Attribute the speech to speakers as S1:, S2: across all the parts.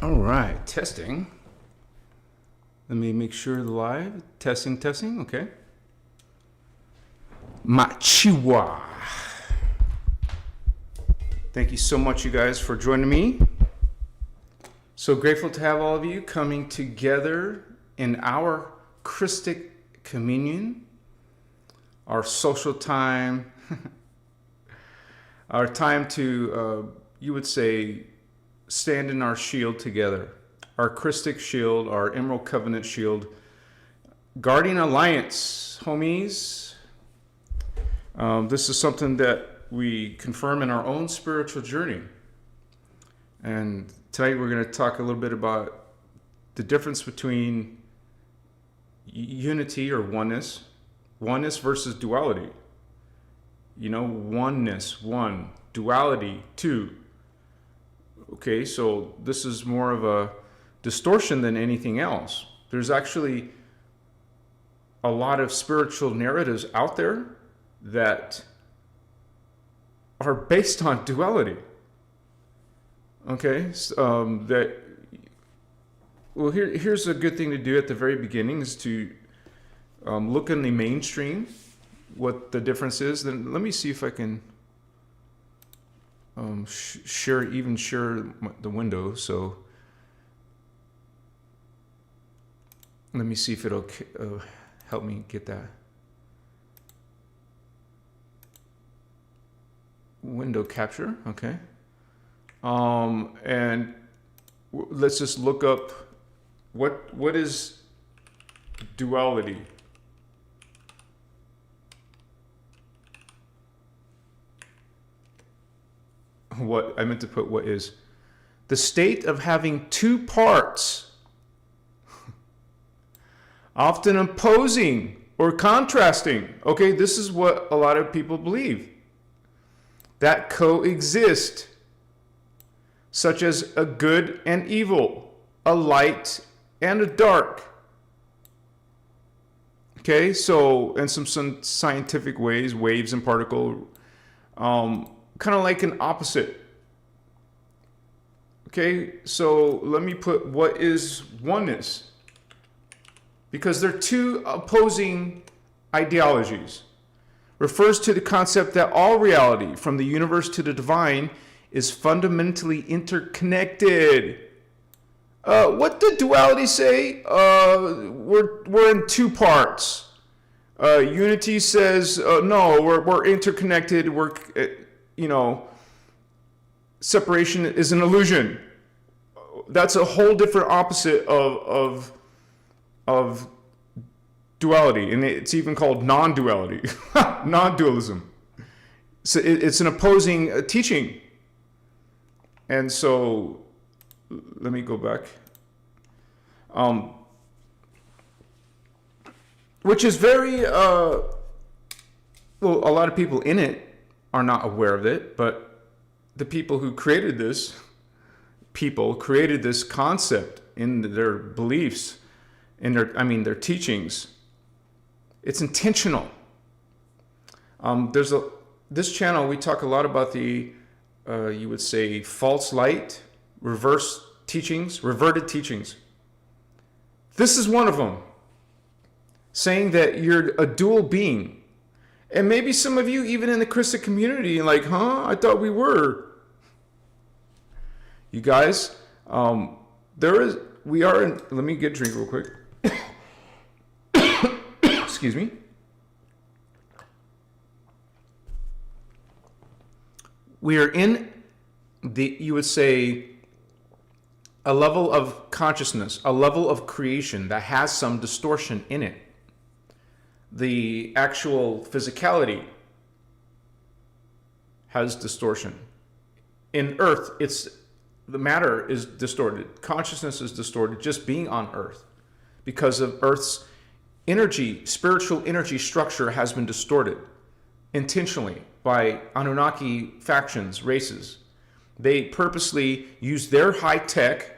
S1: All right, testing. Let me make sure the live. Testing, okay. Machiwa. Thank you so much, you guys, for joining me. So grateful to have all of you coming together in our Christic communion, our social time, our time to, you would say, stand in our shield together, our Christic shield, our Emerald Covenant shield, guardian alliance, homies. This is something that we confirm in our own spiritual journey. And tonight we're going to talk a little bit about the difference between unity or oneness versus duality. You know, oneness, one, duality, two. Okay, so this is more of a distortion than anything else. There's actually a lot of spiritual narratives out there that are based on duality. Okay, here's a good thing to do at the very beginning is to look in the mainstream what the difference is. Then let me see if I can share the window. So let me see if it'll help me get that window capture. Okay. And let's just look up what is duality. What I meant to put, what is the state of having two parts, often opposing or contrasting. Okay, this is what a lot of people believe, that coexist, such as a good and evil, a light and a dark. Okay, so in some scientific ways, waves and particle, kind of like an opposite. Okay, so let me put what is oneness, because they're two opposing ideologies. Refers to the concept that all reality, from the universe to the divine, is fundamentally interconnected. What did duality say? We're in two parts. Unity says no, we're interconnected. Separation is an illusion. That's a whole different opposite of duality, and it's even called non-duality, non-dualism. So it's an opposing teaching. And so, let me go back. Which is very, a lot of people in it are not aware of it, but the people who created this, created this concept in their beliefs, in their teachings. It's intentional. This channel, we talk a lot about the, you would say, false light, reverse teachings, reverted teachings. This is one of them, saying that you're a dual being. And maybe some of you, even in the Christic community, like, I thought we were. You guys, let me get a drink real quick. Excuse me. We are in you would say, a level of consciousness, a level of creation that has some distortion in it. The actual physicality has distortion. In Earth, the matter is distorted. Consciousness is distorted just being on Earth, because of Earth's energy, spiritual energy structure has been distorted intentionally by Anunnaki factions, races. They purposely use their high tech.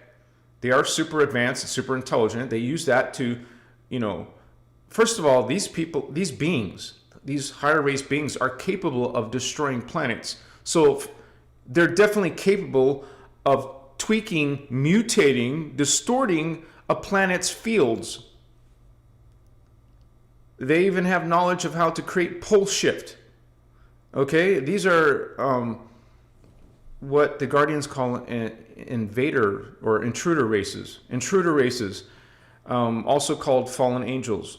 S1: They are super advanced and super intelligent. They use that to, first of all, these people, these beings, these higher race beings are capable of destroying planets. So they're definitely capable of tweaking, mutating, distorting a planet's fields. They even have knowledge of how to create pole shift. Okay, these are what the Guardians call invader or intruder races. Intruder races, also called fallen angels.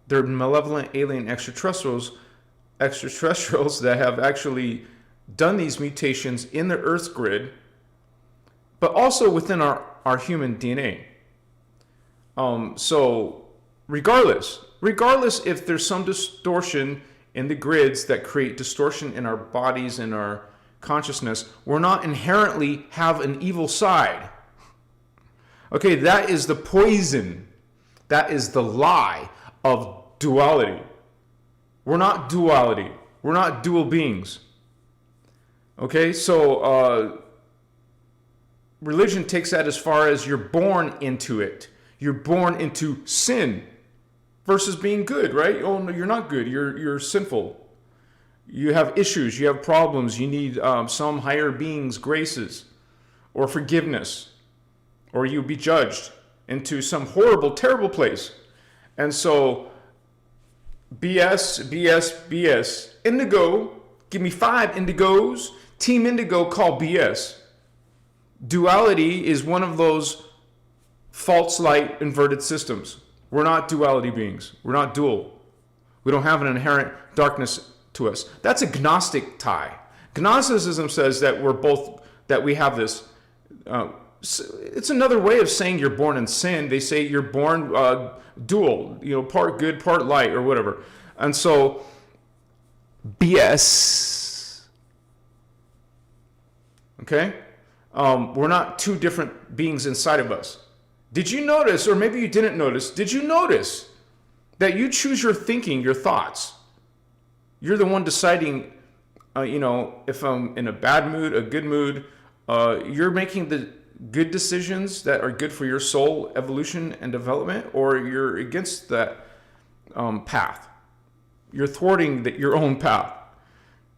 S1: They're malevolent alien extraterrestrials that have actually done these mutations in the Earth's grid, but also within our human DNA. So regardless if there's some distortion in the grids that create distortion in our bodies and our consciousness, we're not inherently have an evil side. Okay, that is the poison. That is the lie of duality. We're not duality. We're not dual beings. Okay, so religion takes that as far as you're born into it. You're born into sin versus being good, right? Oh, no, you're not good. You're sinful. You have issues. You have problems. You need some higher being's graces or forgiveness, or you'll be judged into some horrible, terrible place. And so BS, BS, BS. Indigo, give me 5 indigos. Team Indigo, call BS. Duality is one of those false light inverted systems. We're not duality beings. We're not dual. We don't have an inherent darkness to us. That's a Gnostic tie. Gnosticism says that we have this. It's another way of saying you're born in sin. They say you're born dual, part good, part light, or whatever. And so, BS. Okay? We're not two different beings inside of us. Did you notice, or maybe you didn't notice, did you notice that you choose your thinking, your thoughts? You're the one deciding, if I'm in a bad mood, a good mood. You're making the good decisions that are good for your soul, evolution, and development, or you're against that path. You're thwarting your own path.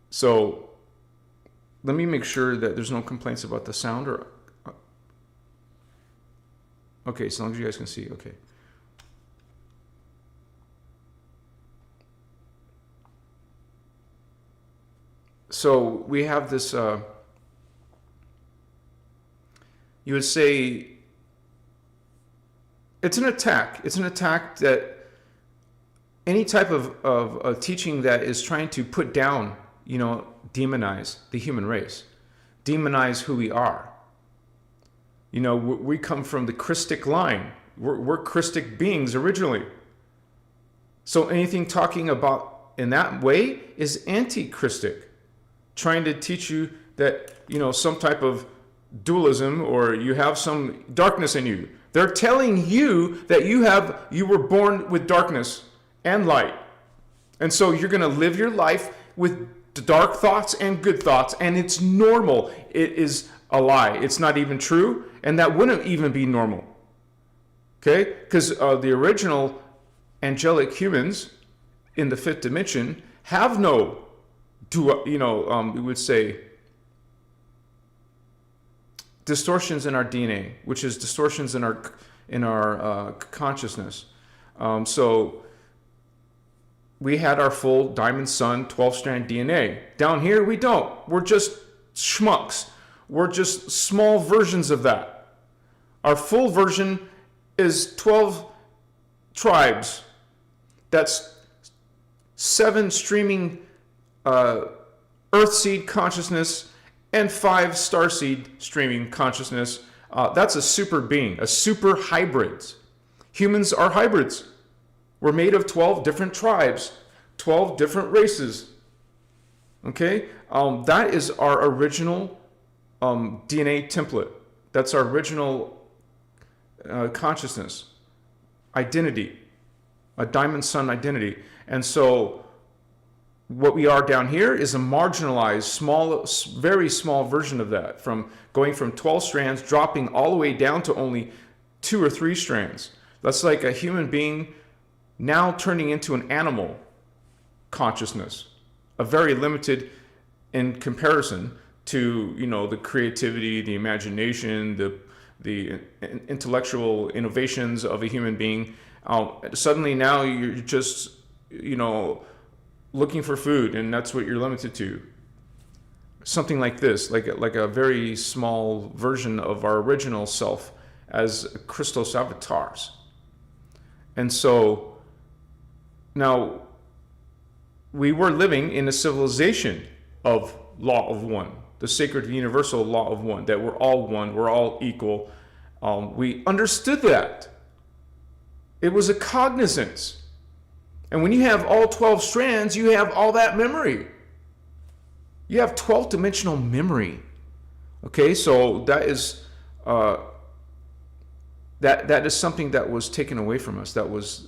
S1: So let me make sure that there's no complaints about the sound. Okay, as long as you guys can see. Okay. So we have this, you would say, it's an attack. It's an attack that any type of teaching that is trying to put down, demonize the human race, demonize who we are. We come from the Christic line. We're Christic beings originally. So anything talking about in that way is anti-Christic, trying to teach you that, some type of dualism or you have some darkness in you. They're telling you that you were born with darkness and light. And so you're going to live your life with dark thoughts and good thoughts, and it's normal. It is a lie. It's not even true, and that wouldn't even be normal. Okay? Because the original angelic humans in the 5th dimension have no, we would say, distortions in our DNA, which is distortions in our consciousness. So we had our full diamond sun 12-strand DNA. Down here, we don't. We're just schmucks. We're just small versions of that. Our full version is 12 tribes. That's 7 streaming Earthseed consciousness and 5 starseed streaming consciousness. That's a super being, a super hybrids. Humans are hybrids. We're made of 12 different tribes, 12 different races. Okay? That is our original DNA template. That's our original consciousness, identity, a diamond sun identity. And so what we are down here is a marginalized, small, very small version of that, from going from 12 strands, dropping all the way down to only 2 or 3 strands. That's like a human being now turning into an animal consciousness, a very limited in comparison to, you know, the creativity, the imagination, the intellectual innovations of a human being. Suddenly now you're just, you know, looking for food, and that's what you're limited to. Something like this, like a very small version of our original self as Christos avatars. And so now we were living in a civilization of law of one, the sacred universal law of one, that we're all one, we're all equal. We understood that. It was a cognizance. And when you have all 12 strands, you have all that memory. You have 12th dimensional memory. Okay, so that is that is something that was taken away from us.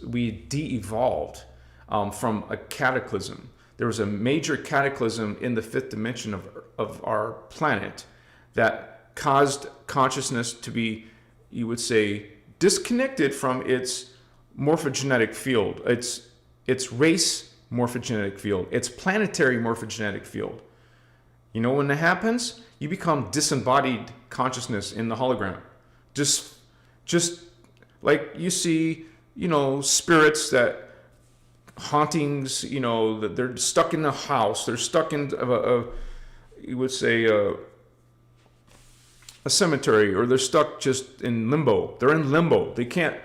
S1: We de-evolved from a cataclysm. There was a major cataclysm in the 5th dimension of our planet that caused consciousness to be, you would say, disconnected from its morphogenetic field, its race morphogenetic field, its planetary morphogenetic field. You know when that happens? You become disembodied consciousness in the hologram. Just like you see, you know, spirits that hauntings, you know, that they're stuck in a house, they're stuck in you would say a cemetery, or they're stuck just in limbo. They're in limbo. They can't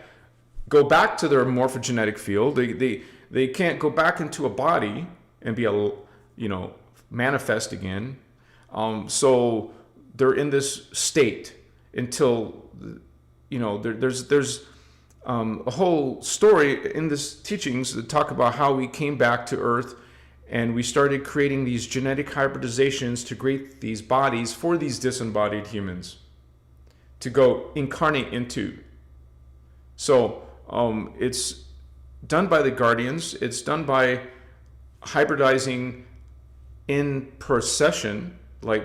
S1: go back to their morphogenetic field. They can't go back into a body and be manifest again. So they're in this state until, you know, there's a whole story in this teachings that talk about how we came back to Earth and we started creating these genetic hybridizations to create these bodies for these disembodied humans to go incarnate into. So it's done by the guardians. It's done by hybridizing in procession, like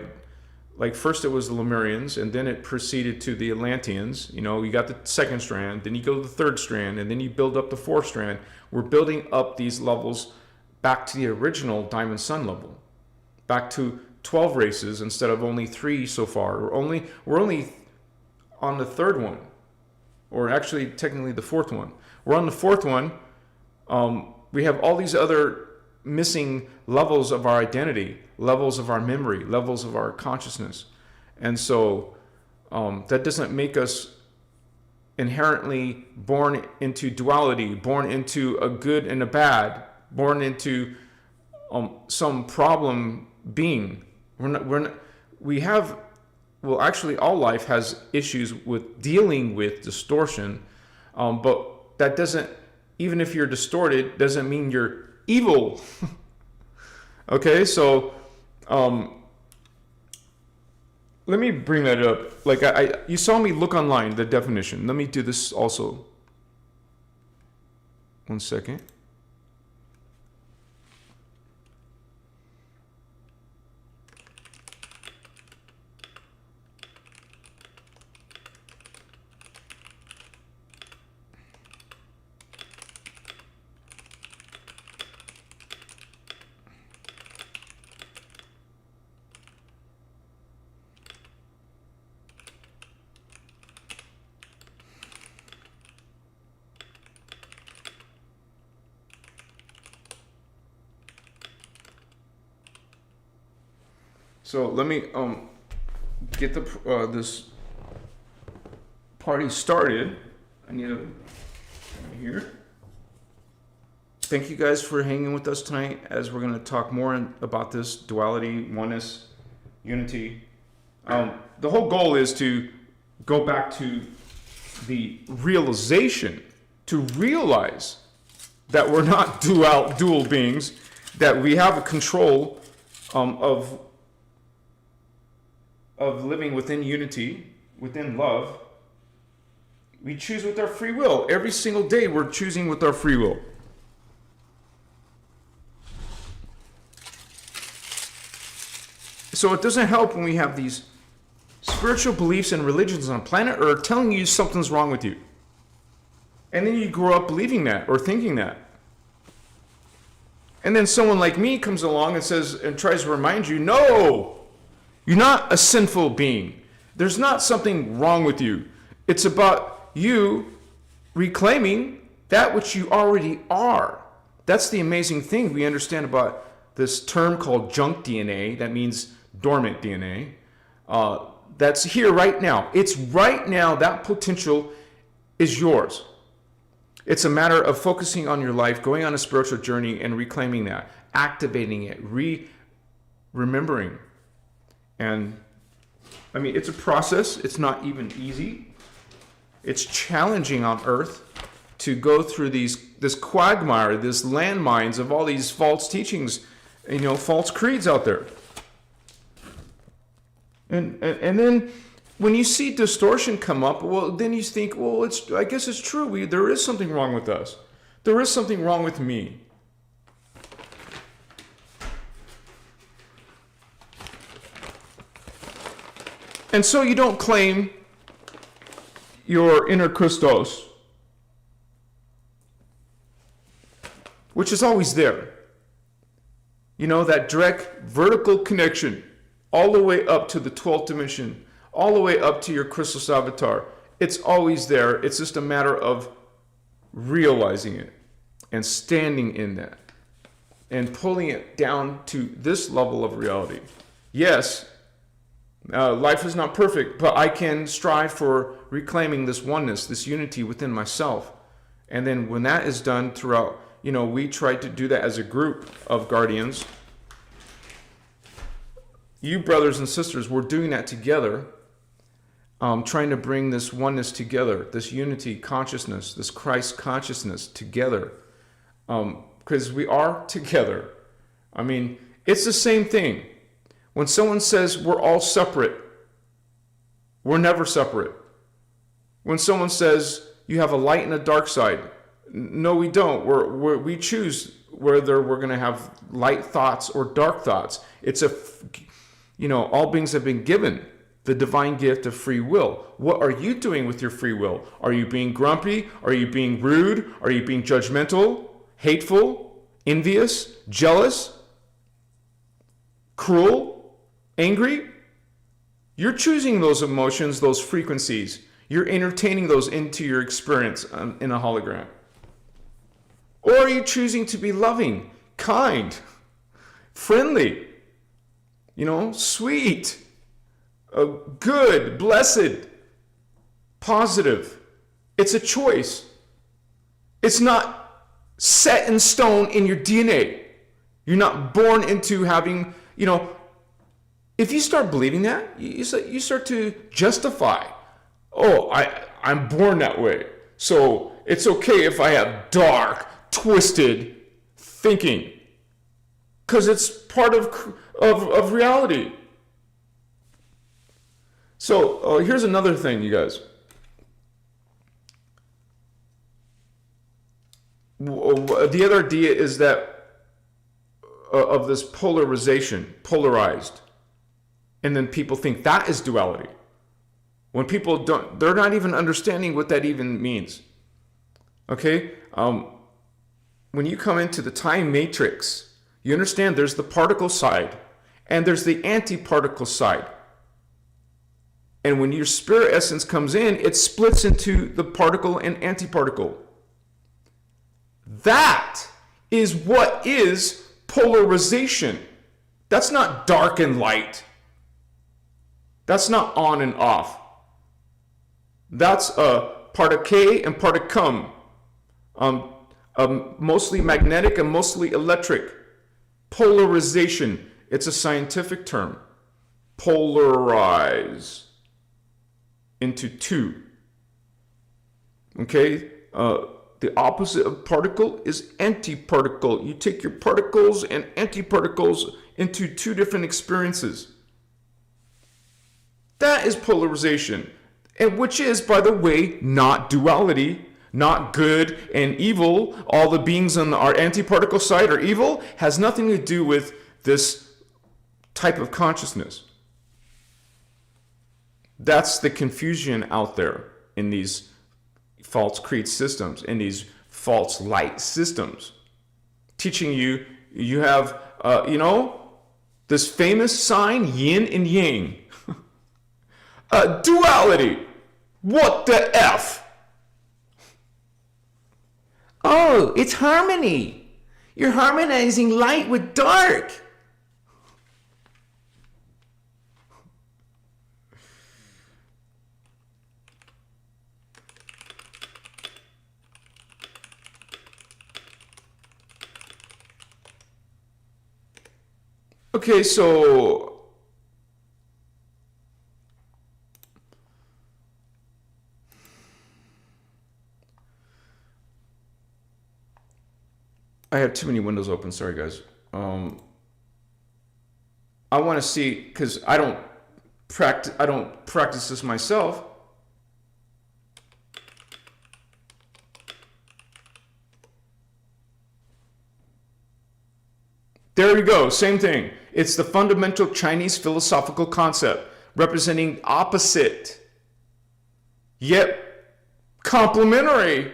S1: first it was the Lemurians, and then it proceeded to the Atlanteans. You know, you got the 2nd strand, then you go to the 3rd strand, and then you build up the 4th strand. We're building up these levels back to the original Diamond Sun level, back to 12 races instead of only 3 so far. We're only on the 3rd one, or actually technically the 4th one. We're on the 4th one. We have all these other missing levels of our identity, levels of our memory, levels of our consciousness. And so that doesn't make us inherently born into duality, born into a good and a bad, born into some problem being. Actually all life has issues with dealing with distortion, but that doesn't, even if you're distorted, doesn't mean you're evil. Okay, so let me bring that up. Like you saw me look online, the definition. Let me do this also. 1 second. So let me get this party started. I need to here. Thank you guys for hanging with us tonight as we're going to talk more about this duality, oneness, unity. The whole goal is to go back to the realization, to realize that we're not dual beings, that we have a control of living within unity, within love. We choose with our free will. Every single day we're choosing with our free will. So it doesn't help when we have these spiritual beliefs and religions on planet Earth telling you something's wrong with you. And then you grow up believing that or thinking that. And then someone like me comes along and says and tries to remind you, no, You're not a sinful being. There's not something wrong with you. It's about you reclaiming that which you already are. That's the amazing thing we understand about this term called junk DNA. That means dormant DNA. That's here right now. It's right now. That potential is yours. It's a matter of focusing on your life, going on a spiritual journey and reclaiming that, activating it, remembering. And I mean, it's a process. It's not even easy. It's challenging on earth to go through this quagmire, this landmines of all these false teachings, false creeds out there. And then when you see distortion come up, well, then you think, well, I guess it's true. There is something wrong with us. There is something wrong with me. And so you don't claim your inner Christos, which is always there. That direct vertical connection all the way up to the 12th dimension, all the way up to your Christos avatar. It's always there. It's just a matter of realizing it and standing in that and pulling it down to this level of reality. Yes, life is not perfect, but I can strive for reclaiming this oneness, this unity within myself. And then when that is done throughout, we try to do that as a group of guardians. You brothers and sisters, we're doing that together, trying to bring this oneness together, this unity consciousness, this Christ consciousness together, because we are together. I mean, it's the same thing. When someone says we're all separate, we're never separate. When someone says you have a light and a dark side, no, we don't. We choose whether we're going to have light thoughts or dark thoughts. It's all beings have been given the divine gift of free will. What are you doing with your free will? Are you being grumpy? Are you being rude? Are you being judgmental, hateful, envious, jealous, cruel, angry? You're choosing those emotions, those frequencies. You're entertaining those into your experience in a hologram. Or are you choosing to be loving, kind, friendly, sweet, good, blessed, positive? It's a choice. It's not set in stone in your DNA. You're not born into having, if you start believing that, you start to justify, I'm born that way. So it's okay if I have dark, twisted thinking, because it's part of reality. So here's another thing, you guys. The other idea is that of this polarization, polarized, and then people think that is duality. When people they're not even understanding what that even means. Okay? When you come into the time matrix, you understand there's the particle side and there's the anti-particle side. And when your spirit essence comes in, it splits into the particle and anti-particle. That is what is polarization. That's not dark and light. That's not on and off. That's a part of K and part of cum. Mostly magnetic and mostly electric. Polarization. It's a scientific term. Polarize into two. Okay? The opposite of particle is antiparticle. You take your particles and antiparticles into two different experiences. That is polarization. And which is, by the way, not duality, not good and evil. All the beings on our antiparticle side are evil. Has nothing to do with this type of consciousness. That's the confusion out there in these false creed systems, in these false light systems. Teaching you have, This famous sign, yin and yang. Duality. What the F? Oh, it's harmony. You're harmonizing light with dark. Okay, so I have too many windows open. Sorry, guys. I want to see, because I don't practice this myself. There we go. Same thing. It's the fundamental Chinese philosophical concept representing opposite yet complementary.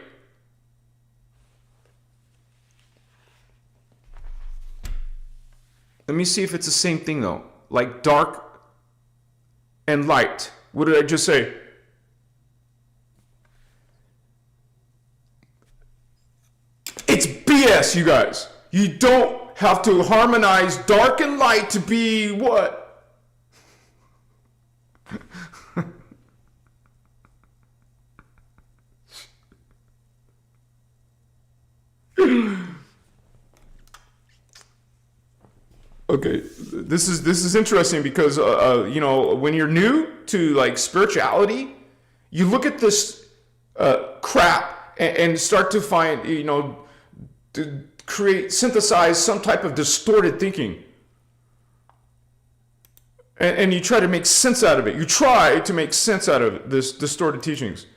S1: Let me see if it's the same thing though. Like dark and light. What did I just say? It's BS, you guys. You don't have to harmonize dark and light to be what? Okay, this is interesting because you know, when you're new to like spirituality, you look at this crap and start to find, you know, to synthesize some type of distorted thinking, and you try to make sense out of it. You try to make sense out of this distorted teachings.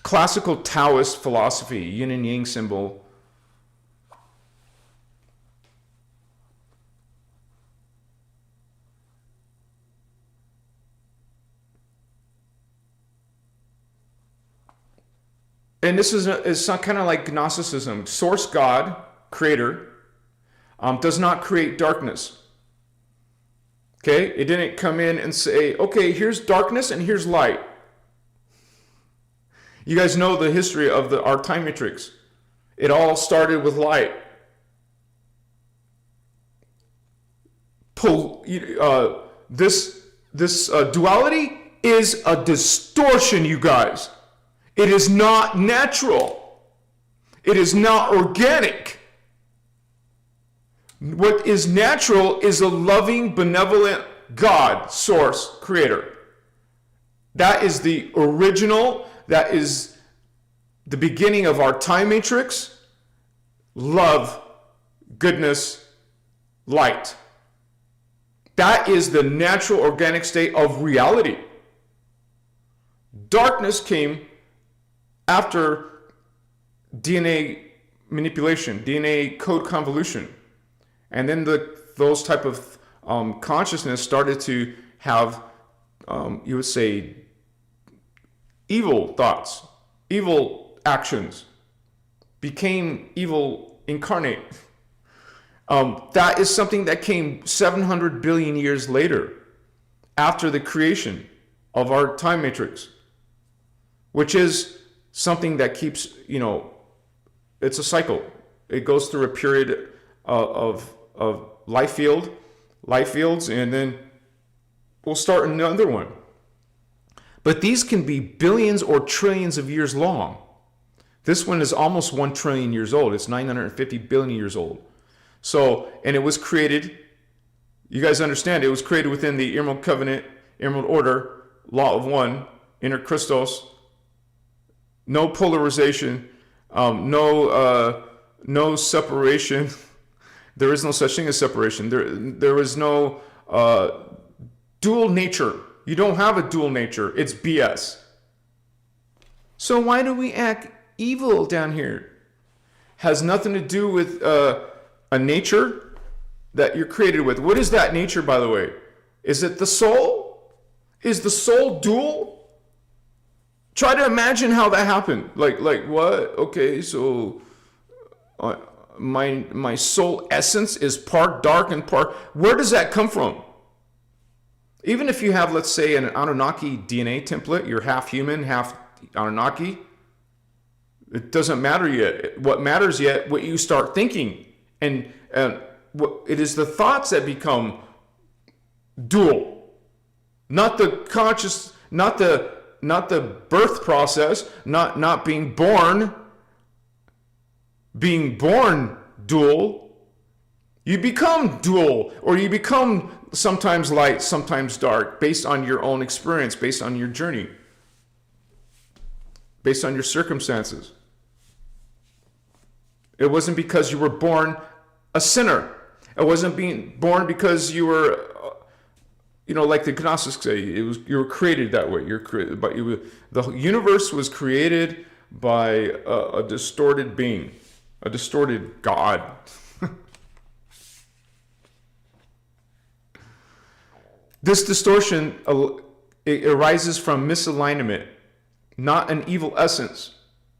S1: Classical Taoist philosophy, yin and yang symbol. And this is kind of like Gnosticism. Source God, creator, does not create darkness. Okay? It didn't come in and say, okay, here's darkness and here's light. You guys know the history of our time matrix. It all started with light. This duality is a distortion, you guys. It is not natural. It is not organic. What is natural is a loving, benevolent God, source, creator. That is the original. That is the beginning of our time matrix. Love, goodness, light. That is the natural organic state of reality. Darkness came after DNA manipulation, DNA code convolution. And then those type of consciousness started to have, you would say, evil thoughts, evil actions, became evil incarnate. That is something that came 700 billion years later, after the creation of our time matrix, which is something that keeps, you know, it's a cycle. It goes through a period of life fields, and then we'll start another one. But these can be billions or trillions of years long. This one is almost 1 trillion years old. It's 950 billion years old. So, and it was created, you guys understand, it was created within the Emerald Covenant, Emerald Order, Law of One, Inner Christos, no polarization, no separation. There is no such thing as separation. There is no dual nature. You don't have a dual nature. It's BS. So why do we act evil down here? Has nothing to do with a nature that you're created with. What is that nature, by the way? Is it the soul? Is the soul dual? Try to imagine how that happened. Like what? Okay, so my soul essence is part dark and part. Where does that come from? Even if you have, let's say, an Anunnaki DNA template, you're half human, half Anunnaki, it doesn't matter yet. What matters yet, what you start thinking. And it is the thoughts that become dual. Not the conscious, not the birth process, not being born dual. You become dual, or you become sometimes light, sometimes dark, based on your own experience, based on your journey, based on your circumstances. It wasn't because you were born a sinner. It wasn't being born because you were, like the Gnostics say, you were created that way. You're created, but the universe was created by a distorted being, a distorted God. This distortion, it arises from misalignment, not an evil essence.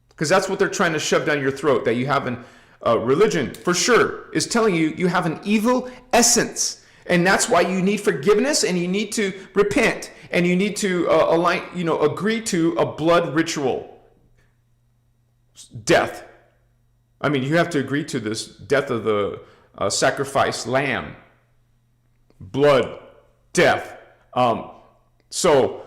S1: Because that's what they're trying to shove down your throat, that you have religion, for sure, is telling you you have an evil essence. And that's why you need forgiveness, and you need to repent, and you need to agree to a blood ritual. Death. I mean, you have to agree to this death of the sacrificed lamb. Blood. Death. So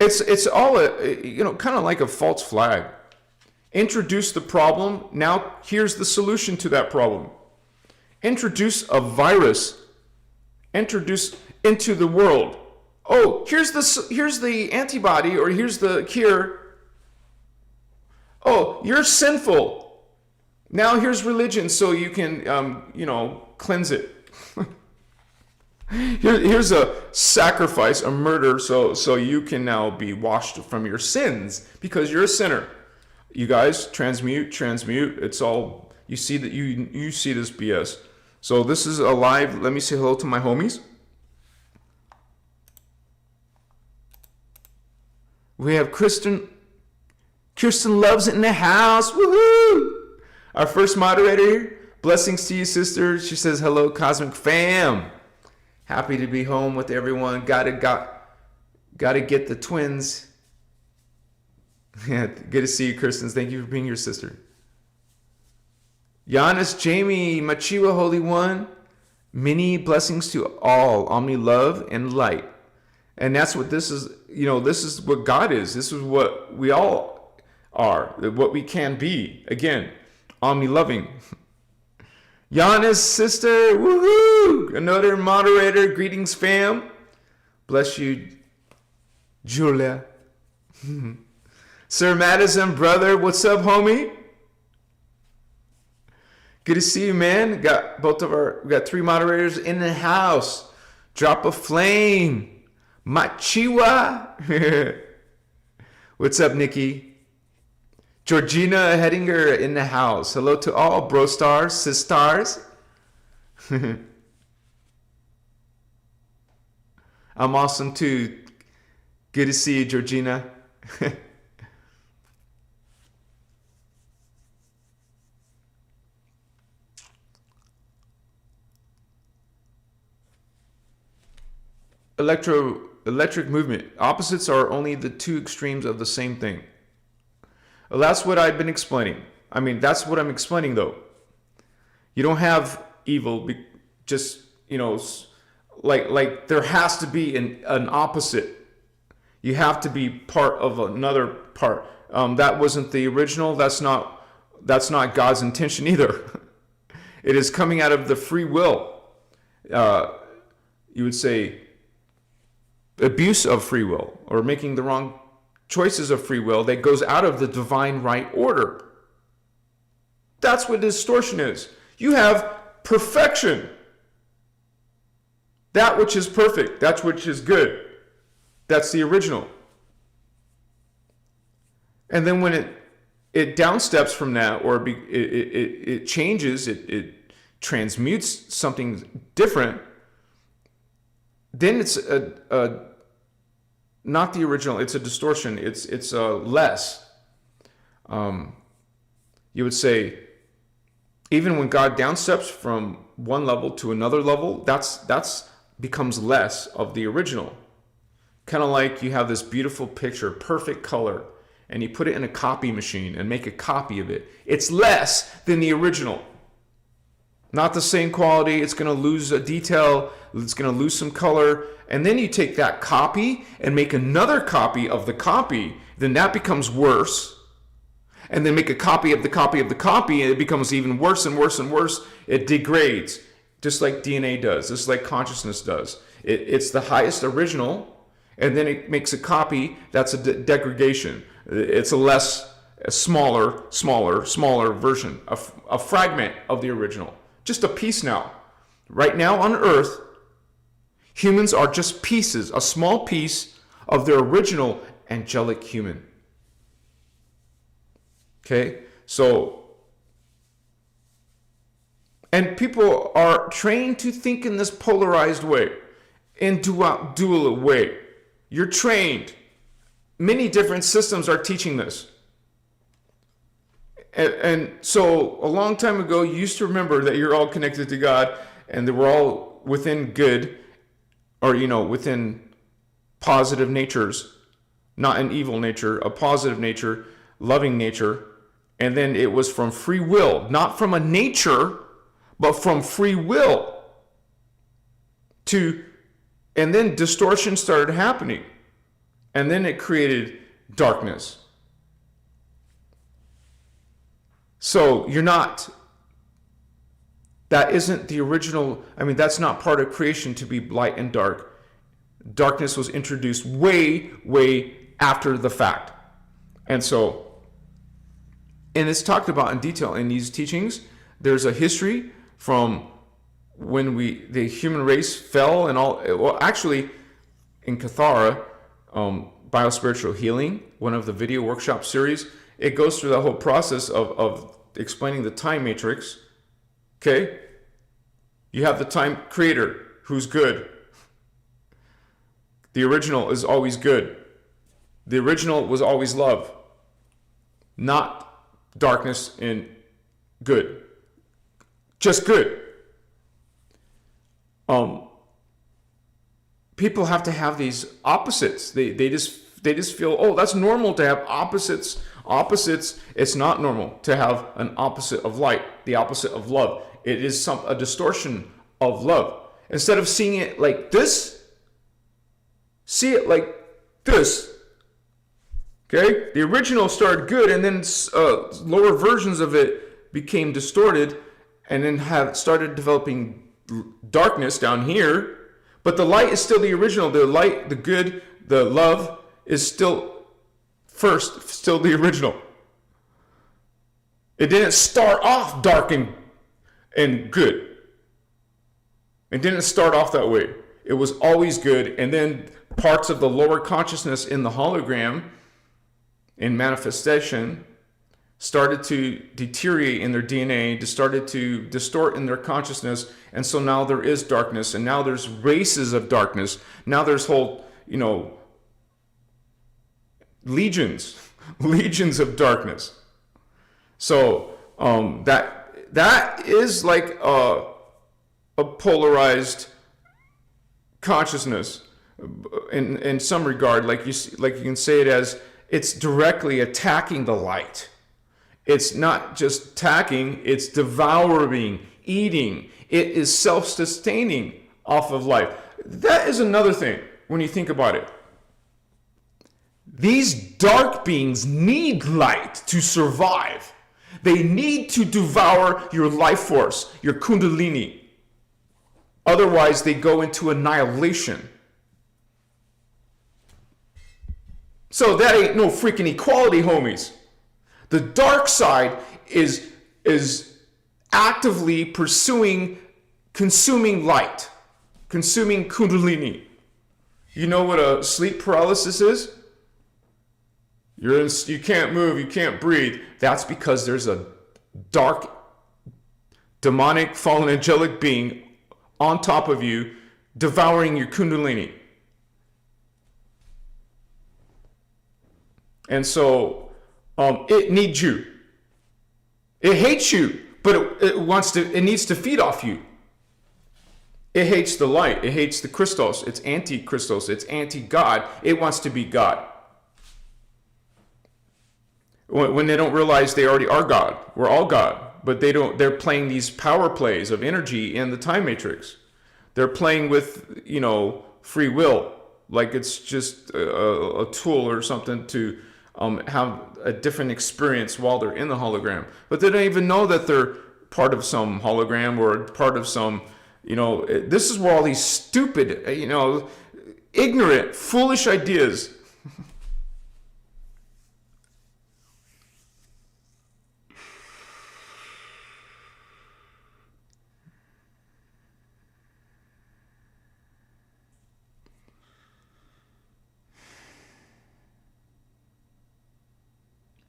S1: it's all kind of like a false flag. Introduce the problem. Now here's the solution to that problem. Introduce a virus. Introduce into the world. Oh, here's the antibody, or here's the cure. Oh, you're sinful. Now here's religion, so you can cleanse it. Here's a sacrifice, a murder, so you can now be washed from your sins because you're a sinner. You guys transmute. It's all, you see that you see this BS. So this is a live. Let me say hello to my homies. We have Kristen Loves in the house. Woohoo! Our first moderator here. Blessings to you, sister. She says hello, Cosmic Fam. Happy to be home with everyone. Gotta get the twins. Yeah, good to see you, Kirsten. Thank you for being your sister. Giannis, Jamie, Machiwa, Holy One. Many blessings to all. Omni love and light. And that's what this is. This is what God is. This is what we all are. What we can be. Again, omni loving. Giannis, sister, woohoo! Another moderator. Greetings, fam. Bless you, Julia. Sir Madison, brother, what's up, homie? Good to see you, man. We got three moderators in the house. Drop a flame. Machiwa. What's up, Nikki? Georgina Hedinger in the house. Hello to all bro stars, sis stars. I'm awesome too. Good to see you, Georgina. Electric movement. Opposites are only the two extremes of the same thing. Well, that's what I've been explaining. I mean, that's what I'm explaining, though. You don't have evil, just, like there has to be an opposite. You have to be part of another part. That wasn't the original. That's not God's intention either. It is coming out of the free will. You would say abuse of free will, or making the wrong choices of free will that goes out of the divine right order. That's what distortion is. You have perfection. That which is perfect, that which is good. That's the original. And then when it downsteps from that, or it changes, it transmutes something different, then it's not the original. It's a distortion. It's less. you would say, even when God downsteps from one level to another level, that's becomes less of the original. Kind of like you have this beautiful picture, perfect color, and you put it in a copy machine and make a copy of it. It's less than the original. Not the same quality. It's going to lose a detail. It's going to lose some color. And then you take that copy and make another copy of the copy. Then that becomes worse. And then make a copy of the copy of the copy, and it becomes even worse and worse and worse. It degrades, just like DNA does, just like consciousness does. It's the highest original, and then it makes a copy that's a degradation. It's a smaller version, a fragment of the original. Just a piece now. Right now on Earth, humans are just pieces, a small piece of their original angelic human. Okay, so, and people are trained to think in this polarized way, in dual way. You're trained. Many different systems are teaching this. And so a long time ago, you used to remember that you're all connected to God and that we're all within good, or, within positive natures, not an evil nature, a positive nature, loving nature. And then it was from free will, not from a nature, but from free will. And then distortion started happening. And then it created darkness. So that isn't the original, that's not part of creation to be light and dark. Darkness was introduced way, way after the fact. And it's talked about in detail in these teachings. There's a history from when the human race fell and all. Well, actually, in Kathara, Biospiritual Healing, one of the video workshop series, it goes through the whole process of explaining the time matrix. Okay? You have the time creator, who's good. The original is always good. The original was always love, not darkness and good. Just good. People have to have these opposites. They just feel, oh, that's normal to have opposites. Opposites, it's not normal to have an opposite of light, the opposite of love. It is a distortion of love. Instead of seeing it like this, see it like this. Okay, the original started good, and then lower versions of it became distorted, and then started developing darkness down here. But the light is still the original. The light, the good, the love is still the original. It didn't start off dark and good. It didn't start off that way. It was always good, and then parts of the lower consciousness in the hologram, in manifestation, started to deteriorate in their DNA, started to distort in their consciousness, and so now there is darkness, and now there's races of darkness. Now there's whole, legions of darkness. So that is like a polarized consciousness in some regard. Like you can say it as, it's directly attacking the light. It's not just attacking, it's devouring, eating. It is self-sustaining off of life. That is another thing when you think about it. These dark beings need light to survive. They need to devour your life force, your kundalini. Otherwise, they go into annihilation. So that ain't no freaking equality, homies. The dark side is actively consuming light, consuming kundalini. You know what a sleep paralysis is? You can't move, you can't breathe. That's because there's a dark, demonic, fallen angelic being on top of you, devouring your kundalini. And so it needs you. It hates you, but it needs to feed off you. It hates the light. It hates the Christos. It's anti-Christos. It's anti-God. It wants to be God. When they don't realize they already are God. We're all God. But they're playing these power plays of energy in the time matrix. They're playing with, free will. Like it's just a tool or something to have a different experience while they're in the hologram. But they don't even know that they're part of some hologram or part of some, this is where all these stupid, ignorant, foolish ideas.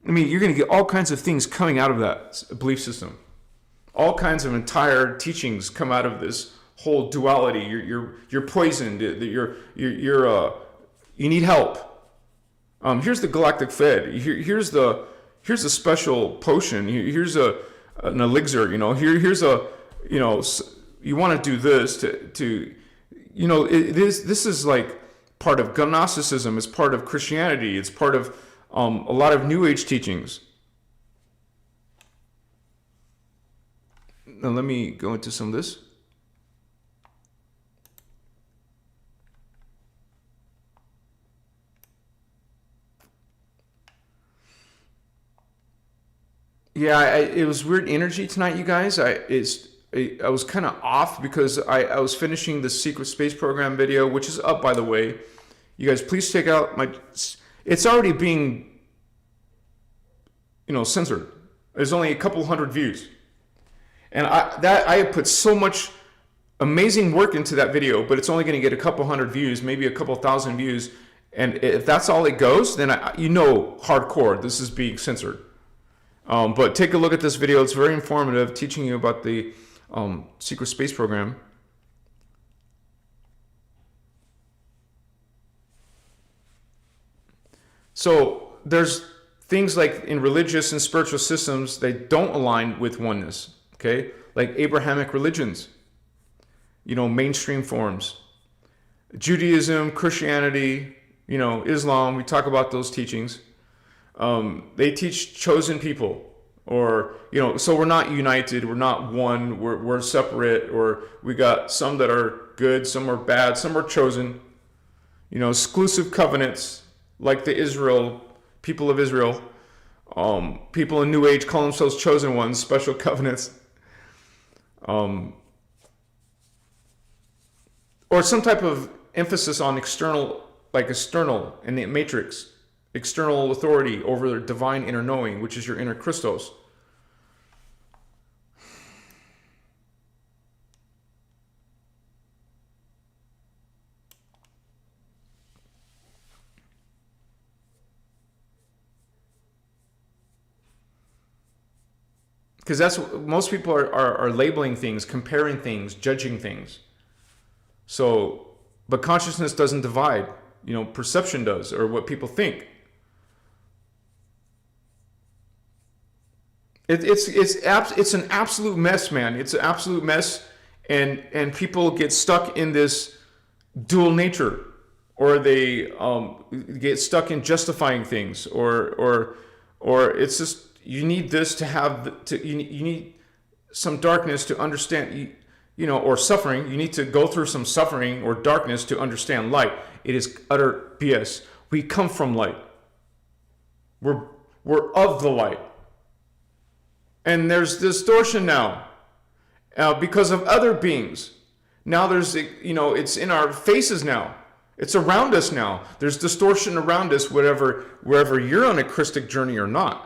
S1: I mean, you're going to get all kinds of things coming out of that belief system. All kinds of entire teachings come out of this whole duality. You're poisoned. You need help. Here's the galactic fed. Here's the special potion. Here's an elixir. Here's a you want to do this to this is like part of Gnosticism. It's part of Christianity. It's part of a lot of New Age teachings. Now let me go into some of this. Yeah, it was weird energy tonight, you guys. I was kind of off because I was finishing the Secret Space Program video, which is up, by the way. You guys, please check out my... It's already being, censored. There's only a couple hundred views. And I have put so much amazing work into that video, but it's only going to get a couple hundred views, maybe a couple thousand views. And if that's all it goes, then hardcore, this is being censored. But take a look at this video. It's very informative, teaching you about the secret space program. So there's things like in religious and spiritual systems, they don't align with oneness, okay? Like Abrahamic religions, mainstream forms. Judaism, Christianity, Islam, we talk about those teachings. They teach chosen people, or, so we're not united, we're not one, we're separate, or we got some that are good, some are bad, some are chosen, exclusive covenants, like the people of Israel. People in New Age call themselves chosen ones, special covenants. Or some type of emphasis on external in the matrix, external authority over the divine inner knowing, which is your inner Christos. Because that's what most people are labeling things, comparing things, judging things. So, but consciousness doesn't divide. Perception does, or what people think. It's an absolute mess, man. It's an absolute mess, and people get stuck in this dual nature, or they get stuck in justifying things, or it's just. You need this to have, you need some darkness to understand, or suffering. You need to go through some suffering or darkness to understand light. It is utter BS. We come from light. We're of the light. And there's distortion now because of other beings. Now there's, it's in our faces now. It's around us now. There's distortion around us, wherever you're on a Christic journey or not.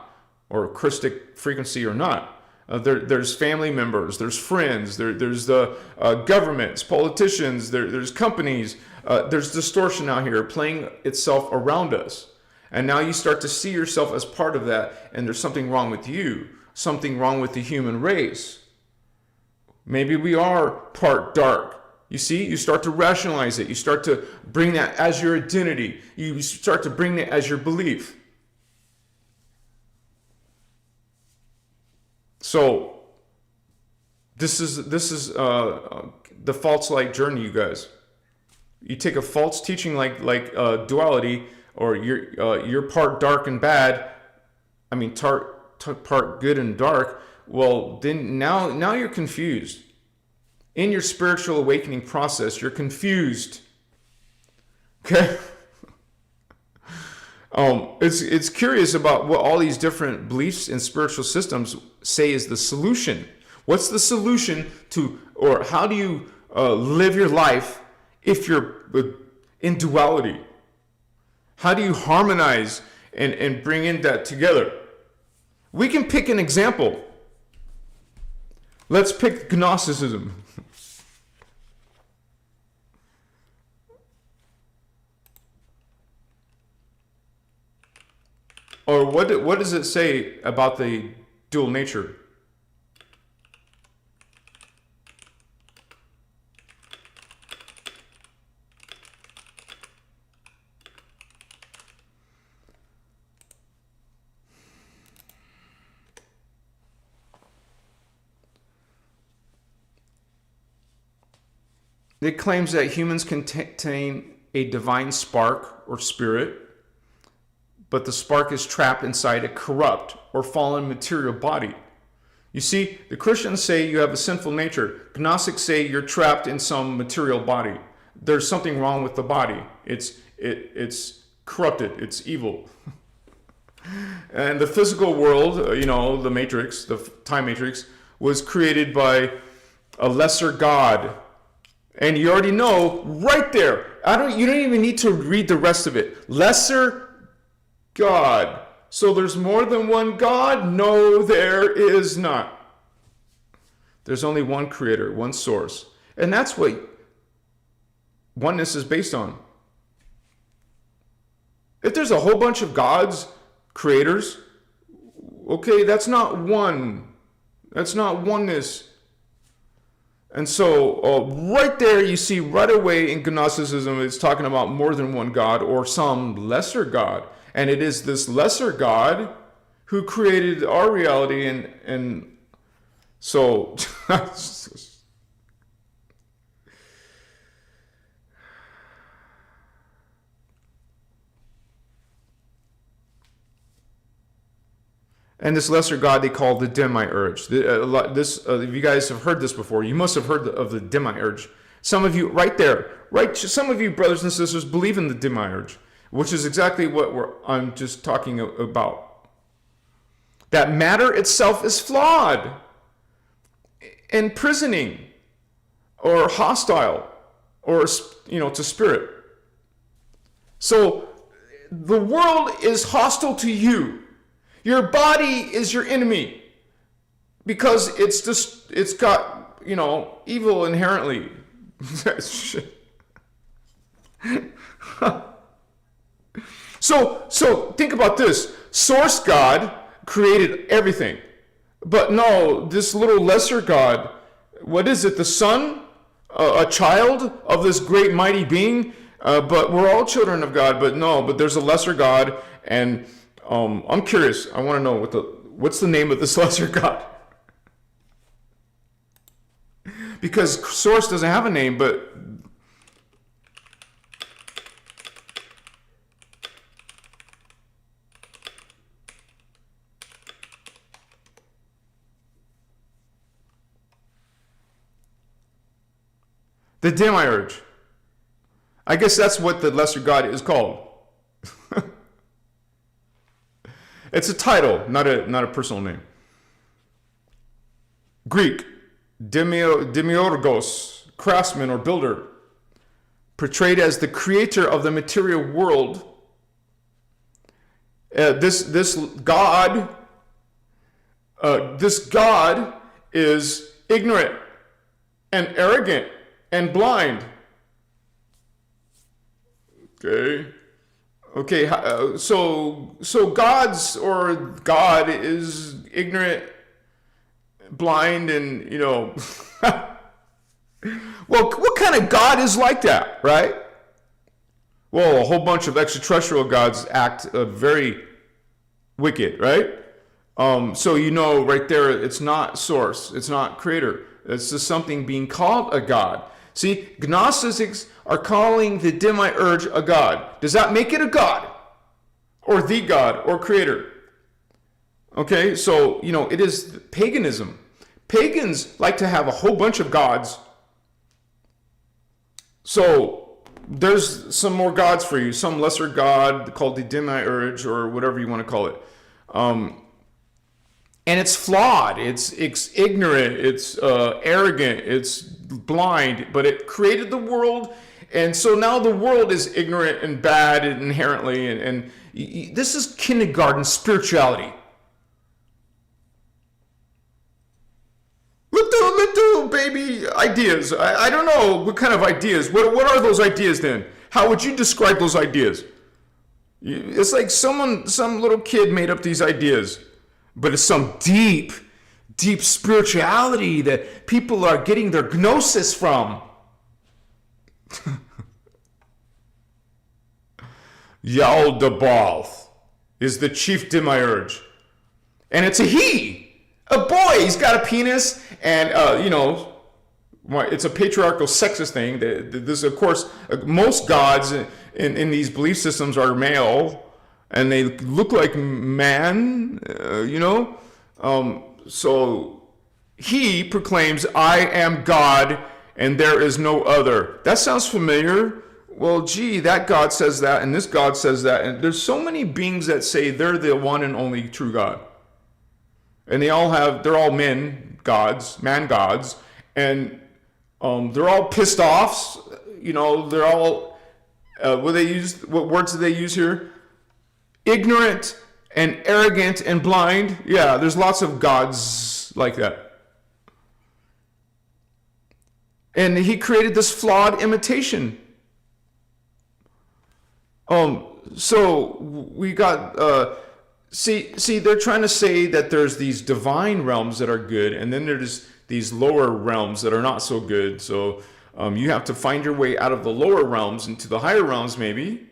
S1: Or Christic frequency or not. There's family members, there's friends, there's the governments, politicians, there's companies. There's distortion out here playing itself around us. And now you start to see yourself as part of that, and there's something wrong with you, something wrong with the human race. Maybe we are part dark. You see, you start to rationalize it. You start to bring that as your identity. You start to bring it as your belief. So this is the false light journey, you guys. You take a false teaching like duality, or you're part dark and bad. I mean, part good and dark. Well, then now you're confused. In your spiritual awakening process, you're confused. Okay. It's curious about what all these different beliefs and spiritual systems say is the solution. What's the solution to, or how do you live your life if you're in duality? How do you harmonize and bring in that together? We can pick an example. Let's pick Gnosticism. Or what does it say about the dual nature? It claims that humans contain a divine spark or spirit, but the spark is trapped inside a corrupt or fallen material body. You see, the Christians say you have a sinful nature. Gnostics say you're trapped in some material body. There's something wrong with the body. It's corrupted. It's evil. And the physical world, the matrix, the time matrix, was created by a lesser god. And you already know right there. You don't even need to read the rest of it. Lesser God. So there's more than one God? No, there is not. There's only one creator, one source. And that's what oneness is based on. If there's a whole bunch of gods, creators, okay, that's not one. That's not oneness. And so right there you see right away in Gnosticism it's talking about more than one God or some lesser God. And it is this lesser God who created our reality and so and this lesser God they call the demiurge. If you guys have heard this before, you must have heard of the demiurge. Some of you right there, some of you brothers and sisters believe in the demiurge, which is exactly what I'm just talking about. That matter itself is flawed, imprisoning, or hostile, or to spirit. So the world is hostile to you. Your body is your enemy because it's got evil inherently. So think about this. Source God created everything. But no, this little lesser God, what is it? The son? A child of this great mighty being? But we're all children of God, but there's a lesser God. And I'm curious. I want to know what's the name of this lesser God? Because Source doesn't have a name, but the demiurge. I guess that's what the lesser God is called. It's a title, not a personal name. Greek, demiurgos, craftsman or builder, portrayed as the creator of the material world. This God is ignorant and arrogant and blind. Okay, so God is ignorant, blind, and well, what kind of God is like that, right? Well, a whole bunch of extraterrestrial gods act very wicked, right? So you know right there, it's not source, it's not creator. It's just something being called a god. See, Gnostics are calling the demiurge a god. Does that make it a god? Or the god, or creator? Okay, so, you know, it is paganism. Pagans like to have a whole bunch of gods. So there's some more gods for you, some lesser god called the demiurge, or whatever you want to call it. And it's flawed, it's ignorant, it's arrogant, it's blind, but it created the world, and so now the world is ignorant and bad inherently, and this is kindergarten spirituality. Little baby ideas. I don't know what kind of ideas. What are those ideas then? How would you describe those ideas? It's like some little kid made up these ideas. But it's some deep spirituality that people are getting their gnosis from. Yaldabaoth is the chief demiurge. And it's a he. A boy. He's got a penis. And, you know, it's a patriarchal sexist thing. This, of course, most gods in these belief systems are male. And they look like man, you know. So he proclaims, I am God and there is no other. That sounds familiar. Well, gee, that God says that and this God says that. And there's so many beings that say they're the one and only true God. And they're all men gods, man gods. And they're all pissed off. You know, they're all, what words do they use here? Ignorant and arrogant and blind. Yeah, there's lots of gods like that. And he created this flawed imitation. So we got, see, they're trying to say that there's these divine realms that are good, and then there's these lower realms that are not so good. So you have to find your way out of the lower realms into the higher realms, maybe.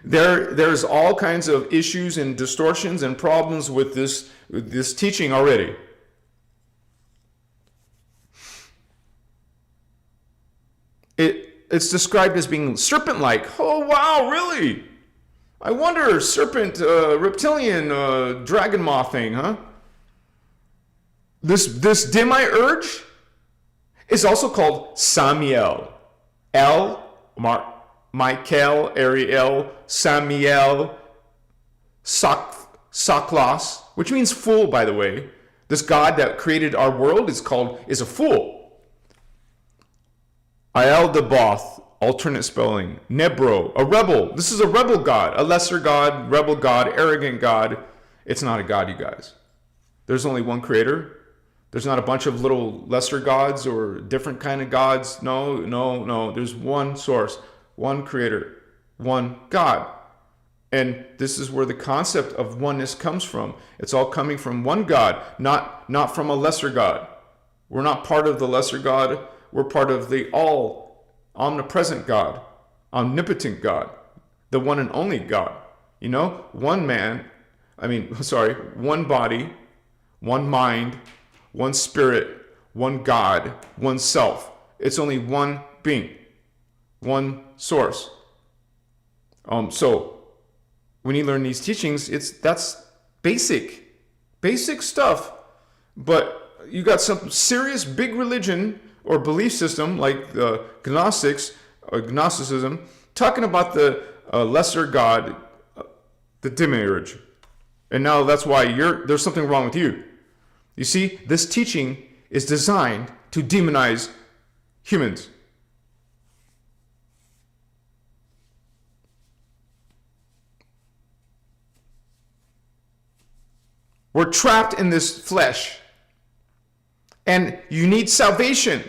S1: There's all kinds of issues and distortions and problems with this teaching already. It's described as being serpent-like. Oh wow, really? I wonder, serpent, reptilian, dragon moth thing, huh? This demiurge is also called Samiel. Michael, Ariel, Samiel, Saklos, which means fool, by the way. This God that created our world is a fool. Yaldabaoth, alternate spelling. Nebro, a rebel. This is a rebel God, a lesser God, rebel God, arrogant God. It's not a God, you guys. There's only one creator. There's not a bunch of little lesser gods or different kind of gods. No. There's one source. One creator, one God. And this is where the concept of oneness comes from. It's all coming from one God, not from a lesser God. We're not part of the lesser God. We're part of the all omnipresent God, omnipotent God, the one and only God. You know, one body, one mind, one spirit, one God, one self. It's only one being. One source. So when you learn these teachings, that's basic stuff. But you got some serious big religion or belief system like the Gnostics or Gnosticism talking about the lesser God, the demiurge. And now that's why there's something wrong with you. You see, this teaching is designed to demonize humans. We're trapped in this flesh. And you need salvation.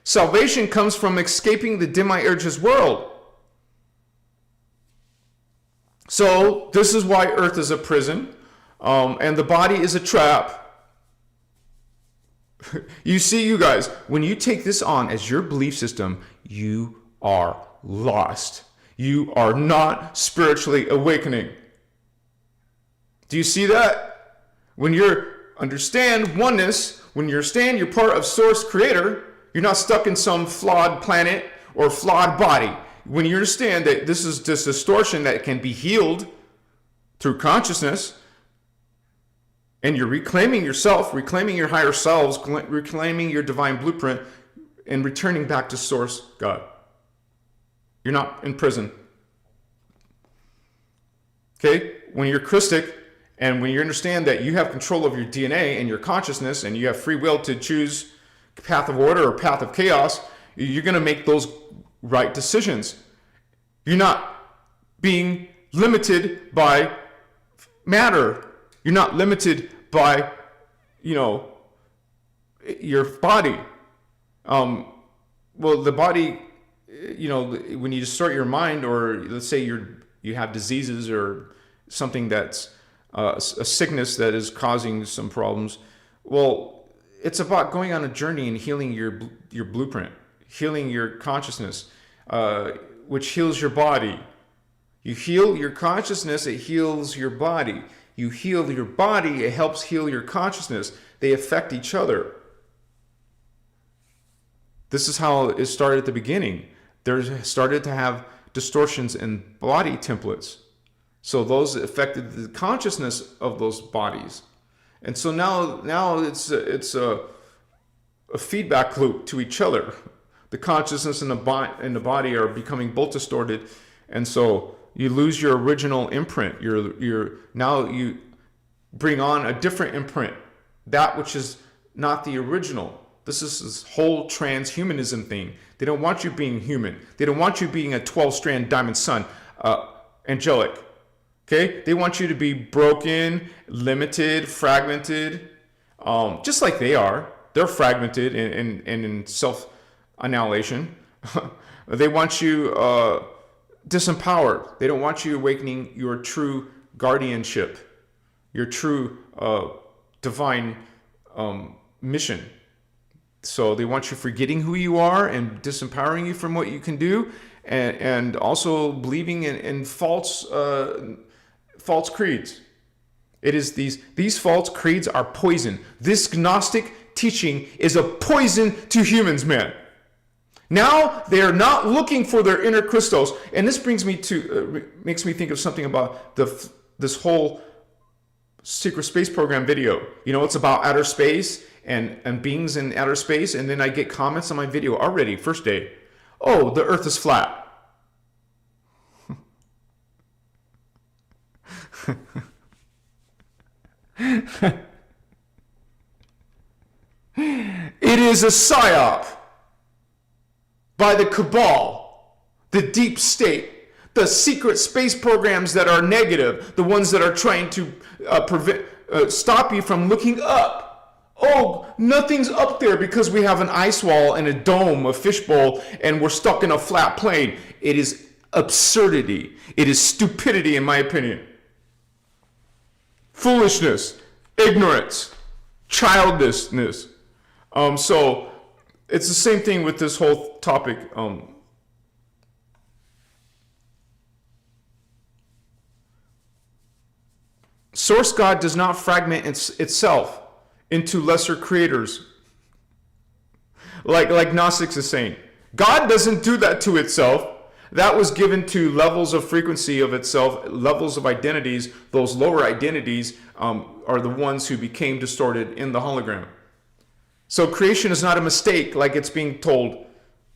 S1: Salvation comes from escaping the demiurge's world. So this is why Earth is a prison, and the body is a trap. You see, you guys, when you take this on as your belief system, you are lost. You are not spiritually awakening. Do you see that? When you understand oneness, when you understand you're part of Source Creator, you're not stuck in some flawed planet or flawed body. When you understand that this is this distortion that can be healed through consciousness, and you're reclaiming yourself, reclaiming your higher selves, reclaiming your divine blueprint, and returning back to Source God. You're not in prison. Okay? When you're Christic, and when you understand that you have control of your DNA and your consciousness, and you have free will to choose path of order or path of chaos, you're going to make those right decisions. You're not being limited by matter. You're not limited by, your body. Well, the body, when you distort your mind, or let's say you have diseases or something that's a sickness that is causing some problems. Well, it's about going on a journey and healing your blueprint, healing your consciousness, which heals your body. You heal your consciousness, it heals your body. You heal your body, it helps heal your consciousness. They affect each other. This is how it started at the beginning. There started to have distortions in body templates. So those affected the consciousness of those bodies. And so now it's a feedback loop to each other. The consciousness and the body are becoming both distorted, and so you lose your original imprint. Now you bring on a different imprint, that which is not the original. This is this whole transhumanism thing. They don't want you being human. They don't want you being a 12-strand diamond sun, angelic. Okay? They want you to be broken, limited, fragmented, just like they are. They're fragmented and in self-annihilation. They want you disempowered. They don't want you awakening your true guardianship, your true divine mission. So they want you forgetting who you are and disempowering you from what you can do, and also believing in false creeds. It is these false creeds are poison. This Gnostic teaching is a poison to humans, man. Now they are not looking for their inner Christos, and this brings me to makes me think of something about this whole secret space program video. It's about outer space and beings in outer space, and then I get comments on my video already first day. Oh, the Earth is flat. It is a psyop by the cabal, the deep state, the secret space programs that are negative, the ones that are trying to stop you from looking up. Oh, nothing's up there because we have an ice wall and a dome, a fishbowl, and we're stuck in a flat plane. It is absurdity. It is stupidity, in my opinion. Foolishness, ignorance, childishness. So it's the same thing with this whole topic. Source God does not fragment itself into lesser creators, like Gnostics is saying. God doesn't do that to itself. That was given to levels of frequency of itself, levels of identities. Those lower identities are the ones who became distorted in the hologram. So creation is not a mistake like it's being told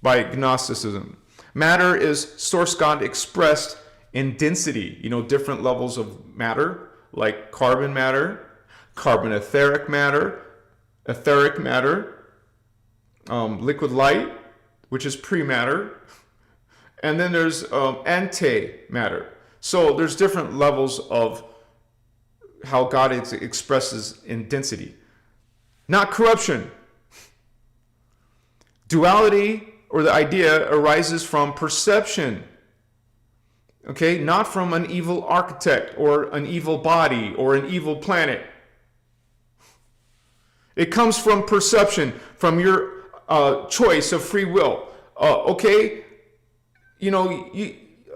S1: by Gnosticism. Matter is Source God expressed in density, different levels of matter, like carbon matter, carbon etheric matter, liquid light, which is pre-matter, and then there's antimatter. So there's different levels of how God expresses in density. Not corruption. Duality, or the idea, arises from perception. Okay, not from an evil architect or an evil body or an evil planet. It comes from perception, from your choice of free will. Okay,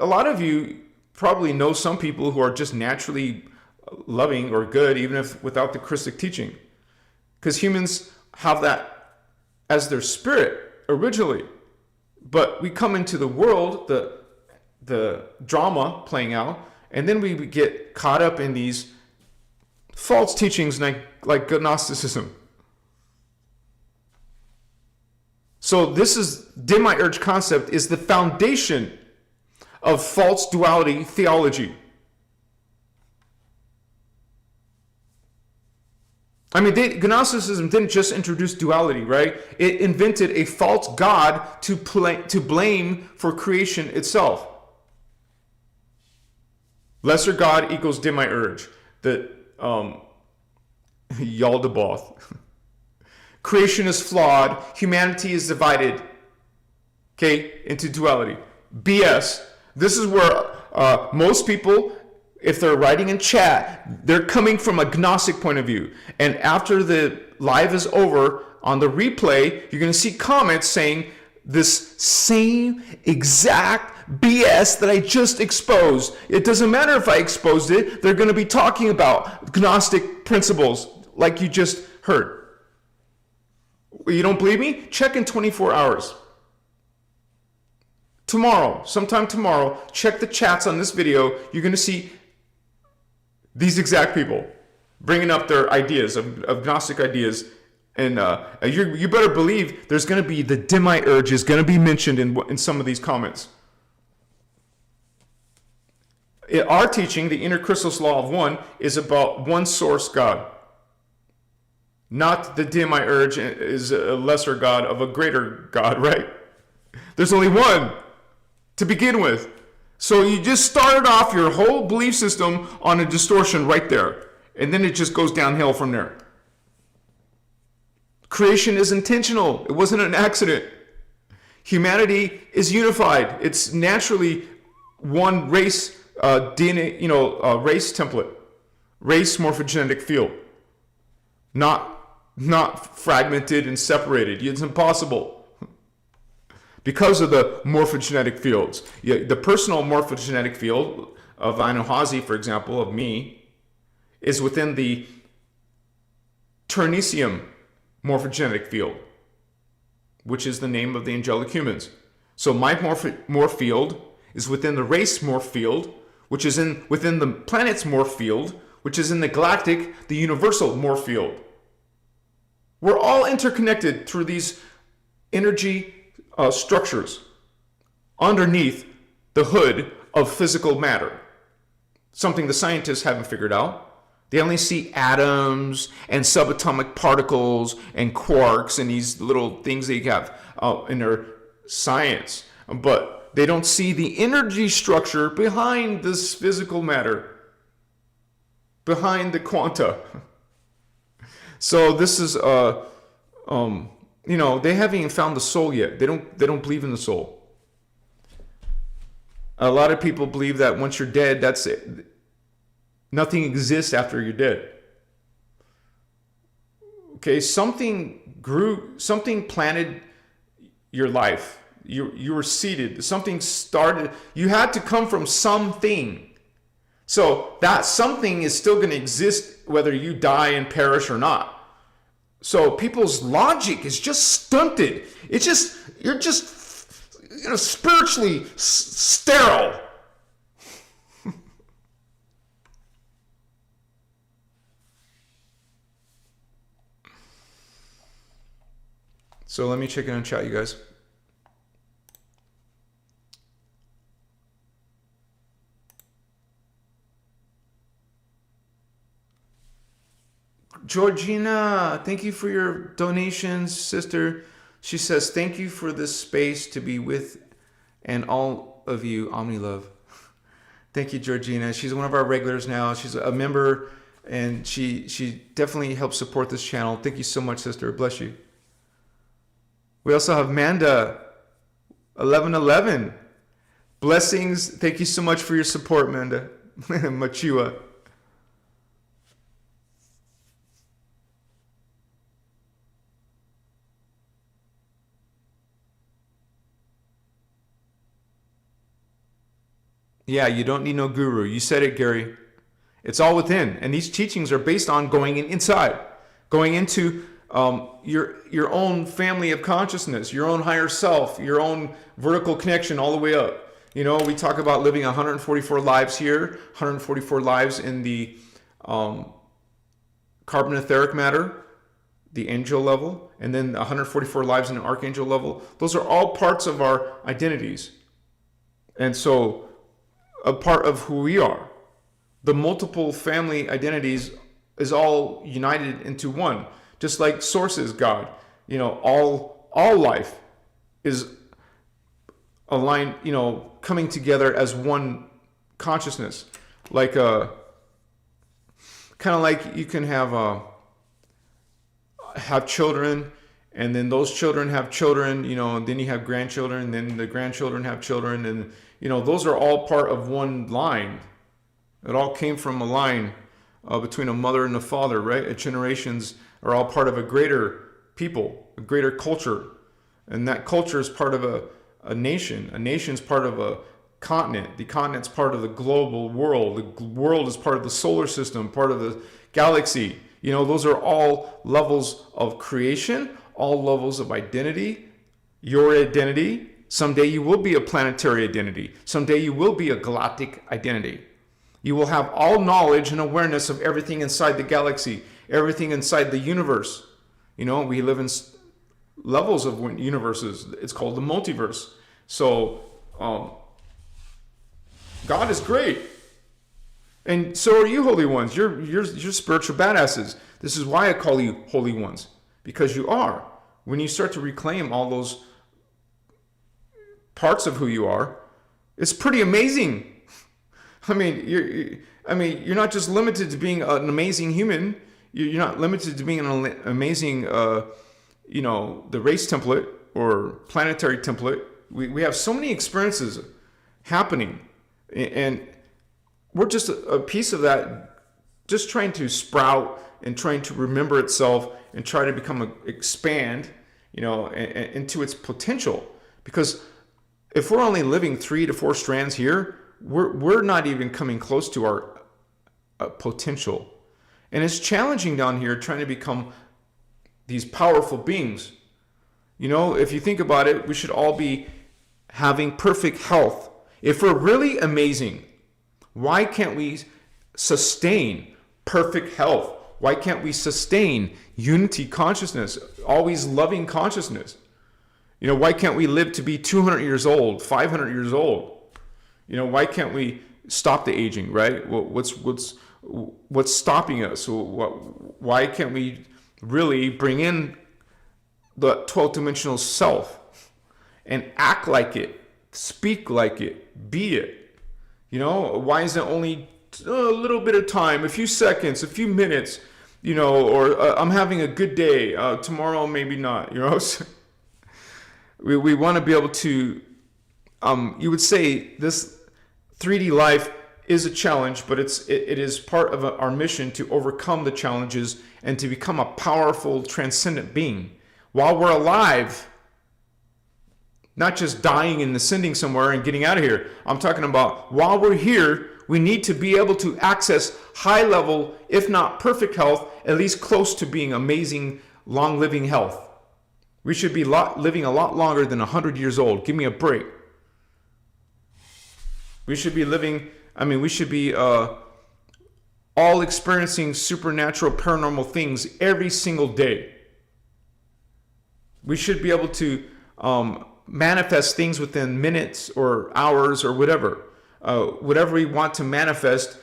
S1: a lot of you probably know some people who are just naturally loving or good, even if without the Christic teaching. Because humans have that as their spirit originally. But we come into the world, the drama playing out, and then we get caught up in these false teachings like Gnosticism. So this is demiurge concept is the foundation of false duality theology. I mean, Gnosticism didn't just introduce duality, right? It invented a false god to blame for creation itself. Lesser god equals demiurge. The Yaldabaoth. Creation is flawed. Humanity is divided. Okay, into duality. BS. This is where most people, if they're writing in chat, they're coming from a Gnostic point of view. And after the live is over, on the replay, you're going to see comments saying this same exact BS that I just exposed. It doesn't matter if I exposed it. They're going to be talking about Gnostic principles like you just heard. You don't believe me? Check in 24 hours. Tomorrow, sometime tomorrow, check the chats on this video. You're going to see these exact people bringing up their ideas of Gnostic ideas. And you better believe there's going to be the demiurge is going to be mentioned in some of these comments. Our teaching, the inner Christos law of one, is about one source God. Not the demiurge is a lesser god of a greater God, right? There's only one to begin with. So you just started off your whole belief system on a distortion right there. And then it just goes downhill from there. Creation is intentional. It wasn't an accident. Humanity is unified. It's naturally one race DNA, race template, race morphogenetic field. Not fragmented and separated. It's impossible. Because of the morphogenetic fields. The personal morphogenetic field of Anuhazi, for example, of me, is within the Ternicium morphogenetic field, which is the name of the angelic humans. So my morph field is within the race morph field, which is within the planet's morph field, which is in the galactic, the universal morph field. We're all interconnected through these energy structures underneath the hood of physical matter. Something the scientists haven't figured out. They only see atoms and subatomic particles and quarks and these little things they have in their science. But they don't see the energy structure behind this physical matter, behind the quanta. So this is, they haven't even found the soul yet. They don't believe in the soul. A lot of people believe that once you're dead, that's it. Nothing exists after you're dead. Okay, something planted your life. You were seeded. Something started. You had to come from something. So that something is still going to exist whether you die and perish or not. So people's logic is just stunted. You're just spiritually sterile. So let me check in on chat, you guys. Georgina, thank you for your donations, sister. She says, thank you for this space to be with and all of you, Omni Love. Thank you, Georgina. She's one of our regulars now. She's a member, and she definitely helps support this channel. Thank you so much, sister. Bless you. We also have Manda, 1111. Blessings. Thank you so much for your support, Manda. Machua. Yeah, you don't need no guru. You said it, Gary. It's all within. And these teachings are based on going inside, going into your own family of consciousness, your own higher self, your own vertical connection all the way up. You know, we talk about living 144 lives here, 144 lives in the carbon etheric matter, the angel level, and then 144 lives in the archangel level. Those are all parts of our identities. And so a part of who we are. The multiple family identities is all united into one. Just like source is God. You know, all life is aligned, you know, coming together as one consciousness. Like kind of like you can have children, and then those children have children, you know, and then you have grandchildren, and then the grandchildren have children, and you know, those are all part of one line. It all came from a line between a mother and a father, right? Generations are all part of a greater people, a greater culture. And that culture is part of a nation. A nation's part of a continent. The continent's part of the global world. The world is part of the solar system, part of the galaxy. You know, those are all levels of creation, all levels of identity. Your identity. Someday you will be a planetary identity. Someday you will be a galactic identity. You will have all knowledge and awareness of everything inside the galaxy, everything inside the universe. You know, we live in levels of universes. It's called the multiverse. So, God is great. And so are you, holy ones. You're spiritual badasses. This is why I call you holy ones. Because you are. When you start to reclaim all those parts of who you are, it's pretty amazing. I mean, you're not just limited to being an amazing human. You're not limited to being an amazing, you know, the race template or planetary template. We have so many experiences happening, and we're just a piece of that, just trying to sprout and trying to remember itself and try to expand, you know, into its potential. Because if we're only living 3 to 4 strands here, we're not even coming close to our potential. And it's challenging down here trying to become these powerful beings. You know, if you think about it, we should all be having perfect health. If we're really amazing, why can't we sustain perfect health? Why can't we sustain unity consciousness, always loving consciousness? You know, why can't we live to be 200 years old, 500 years old? You know, why can't we stop the aging, right? What's stopping us? Why can't we really bring in the 12th dimensional self and act like it, speak like it, be it? You know, why is it only a little bit of time, a few seconds, a few minutes, you know, or I'm having a good day, tomorrow maybe not, you know? We want to be able to, you would say this 3D life is a challenge, but it is part of our mission to overcome the challenges and to become a powerful, transcendent being. While we're alive, not just dying and ascending somewhere and getting out of here. I'm talking about while we're here, we need to be able to access high level, if not perfect health, at least close to being amazing, long-living health. We should be living a lot longer than 100 years old. Give me a break. We should be living, we should be all experiencing supernatural, paranormal things every single day. We should be able to manifest things within minutes or hours or whatever. Whatever we want to manifest,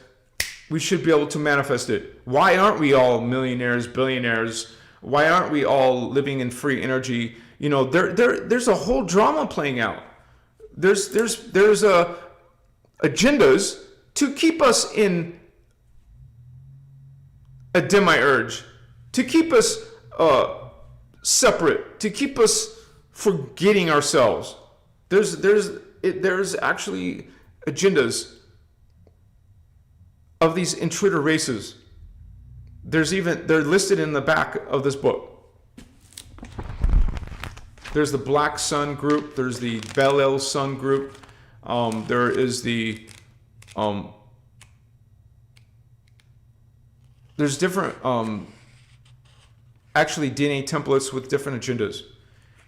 S1: we should be able to manifest it. Why aren't we all millionaires, billionaires? Why aren't we all living in free energy? You know, there's a whole drama playing out. There's agendas to keep us in a demiurge, to keep us separate, to keep us forgetting ourselves. There's actually agendas of these intruder races. They're listed in the back of this book. There's the Black Sun group. There's the Bel El Sun group. There is the there's different actually DNA templates with different agendas.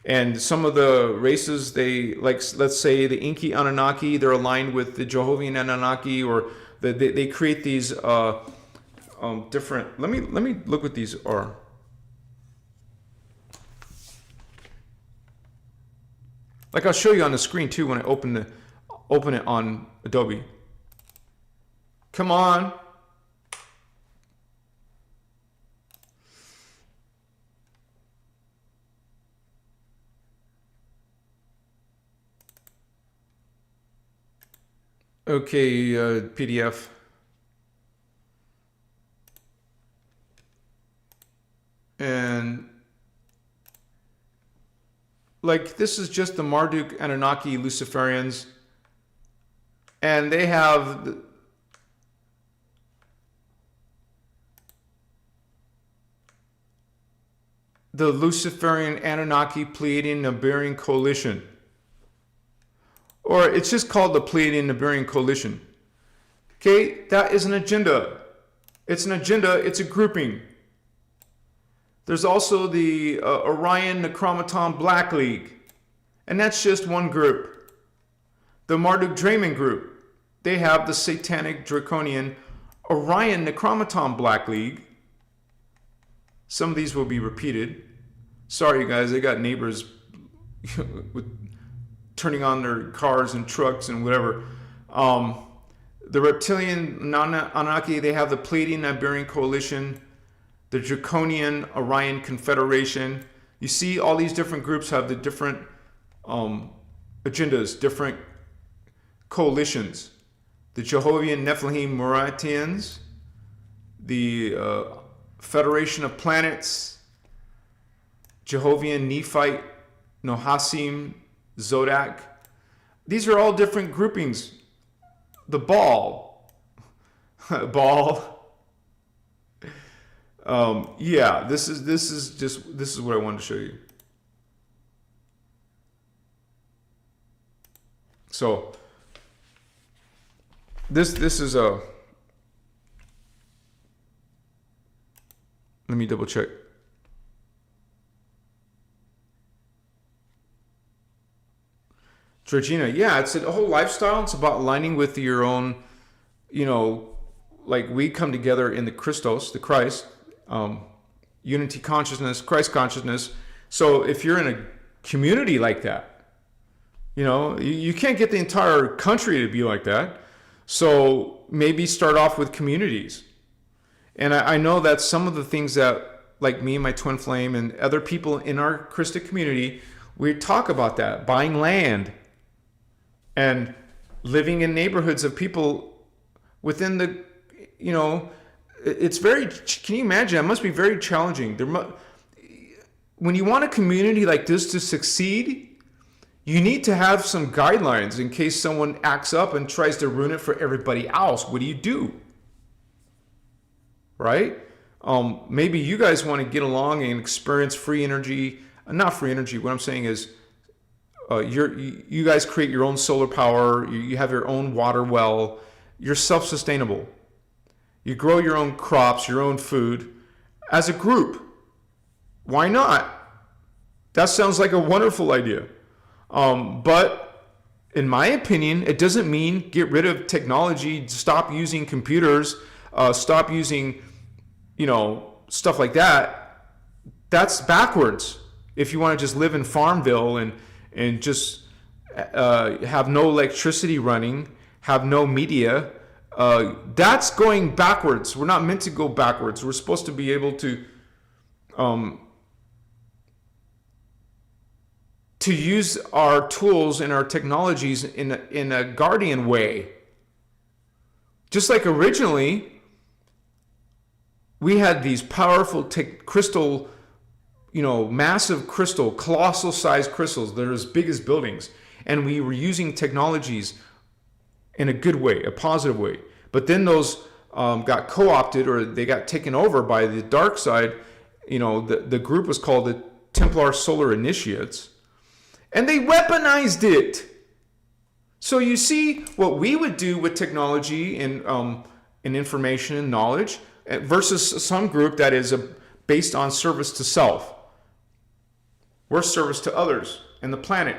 S1: And some of the races, they, like, let's say the Inky Anunnaki, they're aligned with the Jehovah's Anunnaki, or they create these different. Let me look what these are. Like, I'll show you on the screen too when I open it on Adobe. Come on. Okay, PDF. And like, this is just the Marduk Anunnaki Luciferians. And they have the Luciferian Anunnaki Pleiadian Nibirian Coalition. Or it's just called the Pleiadian Nibirian Coalition. Okay, that is an agenda. It's an agenda, it's a grouping. There's also the Orion Necromaton Black League. And that's just one group. The Marduk Draymond group. They have the Satanic Draconian Orion Necromaton Black League. Some of these will be repeated. Sorry, you guys, I got neighbors with turning on their cars and trucks and whatever. The Reptilian Anunnaki, they have the Pleiadian Nibirian Coalition, the Draconian Orion Confederation. You see, all these different groups have the different agendas, different coalitions. The Jehovah's Nephilim Moratians, the Federation of Planets, Jehovah's Nephite Nohasim Zodak. These are all different groupings. The ball. Yeah, this is what I wanted to show you. So this is a, let me double check. Georgina, yeah, it's a whole lifestyle. It's about aligning with your own, like, we come together in the Christos, the Christ, unity consciousness, Christ consciousness. So if you're in a community like that, you can't get the entire country to be like that. So maybe start off with communities. And I know that some of the things that, like me and my twin flame and other people in our Christic community, we talk about that, buying land and living in neighborhoods of people within the, it's very, can you imagine? It must be very challenging. When you want a community like this to succeed, you need to have some guidelines in case someone acts up and tries to ruin it for everybody else. What do you do? Right? Maybe you guys want to get along and experience free energy. Not free energy. What I'm saying is, you guys create your own solar power. You have your own water well. You're self-sustainable. You grow your own crops, your own food as a group. Why not? That sounds like a wonderful idea. But in my opinion, it doesn't mean get rid of technology, stop using computers, stop using, stuff like that. That's backwards. If you want to just live in Farmville and just have no electricity running, have no media, that's going backwards. We're not meant to go backwards. We're supposed to be able to use our tools and our technologies in a guardian way. Just like originally, we had these powerful crystal, massive crystal, colossal sized crystals that are as big as buildings. And we were using technologies in a good way, a positive way. But then those got co-opted, or they got taken over by the dark side. The group was called the Templar Solar Initiates. And they weaponized it. So you see what we would do with technology and information and knowledge versus some group that is based on service to self. We're service to others and the planet.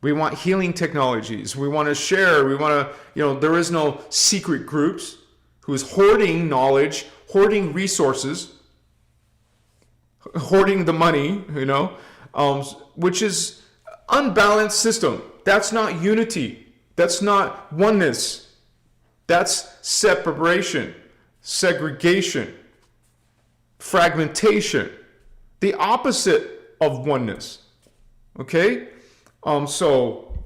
S1: We want healing technologies. We want to share. We want to, there is no secret groups who is hoarding knowledge, hoarding resources, hoarding the money, which is unbalanced system. That's not unity. That's not oneness. That's separation, segregation, fragmentation. The opposite of oneness. Okay? So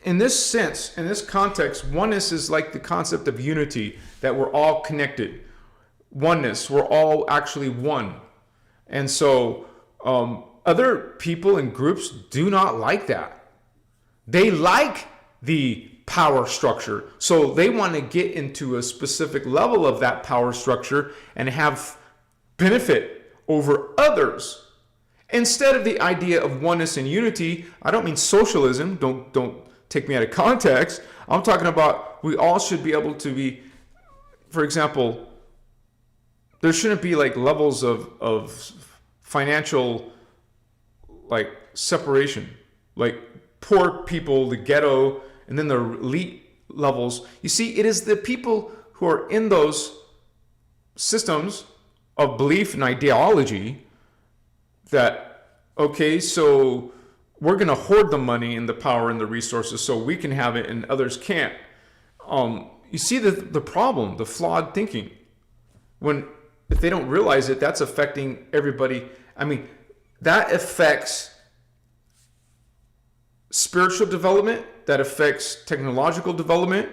S1: in this sense, in this context, oneness is like the concept of unity, that we're all connected. Oneness, we're all actually one. And so other people and groups do not like that. They like the power structure. So they want to get into a specific level of that power structure and have benefit over others. Instead of the idea of oneness and unity, I don't mean socialism, don't take me out of context. I'm talking about we all should be able to be, for example, there shouldn't be like levels of financial like separation, like poor people, the ghetto, and then the elite levels. You see, it is the people who are in those systems of belief and ideology that, okay, so we're going to hoard the money and the power and the resources so we can have it and others can't. You see the problem, the flawed thinking. If they don't realize it, that's affecting everybody. I mean, that affects spiritual development, that affects technological development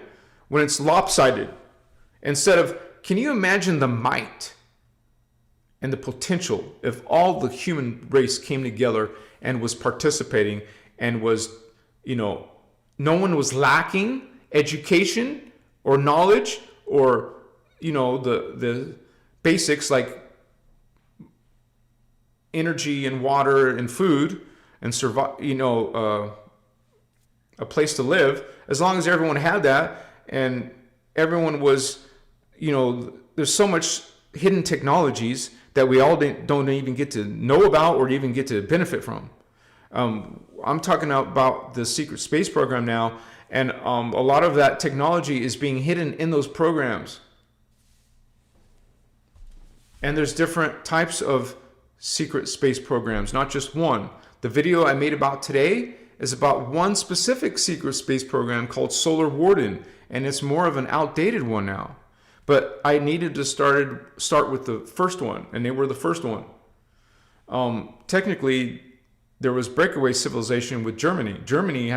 S1: when it's lopsided. Instead of, can you imagine the might and the potential if all the human race came together and was participating and was, no one was lacking education or knowledge or, the basics like energy and water and food and survive, a place to live. As long as everyone had that and everyone was, there's so much hidden technologies that we all don't even get to know about or even get to benefit from. I'm talking about the secret space program now, and a lot of that technology is being hidden in those programs. And there's different types of secret space programs, not just one. The video I made about today is about one specific secret space program called Solar Warden, and it's more of an outdated one now. But I needed to start with the first one, and they were the first one. Technically, there was breakaway civilization with Germany. Germany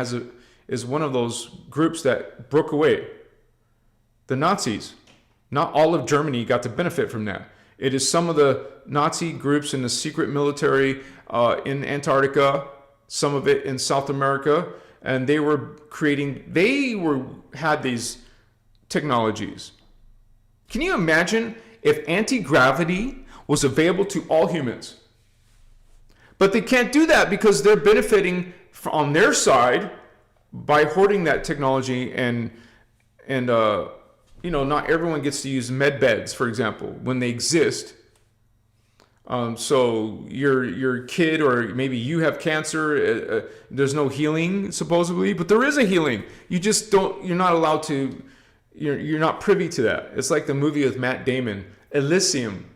S1: is one of those groups that broke away. The Nazis. Not all of Germany got to benefit from that. It is some of the Nazi groups in the secret military in Antarctica, some of it in South America, and they had these technologies. Can you imagine if anti-gravity was available to all humans? But they can't do that because they're benefiting on their side by hoarding that technology and not everyone gets to use med beds, for example, when they exist. So your kid or maybe you have cancer, there's no healing supposedly, but there is a healing. You're not allowed to, you're not privy to that. It's like the movie with Matt Damon, Elysium.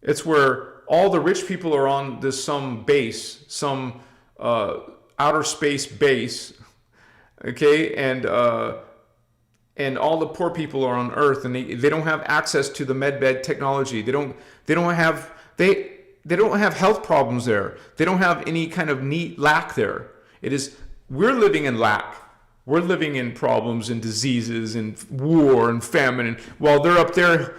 S1: It's where all the rich people are on some base, some outer space base, okay, and all the poor people are on Earth, and they don't have access to the medbed technology. They don't have health problems there. They don't have any kind of lack there. We're living in lack. We're living in problems and diseases and war and famine. And while they're up there,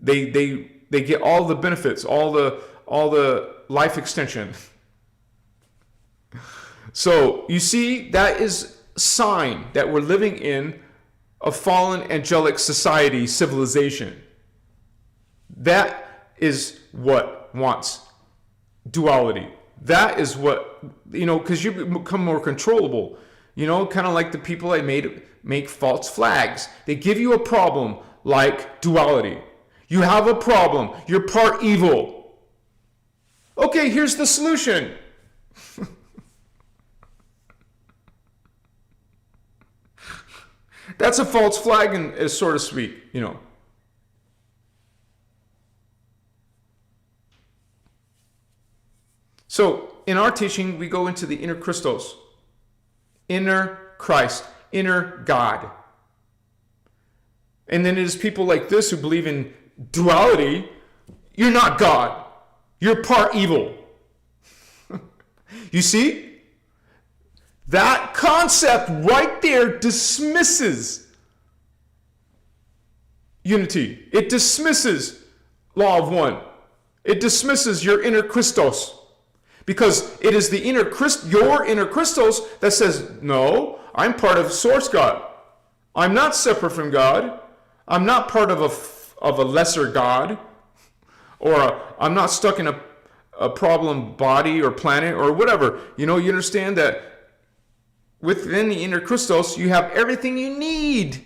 S1: they get all the benefits, all the life extension. So you see, that is a sign that we're living in a fallen angelic society, civilization. That is what wants duality. That is what, because you become more controllable. Kind of like the people I make false flags. They give you a problem like duality. You have a problem. You're part evil. Okay, here's the solution. That's a false flag, so to speak, So in our teaching, we go into the inner Christos, inner Christ, inner God. And then it is people like this who believe in duality. You're not God. You're part evil. You see? That concept right there dismisses unity. It dismisses law of one. It dismisses your inner Christos. Because it is the your inner Christos that says, no, I'm part of Source God. I'm not separate from God. I'm not part of a lesser God. Or I'm not stuck in a problem body or planet or whatever. You understand that within the inner Christos, you have everything you need.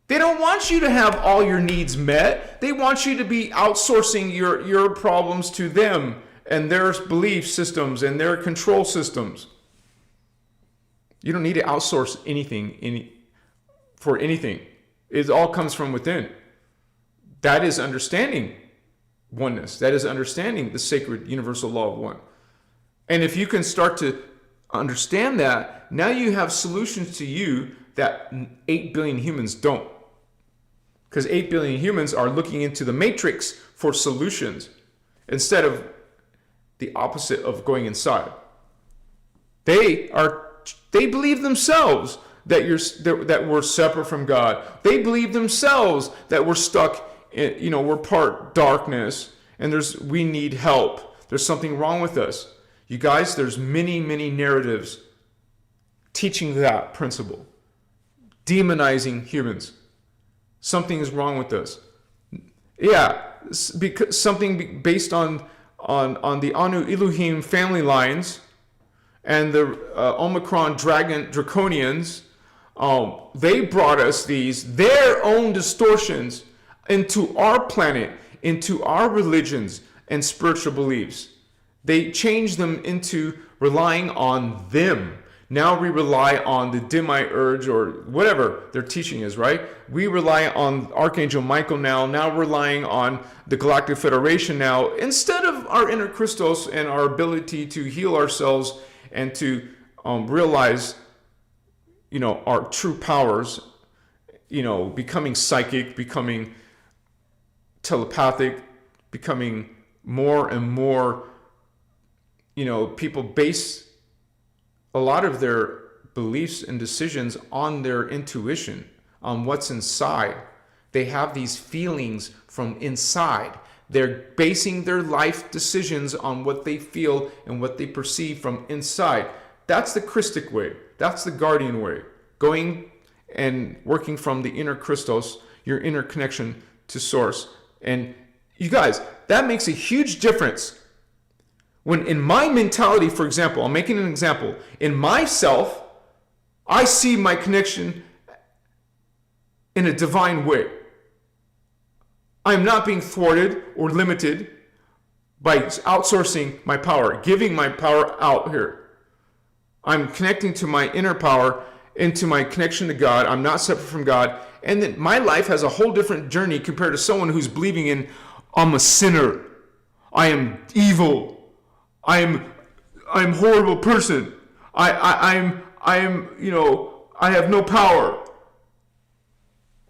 S1: They don't want you to have all your needs met. They want you to be outsourcing your problems to them and their belief systems and their control systems. You don't need to outsource anything for anything. It all comes from within. That is understanding oneness. That is understanding the sacred universal law of one. And if you can start to understand that, now you have solutions to you that 8 billion humans don't. Because 8 billion humans are looking into the matrix for solutions instead of the opposite of going inside. They believe themselves that we're separate from God. They believe themselves that we're stuck in, we're part darkness and we need help. There's something wrong with us. You guys, there's many, many narratives teaching that principle. Demonizing humans. Something is wrong with us. Yeah, because something based on the Anu Elohim family lines and the Omicron Draconians, they brought us their own distortions into our planet, into our religions and spiritual beliefs. They changed them into relying on them. Now we rely on the demiurge or whatever their teaching is, right? We rely on Archangel Michael now. Now we're relying on the Galactic Federation now, instead of our inner Christos and our ability to heal ourselves and to realize, our true powers, becoming psychic, becoming telepathic, becoming more and more, people base a lot of their beliefs and decisions on their intuition, on what's inside. They have these feelings from inside. They're basing their life decisions on what they feel and what they perceive from inside. That's the Christic way. That's the guardian way. Going and working from the inner Christos, your inner connection to Source. And you guys, that makes a huge difference. When in my mentality, for example, I'm making an example. In myself, I see my connection in a divine way. I'm not being thwarted or limited by outsourcing my power, giving my power out here. I'm connecting to my inner power, into my connection to God. I'm not separate from God. And then my life has a whole different journey compared to someone who's believing in, I'm a sinner. I am evil. I'm a horrible person. I have no power.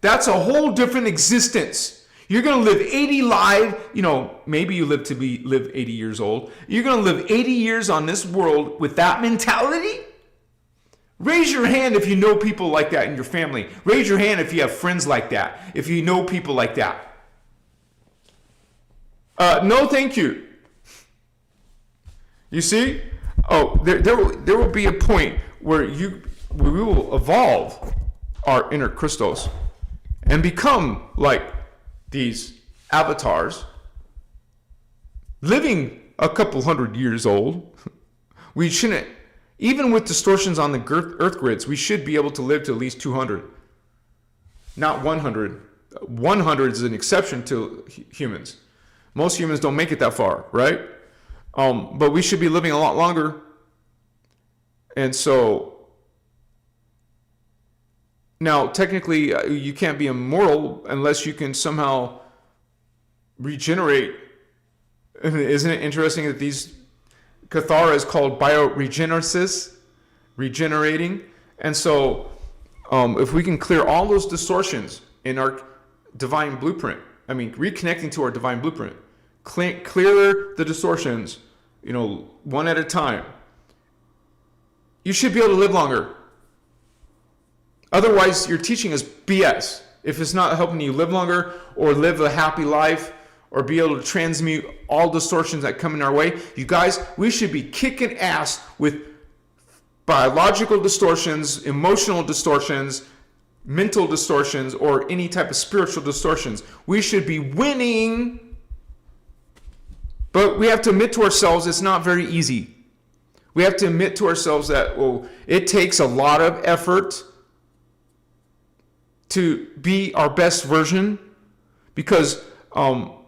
S1: That's a whole different existence. You're going to live 80 maybe you live 80 years old. You're going to live 80 years on this world with that mentality? Raise your hand if you know people like that in your family. Raise your hand if you have friends like that, if you know people like that. No, thank you. You see? Oh, there will be a point where we will evolve our inner Christos and become like these avatars, living a couple hundred years old. We shouldn't, even with distortions on the Earth grids, we should be able to live to at least 200, not 100. 100 is an exception to humans. Most humans don't make it that far, right? But we should be living a lot longer. And so, now technically you can't be immortal unless you can somehow regenerate. Isn't it interesting that these Cathara is called bioregenesis, regenerating? And so if we can clear all those distortions in our divine blueprint, I mean, reconnecting to our divine blueprint, clear the distortions, one at a time, you should be able to live longer. Otherwise, your teaching is BS. If it's not helping you live longer or live a happy life or be able to transmute all distortions that come in our way, you guys, we should be kicking ass with biological distortions, emotional distortions, mental distortions, or any type of spiritual distortions. We should be winning. But we have to admit to ourselves it's not very easy. We have to admit to ourselves that, it takes a lot of effort to be our best version, because some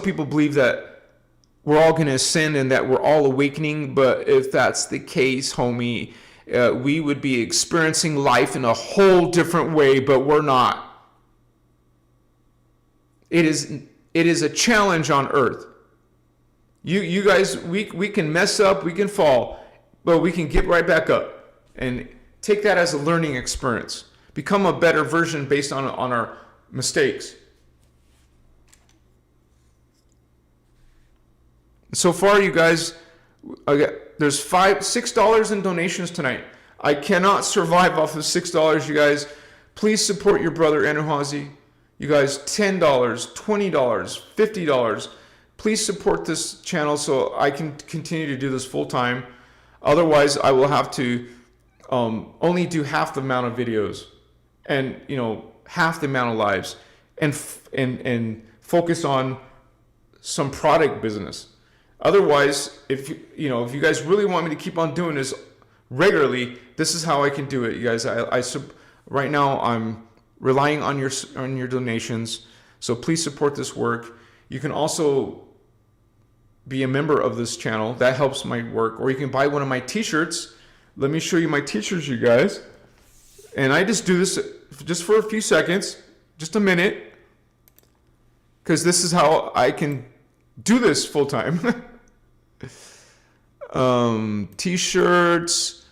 S1: people believe that we're all going to ascend and that we're all awakening. But if that's the case, homie, we would be experiencing life in a whole different way, but we're not. It is a challenge on earth. You guys, we can mess up, we can fall, but we can get right back up and take that as a learning experience. Become a better version based on our mistakes. So far, you guys, there's $6 in donations tonight. I cannot survive off of $6, you guys. Please support your brother Enuhazi. You guys, $10, $20, $50. Please support this channel so I can continue to do this full time. Otherwise, I will have to only do half the amount of videos and half the amount of lives, and focus on some product business. Otherwise, if you guys really want me to keep on doing this regularly, this is how I can do it, you guys. Right now I'm relying on your donations, so please support this work. You can also be a member of this channel. That helps my work. Or you can buy one of my t-shirts. Let me show you my t-shirts, you guys. And I just do this just for a few seconds, just a minute, because this is how I can do this full time. T-shirts.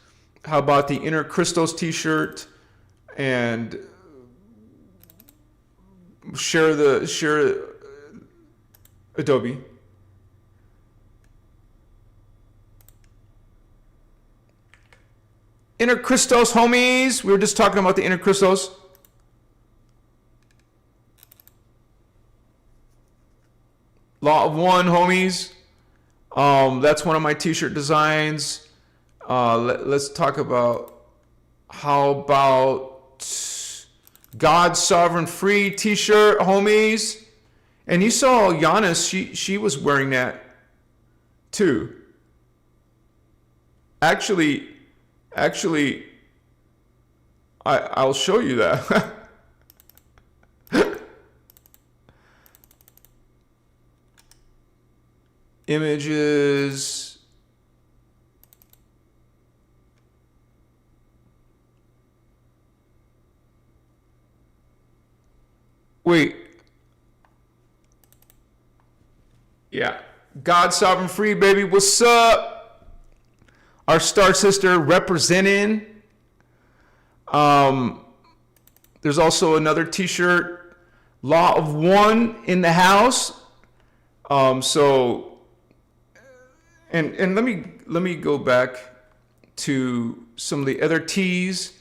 S1: How about the Inner Christos t-shirt? And share Adobe. Inner Christos, homies. We were just talking about the Inner Christos. Law of One, homies. That's one of my t-shirt designs. Let's talk about, how about God Sovereign Free t-shirt, homies. And you saw Giannis, she was wearing that too. Actually, I'll show you that. Images. Wait. Yeah. God Sovereign Free, baby. What's up? Our star sister representing. There's also another t-shirt. Law of One in the house. And let me go back to some of the other tees.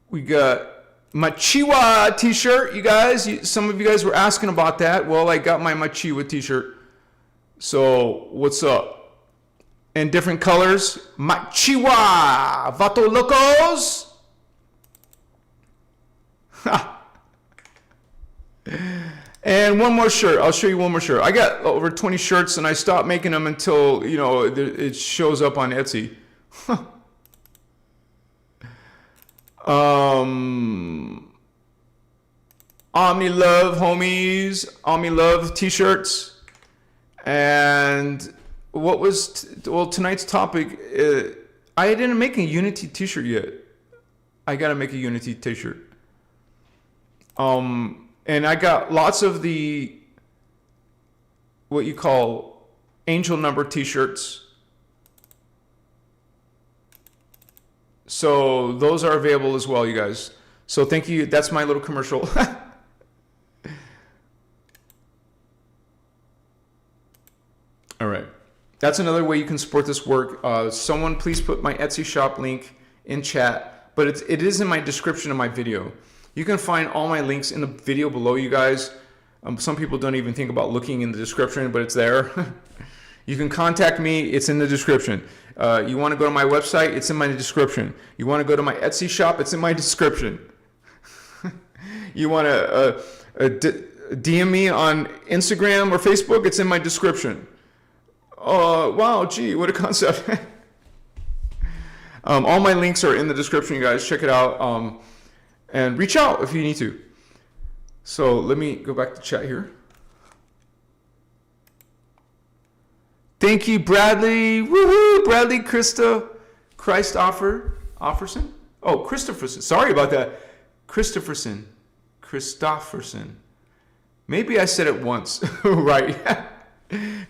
S1: We got Machiwa t-shirt, you guys. Some of you guys were asking about that. Well, I got my Machiwa t-shirt. So what's up? In different colors. Machiwa! Vato locos! And one more shirt. I'll show you one more shirt. I got over 20 shirts, and I stopped making them until, you know, it shows up on Etsy. Omni Love homies, Omni Love t-shirts. And what was, well, tonight's topic, I didn't make a Unity t-shirt yet. I got to make a Unity t-shirt. And I got lots of the, what you call angel number t-shirts. So those are available as well, you guys. So thank you. That's my little commercial. All right. That's another way you can support this work. Someone please put my Etsy shop link in chat, but it is in my description of my video. You can find all my links in the video below, you guys. Some people don't even think about looking in the description, but it's there. You can contact me. It's in the description. You want to go to my website? It's in my description. You want to go to my Etsy shop? It's in my description. You want to DM me on Instagram or Facebook? It's in my description. Wow, gee, what a concept. All my links are in the description, you guys. Check it out. And reach out if you need to. So let me go back to chat here. Thank you, Bradley. Woohoo! Bradley Offerson? Oh, Christopherson. Sorry about that. Christopherson. Maybe I said it once. Right.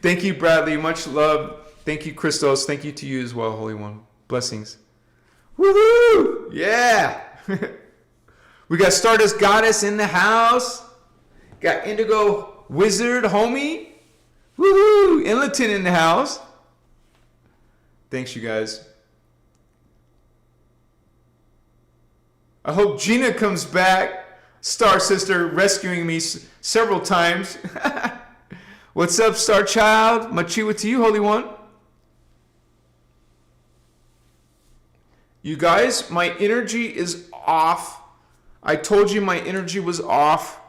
S1: Thank you, Bradley. Much love. Thank you, Christos. Thank you to you as well, Holy One. Blessings. Woohoo! Yeah! We got Stardust Goddess in the house. Got Indigo Wizard, homie. Woohoo! Inleton in the house. Thanks, you guys. I hope Gina comes back. Star Sister rescuing me several times. What's up, Star Child? Machiwa to you, Holy One. You guys, my energy is off. I told you my energy was off.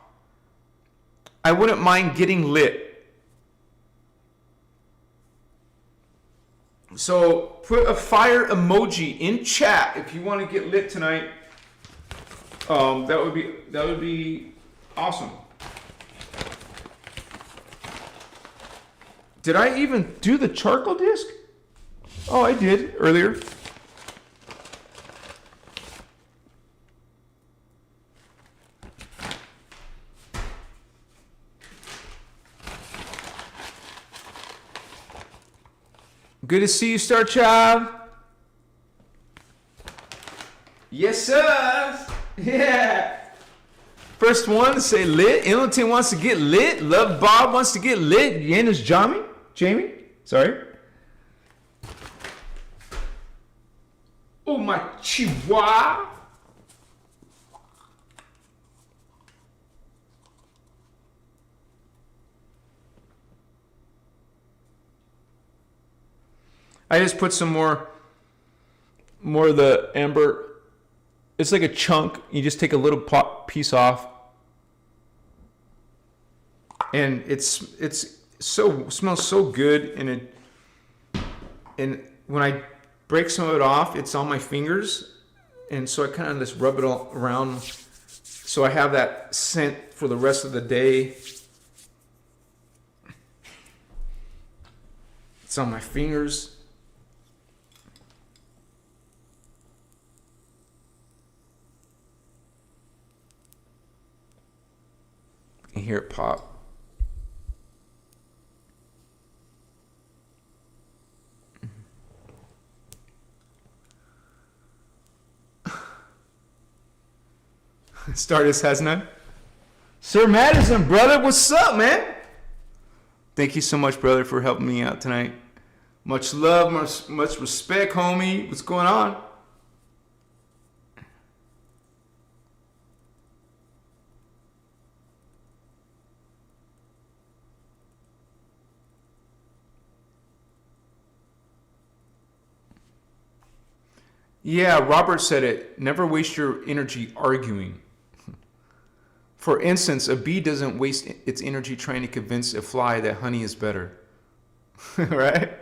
S1: I wouldn't mind getting lit. So put a fire emoji in chat if you want to get lit tonight. That would be awesome. Did I even do the charcoal disc? Oh, I did earlier. Good to see you, Star Child. Yes, sir. Yeah. First one to say lit. Inleton wants to get lit. Love Bob wants to get lit. Yena's Jamie. Sorry. Oh, my chihuahua. I just put some more of the amber. It's like a chunk. You just take a little piece off, and it's so smells so good. And when I break some of it off, it's on my fingers, and so I kind of just rub it all around, so I have that scent for the rest of the day. It's on my fingers. You can hear it pop. Stardust has none. Sir Madison, brother, what's up, man? Thank you so much, brother, for helping me out tonight. Much love, much respect, homie. What's going on? Yeah, Robert said it. Never waste your energy arguing. For instance, a bee doesn't waste its energy trying to convince a fly that honey is better. Right?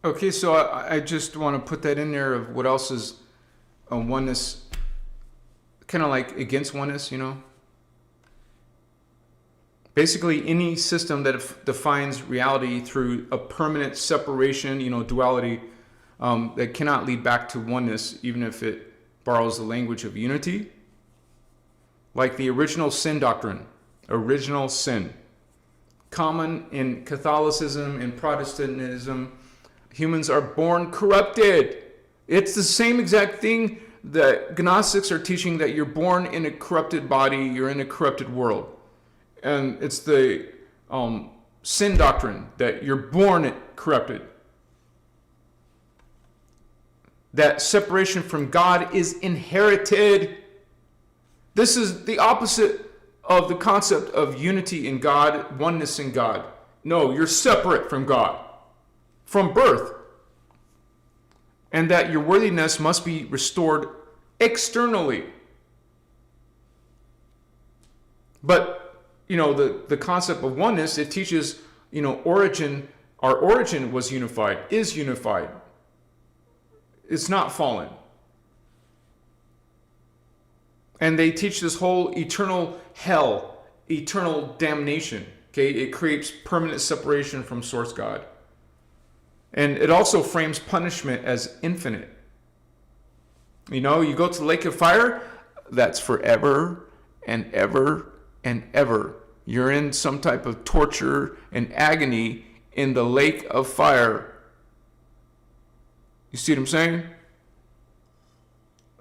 S1: Okay, so I just want to put that in there of what else is a oneness, kind of like against oneness, you know? Basically, any system that defines reality through a permanent separation, you know, duality, that cannot lead back to oneness, even if it borrows the language of unity. Like the original sin doctrine, original sin. Common in Catholicism and Protestantism, humans are born corrupted. It's the same exact thing that Gnostics are teaching, that you're born in a corrupted body, you're in a corrupted world. And it's the sin doctrine, that you're born corrupted. That separation from God is inherited. This is the opposite of the concept of unity in God, oneness in God. No, you're separate from God from birth. And that your worthiness must be restored externally. But, you know, the concept of oneness, it teaches, you know, our origin was unified, is unified. It's not fallen. And they teach this whole eternal hell, eternal damnation. Okay, it creates permanent separation from source God. And it also frames punishment as infinite. You know, you go to the lake of fire, that's forever and ever and ever. You're in some type of torture and agony in the lake of fire. You see what I'm saying?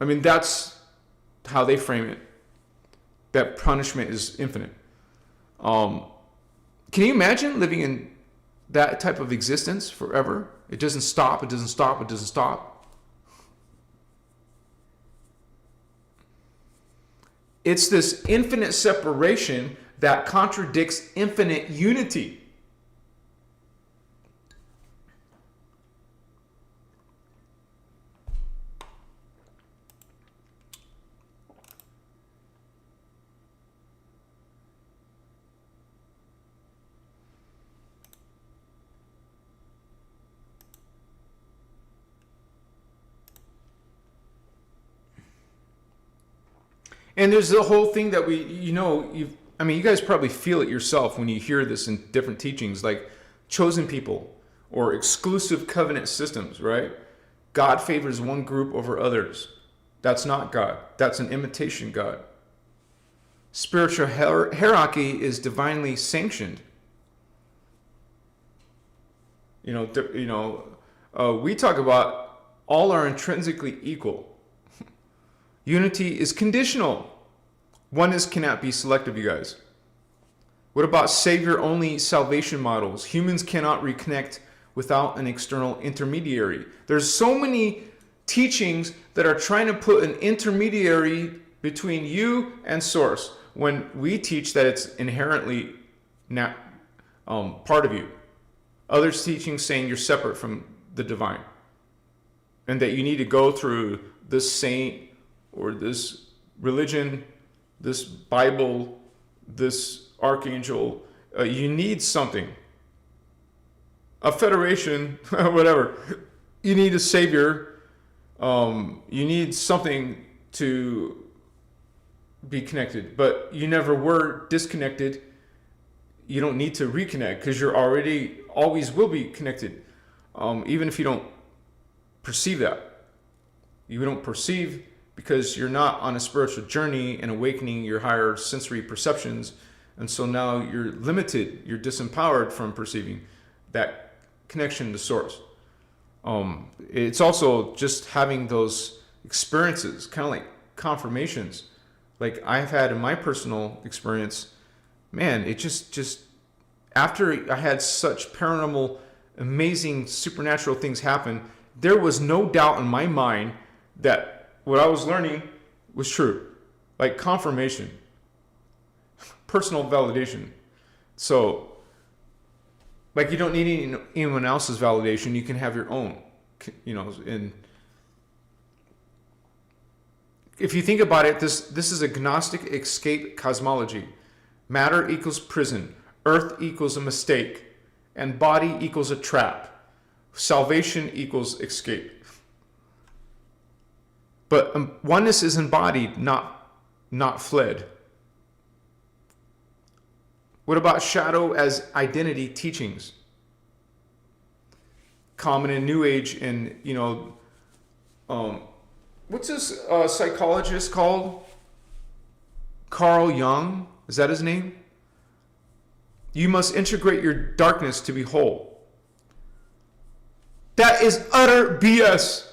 S1: I mean, that's how they frame it. That punishment is infinite. Can you imagine living in that type of existence forever? It doesn't stop, it doesn't stop, it doesn't stop. It's this infinite separation that contradicts infinite unity. And there's the whole thing that you guys probably feel it yourself when you hear this in different teachings, like chosen people or exclusive covenant systems, right? God favors one group over others. That's not God. That's an imitation God. Spiritual hierarchy is divinely sanctioned. We talk about all are intrinsically equal. Unity is conditional. Oneness cannot be selective, you guys. What about savior-only salvation models? Humans cannot reconnect without an external intermediary. There's so many teachings that are trying to put an intermediary between you and source, when we teach that it's inherently not part of you. Others teachings saying you're separate from the divine, and that you need to go through this saint or this religion, this Bible, this archangel. You need something, a federation, whatever. You need a savior. You need something to be connected, but you never were disconnected. You don't need to reconnect because you're already always will be connected. Even if you don't perceive that. You don't perceive because you're not on a spiritual journey and awakening your higher sensory perceptions. And so now you're limited, you're disempowered from perceiving that connection to source. It's also just having those experiences, kind of like confirmations, like I've had in my personal experience. Man, it just after I had such paranormal, amazing supernatural things happen, there was no doubt in my mind that what I was learning was true. Like confirmation, personal validation. So like you don't need anyone else's validation, you can have your own, and if you think about it, this is a gnostic escape cosmology. Matter equals prison, earth equals a mistake, and body equals a trap. Salvation equals escape. But oneness is embodied, not fled. What about shadow as identity teachings? Common in New Age and, what's this psychologist called? Carl Jung? Is that his name? You must integrate your darkness to be whole. That is utter BS.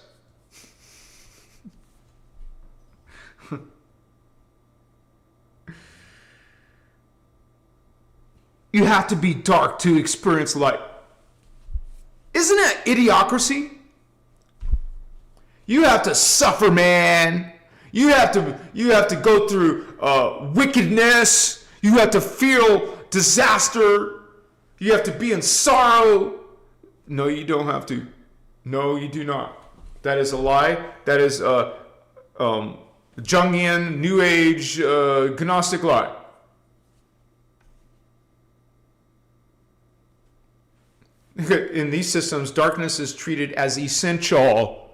S1: You have to be dark to experience light. Isn't that idiocracy? You have to suffer, man. You have to go through wickedness. You have to feel disaster. You have to be in sorrow. No, you don't have to. No, you do not. That is a lie. That is Jungian, New Age, Gnostic lie. In these systems, darkness is treated as essential.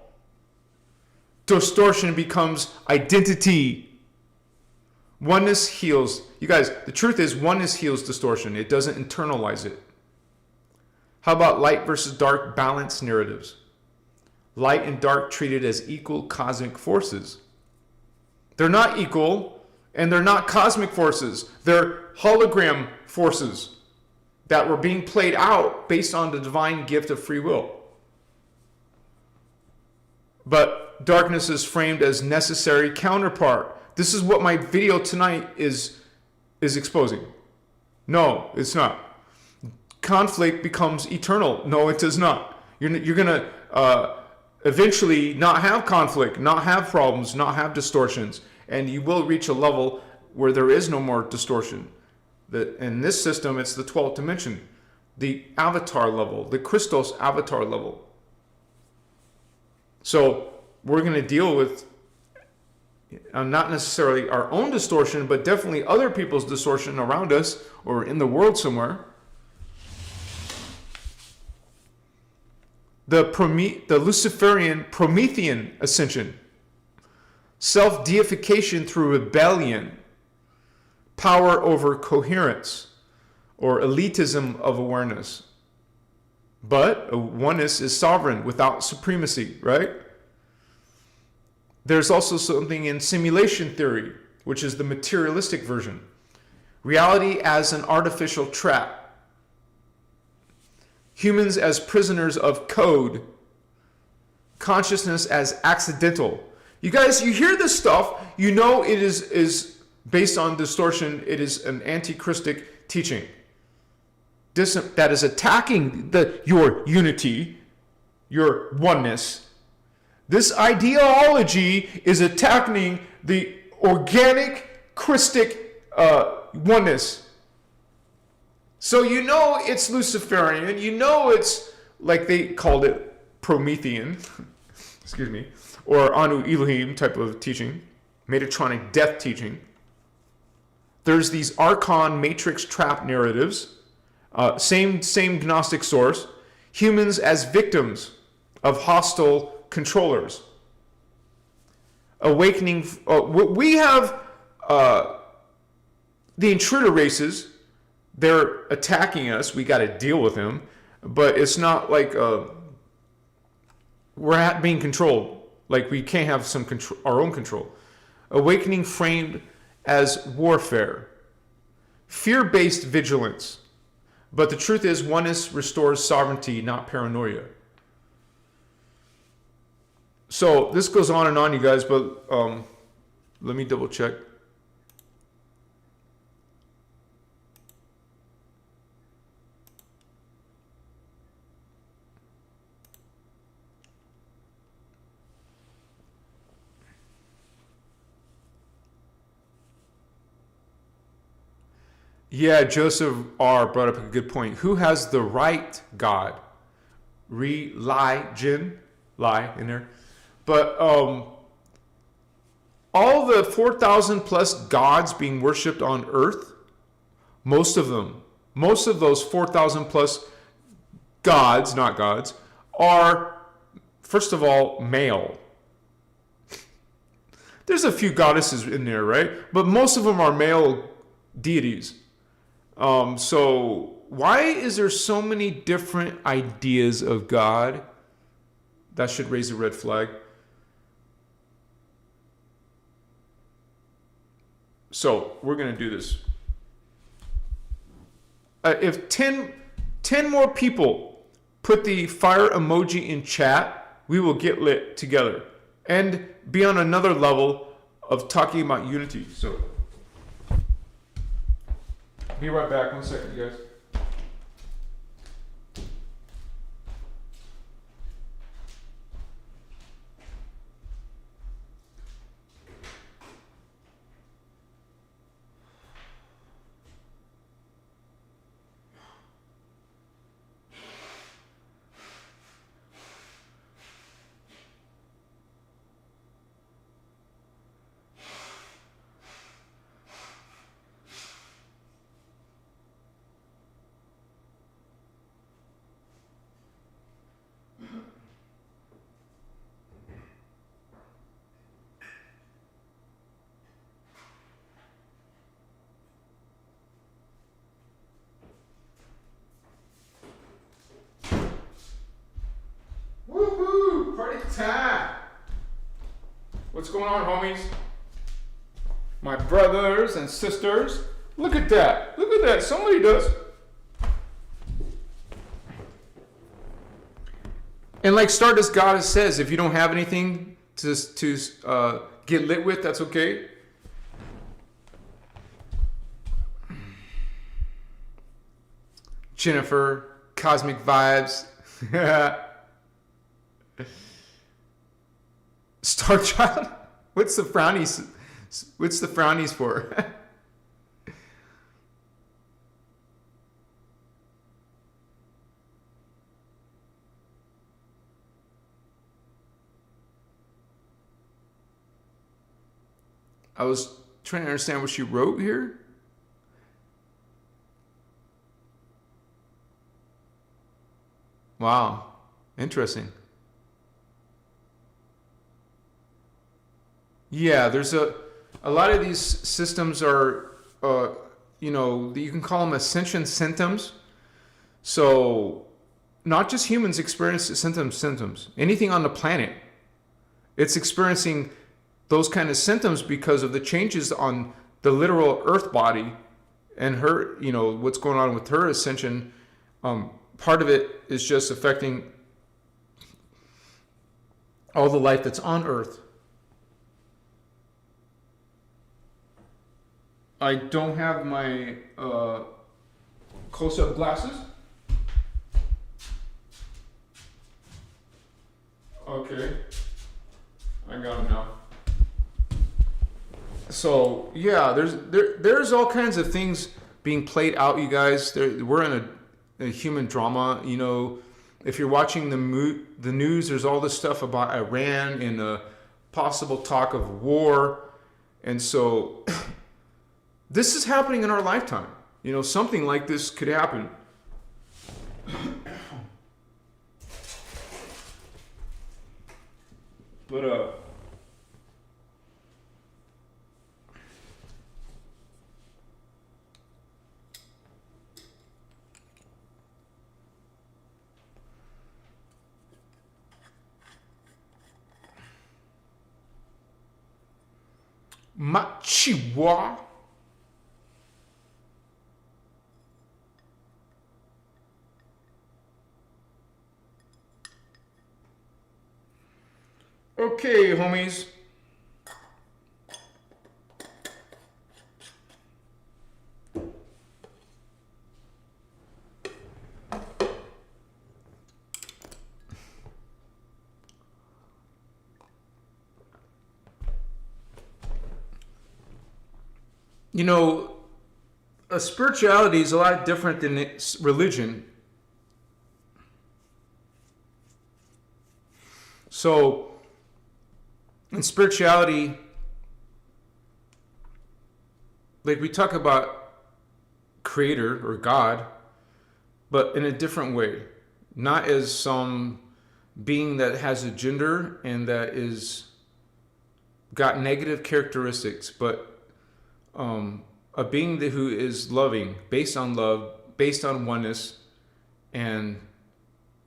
S1: Distortion becomes identity. Oneness heals. You guys, the truth is oneness heals distortion. It doesn't internalize it. How about light versus dark balance narratives? Light and dark treated as equal cosmic forces. They're not equal, and they're not cosmic forces. They're hologram forces that were being played out based on the divine gift of free will. But darkness is framed as necessary counterpart. This is what my video tonight is exposing. No, it's not. Conflict becomes eternal. No, it does not. You're going to eventually not have conflict, not have problems, not have distortions, and you will reach a level where there is no more distortion. In this system, it's the 12th dimension, the avatar level, the Christos avatar level. So we're going to deal with not necessarily our own distortion, but definitely other people's distortion around us or in the world somewhere. The Luciferian Promethean ascension, self-deification through rebellion, power over coherence, or elitism of awareness. But oneness is sovereign without supremacy, right? There's also something in simulation theory, which is the materialistic version. Reality as an artificial trap. Humans as prisoners of code. Consciousness as accidental. You guys, you hear this stuff, you know it is based on distortion. It is an anti-Christic teaching. That is attacking your unity, your oneness. This ideology is attacking the organic Christic oneness. So you know it's Luciferian, you know it's, like they called it, Promethean, excuse me, or Anu Elohim type of teaching, Metatronic death teaching. There's these Archon matrix trap narratives, same Gnostic source, humans as victims of hostile controllers. Awakening, we have the intruder races, they're attacking us, we got to deal with them, but it's not like we're being controlled. Like we can't have some control, our own control. Awakening framed as warfare. Fear-based vigilance. But the truth is, oneness restores sovereignty, not paranoia. So this goes on and on, you guys, but let me double check. Yeah, Joseph R. brought up a good point. Who has the right God? Religion, lie in there. But all the 4,000 plus gods being worshipped on earth, most of those 4,000 plus gods, not gods, are, first of all, male. There's a few goddesses in there, right? But most of them are male deities. So why is there so many different ideas of God? That should raise a red flag. So we're going to do this. If 10 more people put the fire emoji in chat, we will get lit together and be on another level of talking about unity. So be right back. 1 second, you guys. Woohoo! Party time! What's going on, homies? My brothers and sisters. Look at that. Look at that. Somebody does. And like Stardust Goddess says, if you don't have anything to get lit with, that's okay. Jennifer, Cosmic Vibes. Star Child? What's the frownies? What's the frownies for? I was trying to understand what she wrote here. Wow. Interesting. Yeah, there's a lot of these systems are, you can call them ascension symptoms. So not just humans experience symptoms. Anything on the planet, it's experiencing those kind of symptoms because of the changes on the literal earth body and her, what's going on with her ascension. Part of it is just affecting all the life that's on earth. I don't have my close-up glasses. Okay, I got them now. So yeah, there's all kinds of things being played out, you guys. We're in a human drama. If you're watching the news, there's all this stuff about Iran and a possible talk of war, and so this is happening in our lifetime. Something like this could happen. But Machiwa. Okay, homies. You know, a spirituality is a lot different than its religion. So, in spirituality, like we talk about creator or God, but in a different way. Not as some being that has a gender and that is got negative characteristics, but a being who is loving, based on love, based on oneness. And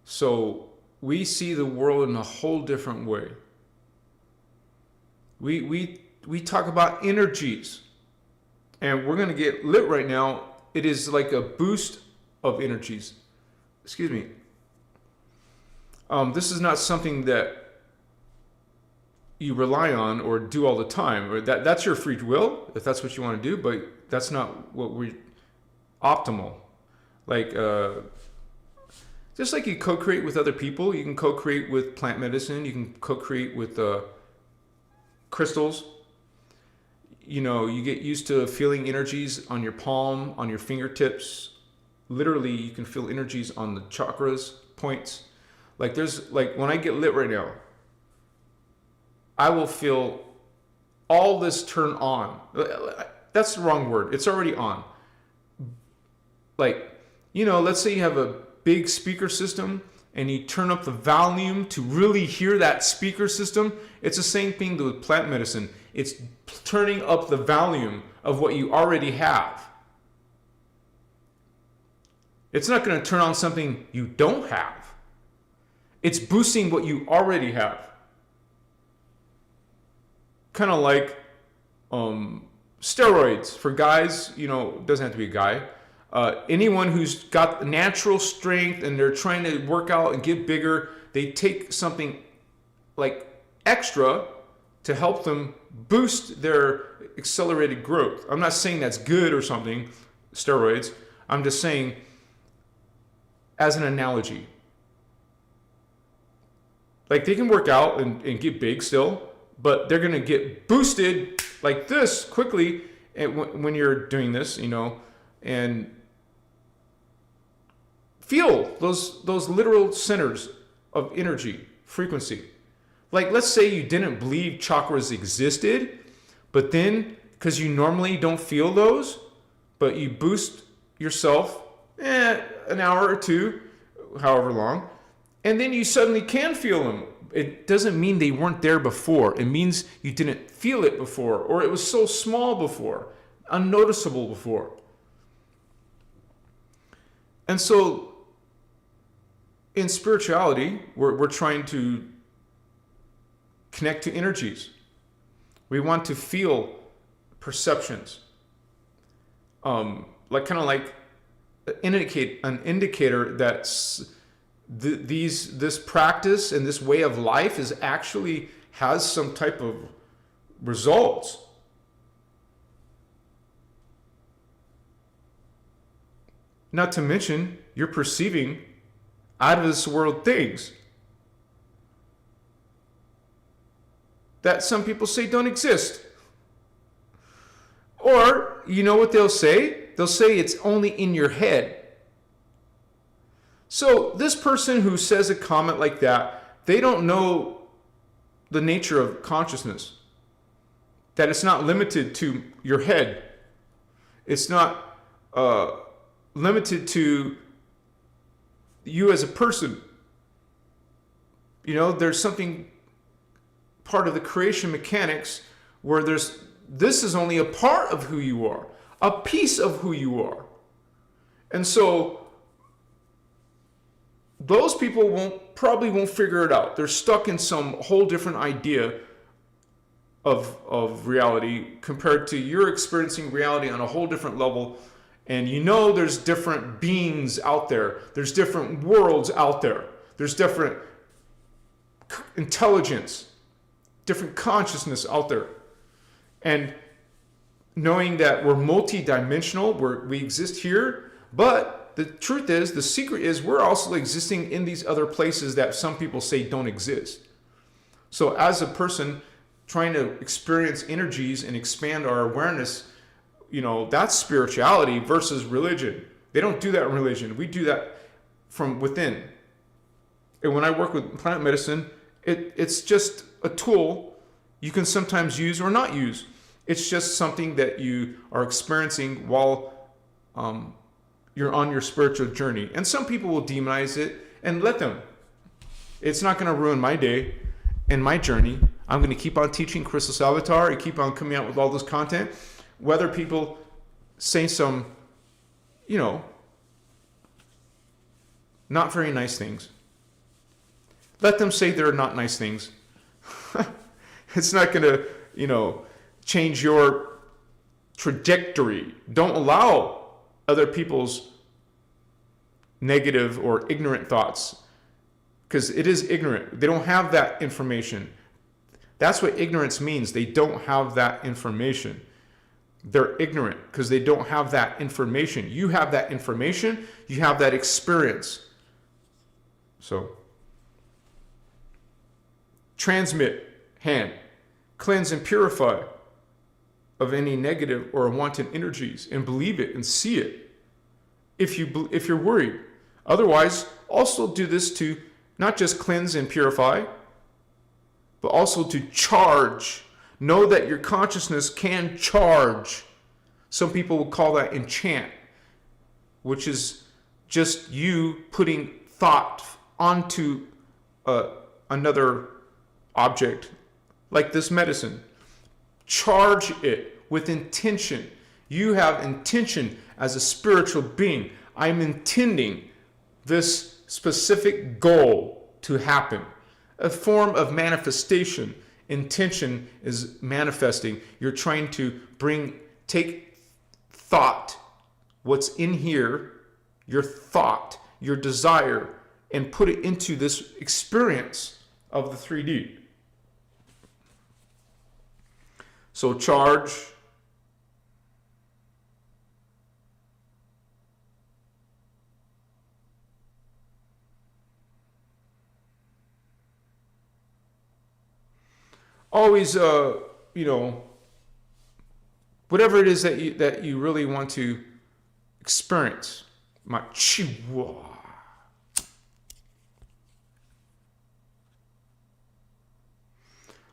S1: so we see the world in a whole different way. We talk about energies, and we're going to get lit right now. It is like a boost of energies. Excuse me. This is not something that you rely on or do all the time, or that's your free will if that's what you want to do, but that's not what we optimal. Like just like you co-create with other people, you can co-create with plant medicine, you can co-create with crystals. You know, you get used to feeling energies on your palm, on your fingertips. Literally, you can feel energies on the chakras points. Like there's like when I get lit right now, I will feel all this turn on. That's the wrong word. It's already on. Like, you know, let's say you have a big speaker system and you turn up the volume to really hear that speaker system. It's the same thing with plant medicine. It's turning up the volume of what you already have. It's not going to turn on something you don't have. It's boosting what you already have. Kind of like steroids for guys. You know, doesn't have to be a guy. Anyone who's got natural strength and they're trying to work out and get bigger, they take something like extra to help them boost their accelerated growth. I'm not saying that's good or something, steroids. I'm just saying as an analogy. Like they can work out and get big still, but they're going to get boosted like this quickly when you're doing this, you know, and feel those literal centers of energy, frequency. Like let's say you didn't believe chakras existed, but then because you normally don't feel those, but you boost yourself an hour or two, however long, and then you suddenly can feel them. It doesn't mean they weren't there before. It means you didn't feel it before, or it was so small before, unnoticeable before. And so in spirituality, we're trying to connect to energies. We want to feel perceptions. Like kind of like an indicator that this practice and this way of life is actually has some type of results. Not to mention, you're perceiving out of this world things that some people say don't exist. Or, you know what they'll say? They'll say it's only in your head. So this person who says a comment like that, they don't know the nature of consciousness. That it's not limited to your head. It's not limited to you as a person. You know, there's something part of the creation mechanics where this is only a part of who you are, a piece of who you are. And so those people probably won't figure it out. They're stuck in some whole different idea of reality compared to you're experiencing reality on a whole different level. And you know there's different beings out there. There's different worlds out there. There's different intelligence, different consciousness out there. And knowing that we're multidimensional, we exist here, but the truth is, the secret is we're also existing in these other places that some people say don't exist. So as a person trying to experience energies and expand our awareness, that's spirituality versus religion. They don't do that in religion. We do that from within. And when I work with plant medicine, it's just a tool you can sometimes use or not use. It's just something that you are experiencing while you're on your spiritual journey. And some people will demonize it, and let them. It's not going to ruin my day and my journey. I'm going to keep on teaching Christos Avatar and keep on coming out with all this content. Whether people say some, not very nice things, let them say they're not nice things. It's not going to, change your trajectory. Don't allow other people's negative or ignorant thoughts, because it is ignorant. They don't have that information. That's what ignorance means. They don't have that information. They're ignorant because they don't have that information. You have that information. You have that experience. So, transmit, hand, cleanse and purify of any negative or unwanted energies, and believe it and see it if you're worried. Otherwise, also do this to not just cleanse and purify, but also to charge. Know that your consciousness can charge. Some people will call that enchant, which is just you putting thought onto another object, like this medicine. Charge it with intention. You have intention as a spiritual being. I'm intending this specific goal to happen. A form of manifestation. Intention is manifesting. You're trying to take thought, what's in here, your thought, your desire, and put it into this experience of the 3D. So charge. Always, whatever it is that you really want to experience. My chihuahua.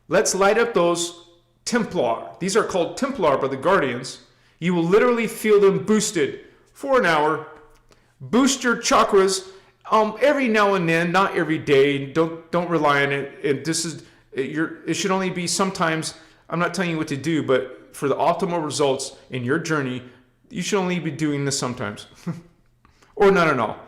S1: Let's light up those Templar. These are called Templar by the Guardians. You will literally feel them boosted for an hour. Boost your chakras every now and then, not every day. Don't rely on it. It should only be sometimes. I'm not telling you what to do, but for the optimal results in your journey, you should only be doing this sometimes. Or not at all.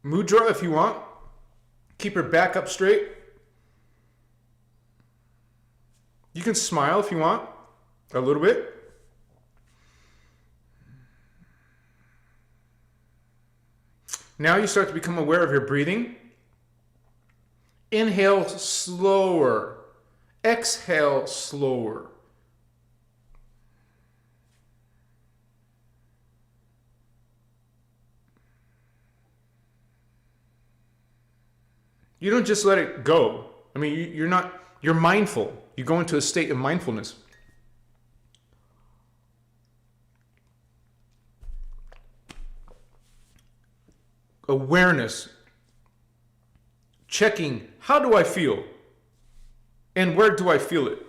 S1: Mudra if you want. Keep your back up straight. You can smile if you want, a little bit. Now you start to become aware of your breathing. Inhale slower. Exhale slower. You don't just let it go. I mean, you're mindful. You go into a state of mindfulness. Awareness. Checking, how do I feel? And where do I feel it?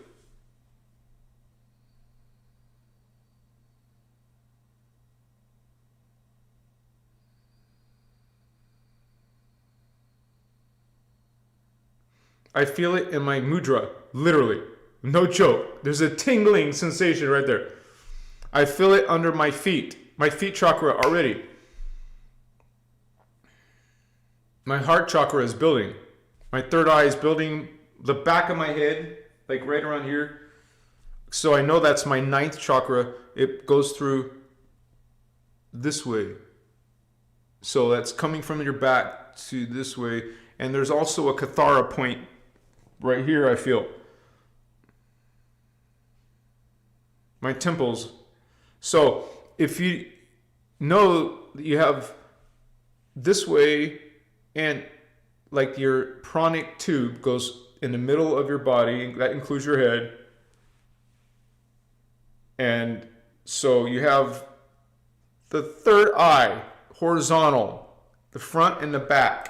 S1: I feel it in my mudra, literally. No joke. There's a tingling sensation right there. I feel it under my feet chakra already. My heart chakra is building. My third eye is building the back of my head, like right around here. So I know that's my ninth chakra. It goes through this way. So that's coming from your back to this way. And there's also a Kathara point right here, I feel. My temples. So if you know that you have this way, and like your pranic tube goes in the middle of your body, that includes your head. And so you have the third eye horizontal, the front and the back.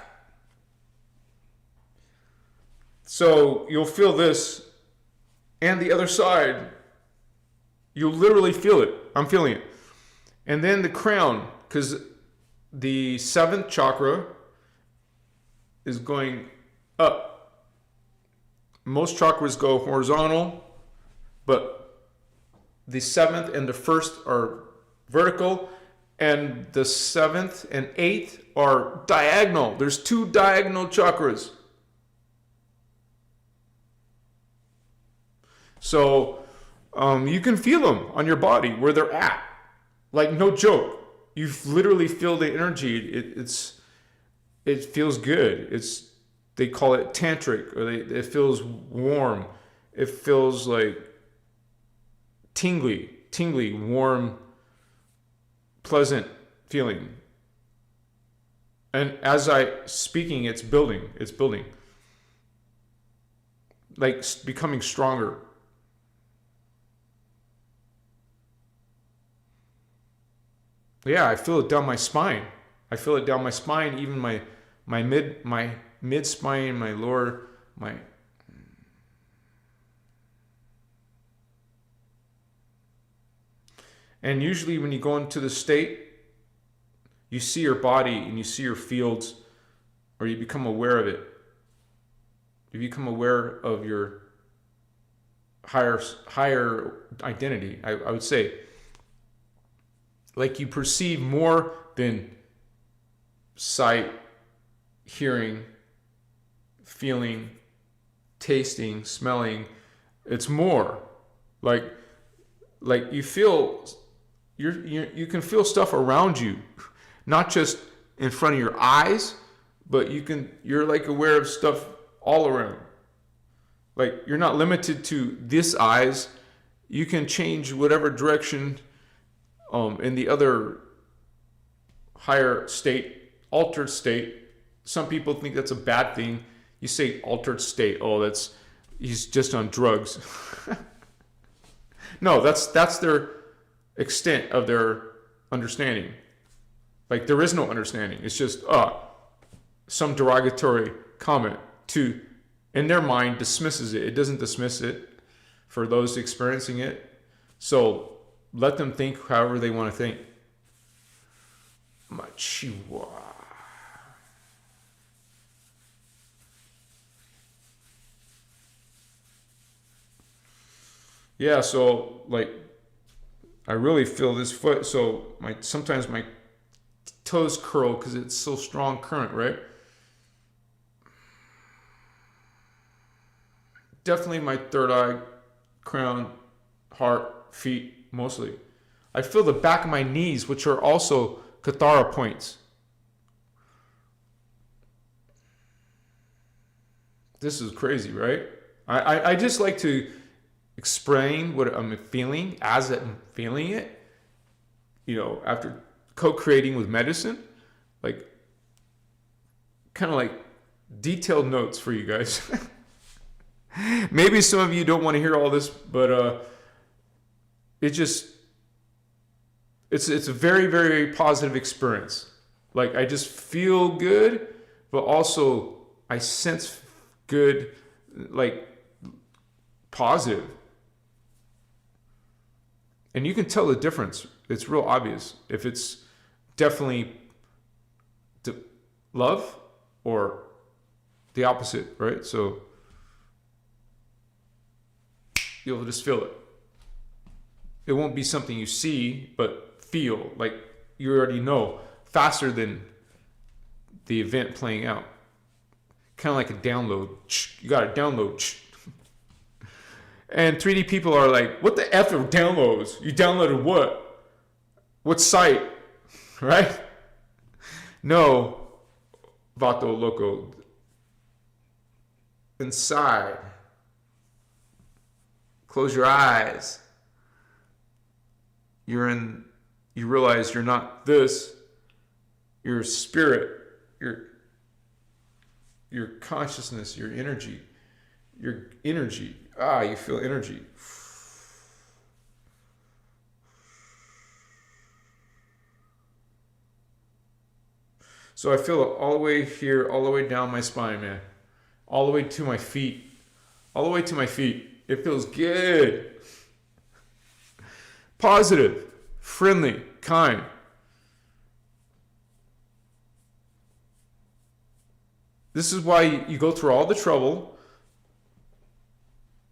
S1: So you'll feel this, and the other side, you'll literally feel it. I'm feeling it. And then the crown, because the seventh chakra is going up. Most chakras go horizontal, but the seventh and the first are vertical, and the seventh and eighth are diagonal. There's two diagonal chakras. So you can feel them on your body where they're at. Like, no joke. You literally feel the energy. It feels good. They call it tantric, or it feels warm. It feels like tingly, warm, pleasant feeling. And as I speaking, it's building. Like becoming stronger. Yeah, I feel it down my spine. Even my mid spine, my lower, and usually when you go into the state, you see your body and you see your fields, or you become aware of it. You become aware of your higher identity, I would say. Like, you perceive more than sight, hearing, feeling, tasting, smelling. It's more like you feel, you can feel stuff around you, not just in front of your eyes, but you're like aware of stuff all around. Like, you're not limited to this eyes. You can change whatever direction in the other higher state, altered state. Some people think that's a bad thing. You say altered state, he's just on drugs. No, that's their extent of their understanding. Like, there is no understanding. It's just some derogatory comment in their mind, dismisses it. It doesn't dismiss it for those experiencing it. So let them think however they want to think. Machiwa. Yeah, so like I really feel this foot. So sometimes my toes curl because it's so strong current, right? Definitely my third eye, crown, heart, feet. Mostly. I feel the back of my knees, which are also Kathara points. This is crazy, right? I just like to explain what I'm feeling as I'm feeling it. After co-creating with medicine, like kind of like detailed notes for you guys. Maybe some of you don't want to hear all this, but it's a very, very positive experience. Like, I just feel good, but also I sense good, like positive. And you can tell the difference. It's real obvious if it's definitely love or the opposite, right? So you'll just feel it. It won't be something you see, but feel, like you already know, faster than the event playing out. Kind of like a download. You got to download. And 3D people are like, what the F are downloads? You downloaded what? What site? Right? No, Vato Loco. Inside. Close your eyes. You realize you're not this. You're spirit. Your consciousness, your energy. Your energy. You feel energy. So I feel it all the way here, all the way down my spine, man. All the way to my feet. All the way to my feet. It feels good. Positive, friendly, kind. This is why you go through all the trouble.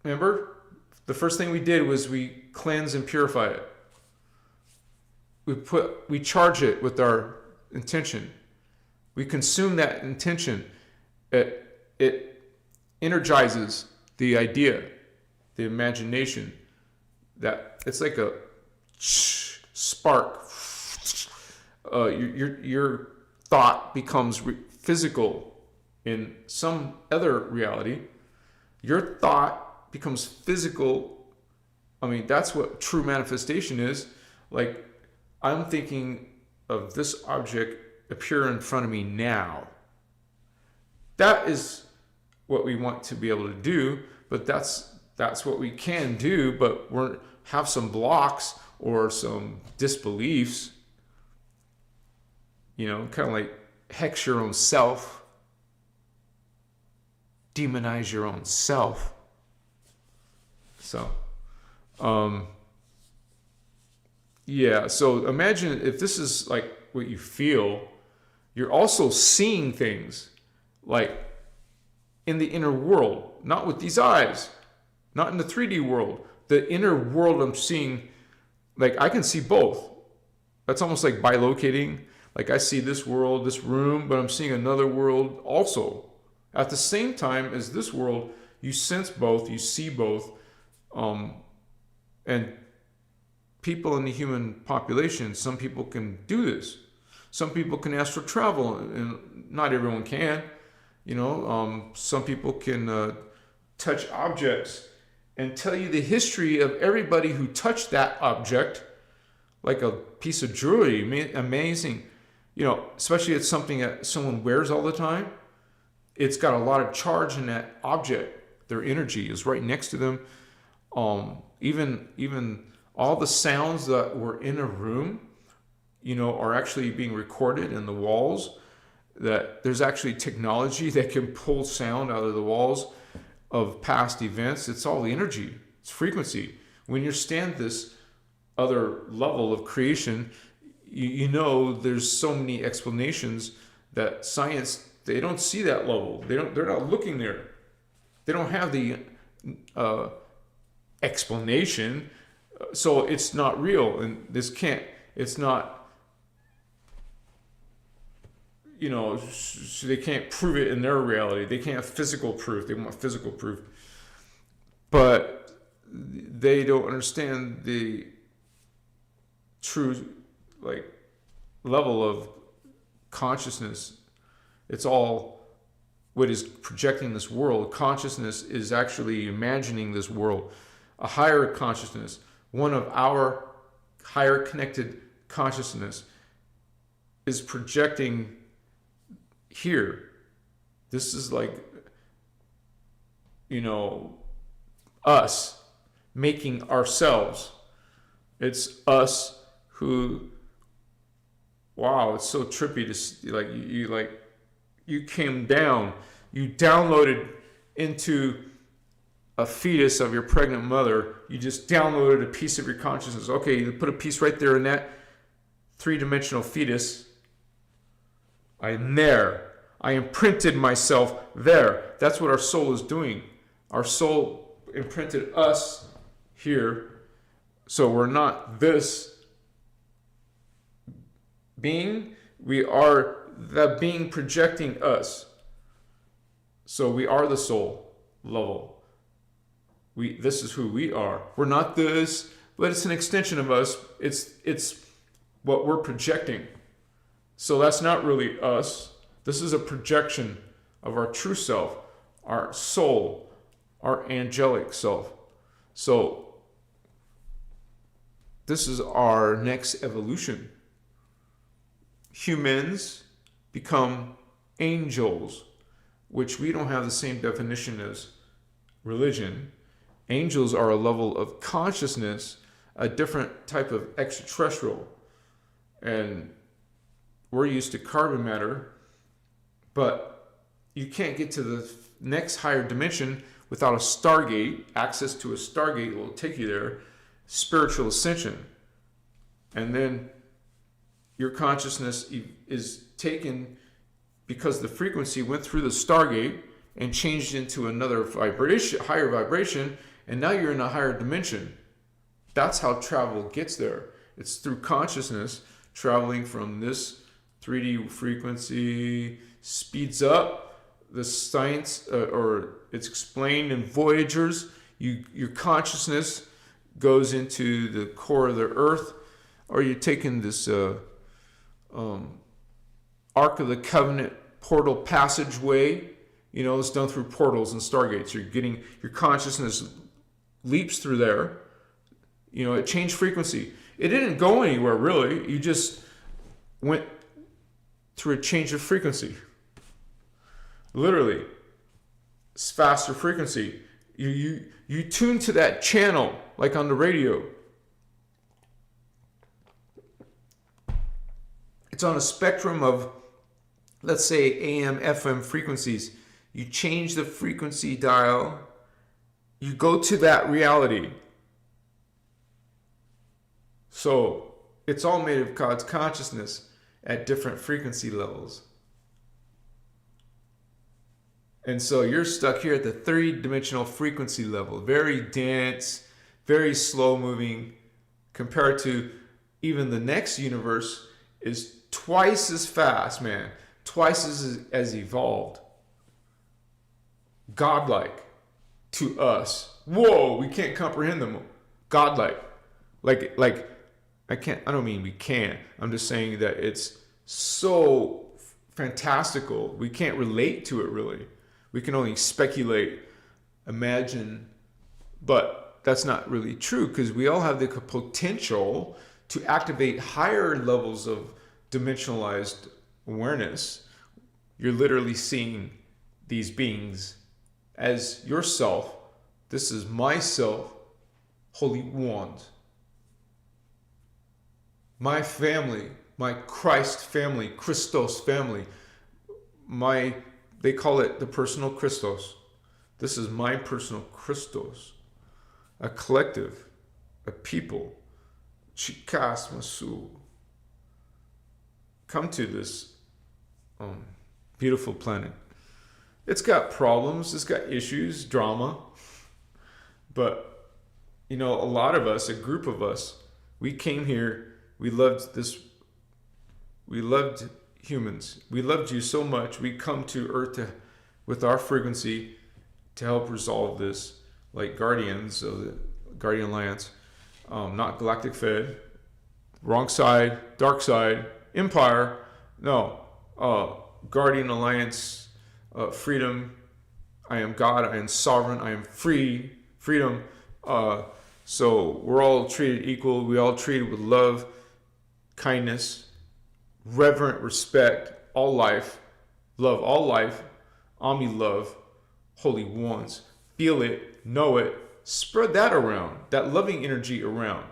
S1: Remember? The first thing we did was we cleanse and purify it. We charge it with our intention. We consume that intention. It energizes the idea, the imagination. That it's like a spark. Your thought becomes physical in some other reality. Your thought becomes physical. I mean, that's what true manifestation is. Like, I'm thinking of this object appear in front of me now. That is what we want to be able to do, but that's what we can do, but we're have some blocks or some disbeliefs, kind of like hex your own self, demonize your own self. So, so imagine if this is like what you feel, you're also seeing things like in the inner world, not with these eyes, not in the 3D world. The inner world I'm seeing, like I can see both. That's almost like bilocating. Like I see this world, this room, but I'm seeing another world also. At the same time as this world, you sense both, you see both. And people in the human population, some people can do this. Some people can astral travel, and not everyone can. Some people can touch objects and tell you the history of everybody who touched that object, like a piece of jewelry. Amazing. Especially it's something that someone wears all the time. It's got a lot of charge in that object. Their energy is right next to them. Even all the sounds that were in a room, are actually being recorded in the walls. That there's actually technology that can pull sound out of the walls of past events. It's all energy. It's frequency. When you stand this other level of creation, there's so many explanations that science, they don't see that level. They're not looking there. They don't have the explanation. So it's not real. And it's not, so they can't prove it in their reality. They can't have physical proof. They want physical proof. But they don't understand the true, level of consciousness. It's all what is projecting this world. Consciousness is actually imagining this world. A higher consciousness, one of our higher connected consciousness, is projecting here. This is like, us making ourselves. It's us who, wow, it's so trippy to see, you came down, you downloaded into a fetus of your pregnant mother. You just downloaded a piece of your consciousness. Okay, you put a piece right there in that 3-dimensional fetus. I'm there. I imprinted myself there. That's what our soul is doing. Our soul imprinted us here. So we're not this being, we are the being projecting us. So we are the soul level. This is who we are. We're not this, but it's an extension of us. It's what we're projecting. So that's not really us. This is a projection of our true self, our soul, our angelic self. So this is our next evolution. Humans become angels, which we don't have the same definition as religion. Angels are a level of consciousness, a different type of extraterrestrial. And we're used to carbon matter, but you can't get to the next higher dimension without a stargate. Access to a stargate will take you there. Spiritual ascension. And then your consciousness is taken because the frequency went through the stargate and changed into another vibration, higher vibration, and now you're in a higher dimension. That's how travel gets there. It's through consciousness traveling from this 3D frequency, speeds up the science, or it's explained in Voyagers. Your consciousness goes into the core of the earth, or you're taking this Ark of the Covenant portal passageway. You know, it's done through portals and stargates. You're getting, your consciousness leaps through there. You know, it changed frequency. It didn't go anywhere really. You just went through a change of frequency. Literally, it's faster frequency. You tune to that channel like on the radio. It's on a spectrum of, let's say, AM, FM frequencies. You change the frequency dial. You go to that reality. So it's all made of God's consciousness at different frequency levels. And so you're stuck here at the 3-dimensional frequency level. Very dense, very slow moving, compared to even the next universe is twice as fast, man. Twice as evolved. Godlike to us. Whoa, we can't comprehend them. Godlike. Like I don't mean we can't. I'm just saying that it's so fantastical. We can't relate to it really. We can only speculate, imagine, but that's not really true because we all have the potential to activate higher levels of dimensionalized awareness. You're literally seeing these beings as yourself. This is myself, holy ones. My family, my Christ family, Christos family, they call it the personal Christos. This is my personal Christos. A collective, a people. Chikas Masu. Come to this beautiful planet. It's got problems, it's got issues, drama. But, you know, a lot of us, a group of us, we came here, we loved this, we loved humans. We loved you so much. We come to Earth with our frequency to help resolve this, like guardians of the Guardian Alliance, not Galactic Fed, wrong side, dark side, Empire. No, Guardian Alliance, freedom. I am God. I am sovereign. I am free. Freedom. So we're all treated equal. We all treated with love, kindness, reverent respect, all life, love all life, Ami love, holy ones. Feel it, know it, spread that around, that loving energy around.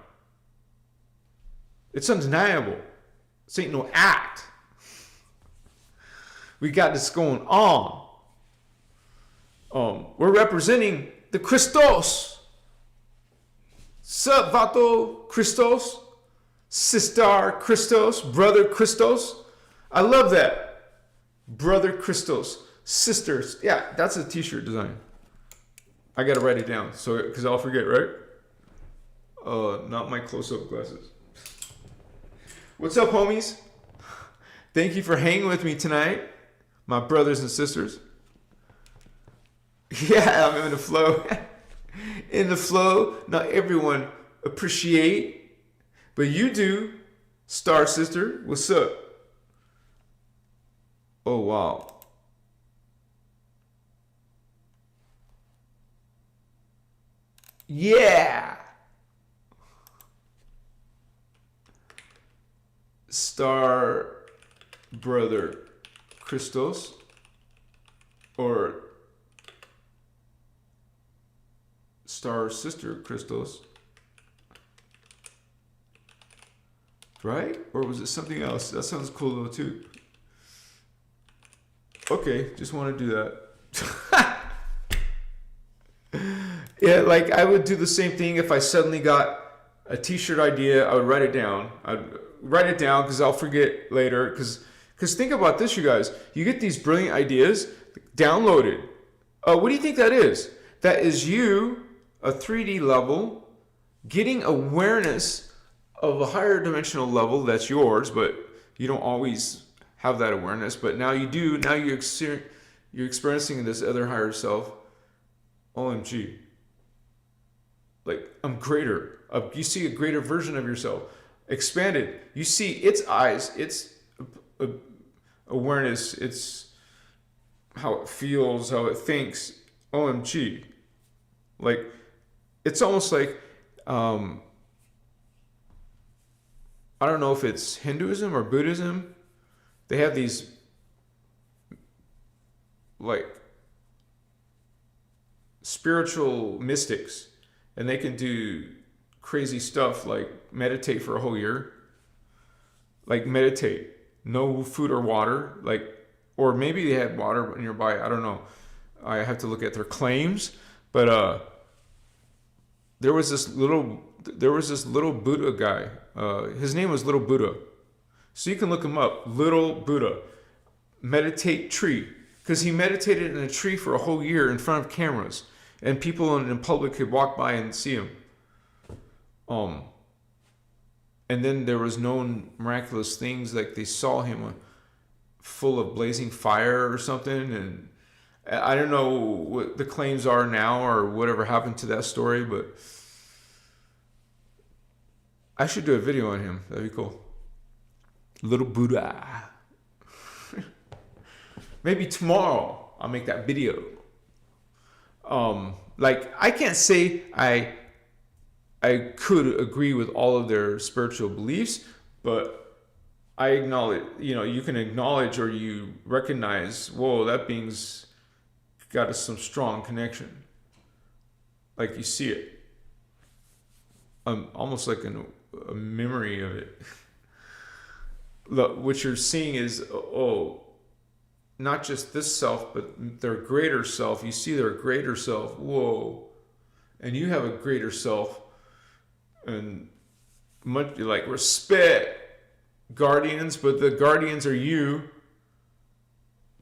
S1: It's undeniable. This ain't no act. We got this going on. We're representing the Christos. Sup, Vato Christos? Sister Christos, brother Christos. I love that. Brother Christos, sisters. Yeah, that's a t-shirt design. I got to write it down so because I'll forget, right? not my close-up glasses. What's up, homies? Thank you for hanging with me tonight, my brothers and sisters. Yeah, I'm in the flow. In the flow, not everyone appreciate, but you do. Star Sister, what's up? Oh, wow. Yeah. Star Brother Christos, or Star Sister Christos, right? Or was it something else? That sounds cool though too. Okay, just want to do that. Yeah, like I would do the same thing if I suddenly got a t-shirt idea. I would write it down. I'd write it down because I'll forget later. Because think about this, you guys. You get these brilliant ideas downloaded. What do you think that is? That is you, a 3D level, getting awareness of a higher dimensional level that's yours, but you don't always have that awareness. But now you do. Now you're experiencing this other higher self. OMG. Like, I'm greater. You see a greater version of yourself. Expanded. You see its eyes, its awareness, its how it feels, how it thinks. OMG. Like, it's almost like, I don't know if it's Hinduism or Buddhism. They have these, like, spiritual mystics, and they can do crazy stuff like meditate for a whole year. Like meditate, no food or water, like, or maybe they had water nearby. I don't know. I have to look at their claims, but there was this little Buddha guy. His name was Little Buddha, so you can look him up. Little Buddha, meditate tree, because he meditated in a tree for a whole year in front of cameras. And people in public could walk by and see him. And then there was known miraculous things, like they saw him full of blazing fire or something. And I don't know what the claims are now or whatever happened to that story, but I should do a video on him. That'd be cool. Little Buddha. Maybe tomorrow I'll make that video. Like, I can't say I could agree with all of their spiritual beliefs, but I acknowledge, you can acknowledge or you recognize, whoa, that being's got some strong connection. Like, you see it. Almost like a memory of it. Look, what you're seeing is, not just this self, but their greater self. You see their greater self. Whoa. And you have a greater self. And much like respect guardians, but the guardians are you.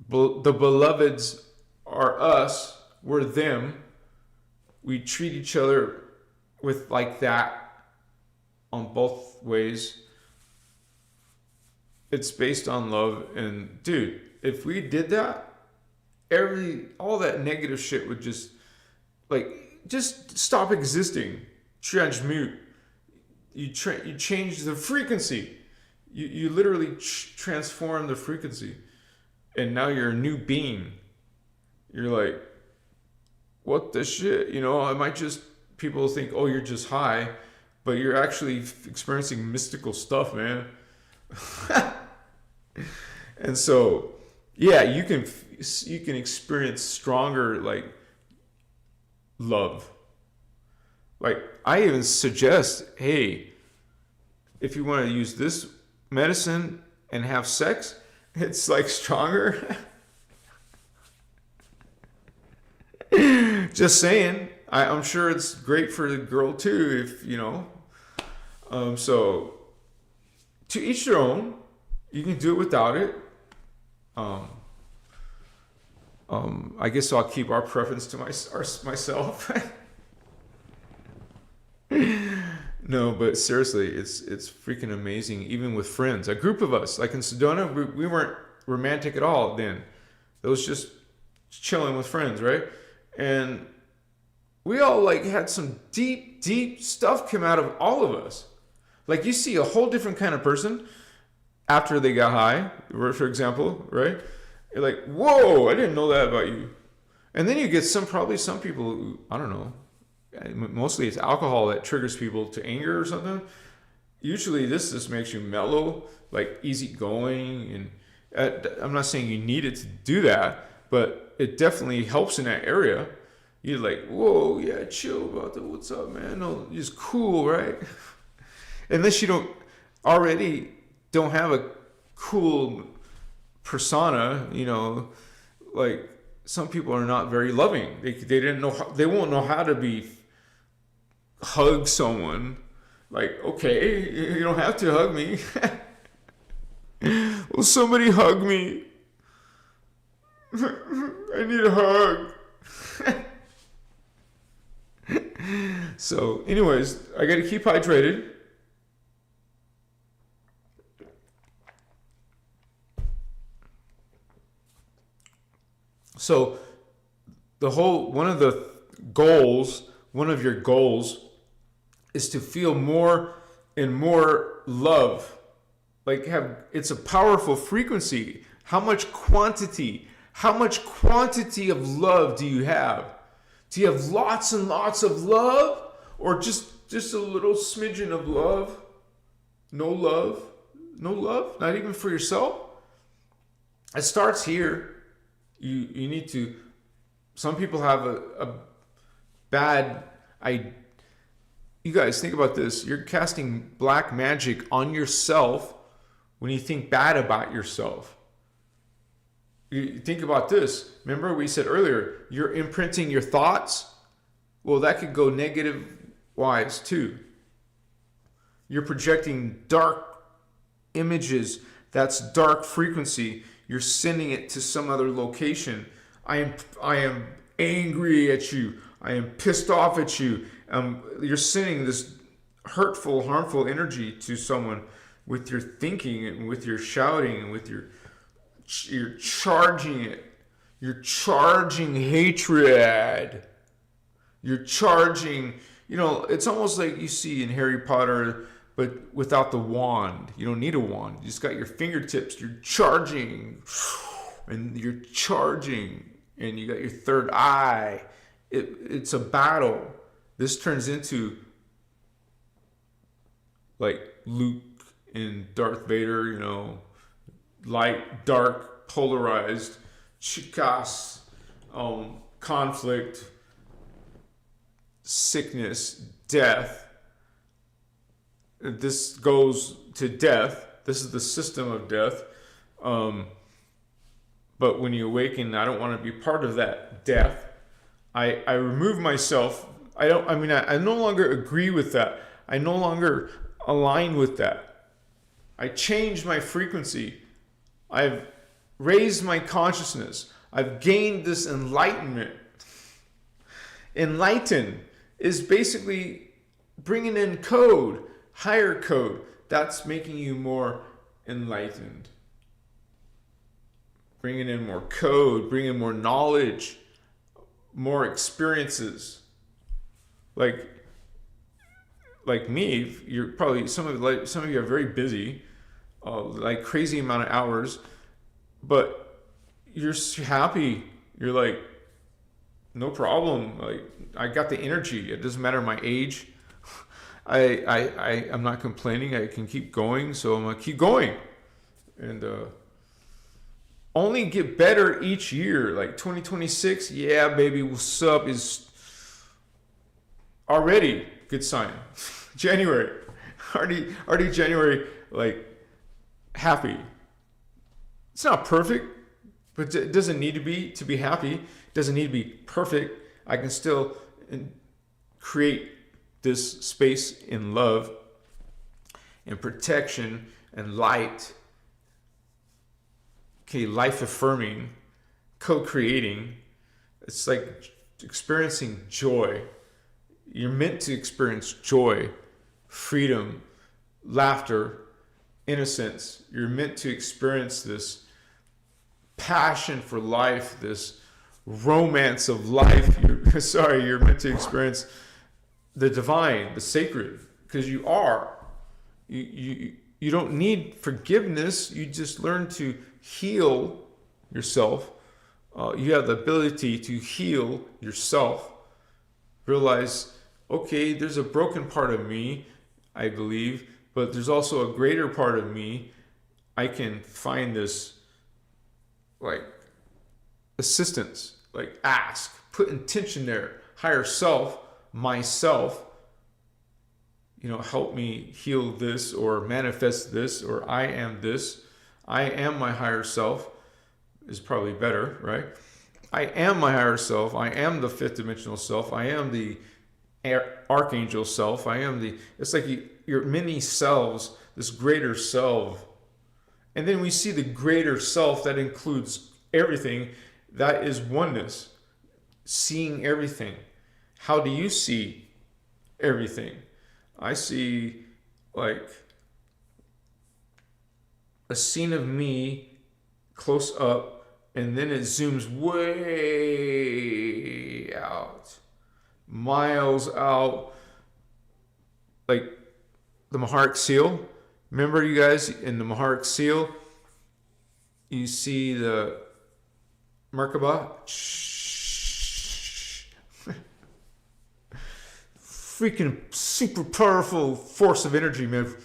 S1: The beloveds are us. We're them. We treat each other with like that on both ways. It's based on love. And dude, if we did that, all that negative shit would just stop existing. Transmute. You change the frequency. You literally transform the frequency, and now you're a new being. You're like, what the shit? I might just, people think, oh, you're just high, but you're actually experiencing mystical stuff, man. And so, yeah, you can experience stronger, like, love. Like, I even suggest, hey, if you want to use this medicine and have sex, it's like stronger. Just saying. I'm sure it's great for the girl too, if so to each their own. You can do it without it. I guess I'll keep our preference to myself. No, but seriously, it's freaking amazing. Even with friends, a group of us, like in Sedona, we weren't romantic at all then. It was just chilling with friends, right? And we all like had some deep, deep stuff come out of all of us. Like you see a whole different kind of person after they got high, for example, right? You're like, whoa, I didn't know that about you. And then you get probably some people who, I don't know, mostly it's alcohol that triggers people to anger or something. Usually this just makes you mellow, like easygoing. And I'm not saying you need it to do that, but it definitely helps in that area. You're like, whoa, yeah, chill about that. What's up, man? No, just cool, right? Unless you don't have a cool persona, like some people are not very loving. They didn't know they won't know how to hug someone. Like, okay, you don't have to hug me. Will somebody hug me? I need a hug. So, anyways, I got to keep hydrated. So, one of your goals is to feel more and more love. Like it's a powerful frequency. How much quantity of love do you have? Do you have lots and lots of love, or just a little smidgen of love? No love, not even for yourself. It starts here. You need to. Some people have a bad. You guys think about this. You're casting black magic on yourself when you think bad about yourself. You think about this. Remember we said earlier, you're imprinting your thoughts. Well, that could go negative wise too. You're projecting dark images. That's dark frequency. You're sending it to some other location. I am angry at you. I am pissed off at you. You're sending this hurtful, harmful energy to someone with your thinking and with your shouting and with you're charging it. You're charging hatred. You're charging, it's almost like you see in Harry Potter, but without the wand. You don't need a wand. You just got your fingertips. You're charging. And you're charging. And you got your third eye. It's a battle. This turns into like Luke and Darth Vader, light, dark, polarized, chikas, conflict, sickness, death. This goes to death. This is the system of death. But when you awaken, I don't want to be part of that death. I remove myself. I no longer agree with that. I no longer align with that. I change my frequency. I've raised my consciousness. I've gained this enlightenment. Enlighten is basically bringing in code, higher code. That's making you more enlightened. Bringing in more code, bringing in more knowledge, more experiences. Like me, you're probably some of you are very busy, like crazy amount of hours, but you're happy. You're like, no problem. Like I got the energy. It doesn't matter my age. I'm not complaining. I can keep going, so I'm gonna keep going, and only get better each year. Like 2026, yeah, baby, what's up? Is already good sign. January, already January, like happy. It's not perfect, but it doesn't need to be happy. It doesn't need to be perfect. I can still create this space in love and protection and light. Okay, life affirming, co-creating. It's like experiencing joy. You're meant to experience joy, freedom, laughter, innocence. You're meant to experience this passion for life, this romance of life. You're meant to experience the divine, the sacred, because you are. You don't need forgiveness. You just learn to heal yourself. You have the ability to heal yourself. Realize, okay, there's a broken part of me, I believe, but there's also a greater part of me. I can find this, like, assistance, like ask, put intention there. Higher self, myself, help me heal this or manifest this, or I am this. I am my higher self is probably better, right? I am my higher self. I am the fifth dimensional self. I am the archangel self. It's like your many selves, this greater self. And then we see the greater self that includes everything. That is oneness, seeing everything. How do you see everything? I see like a scene of me close up, and then it zooms way out, miles out, like the Mahar seal. Remember, you guys, in the Mahar seal, you see the Merkaba, freaking super powerful force of energy, man.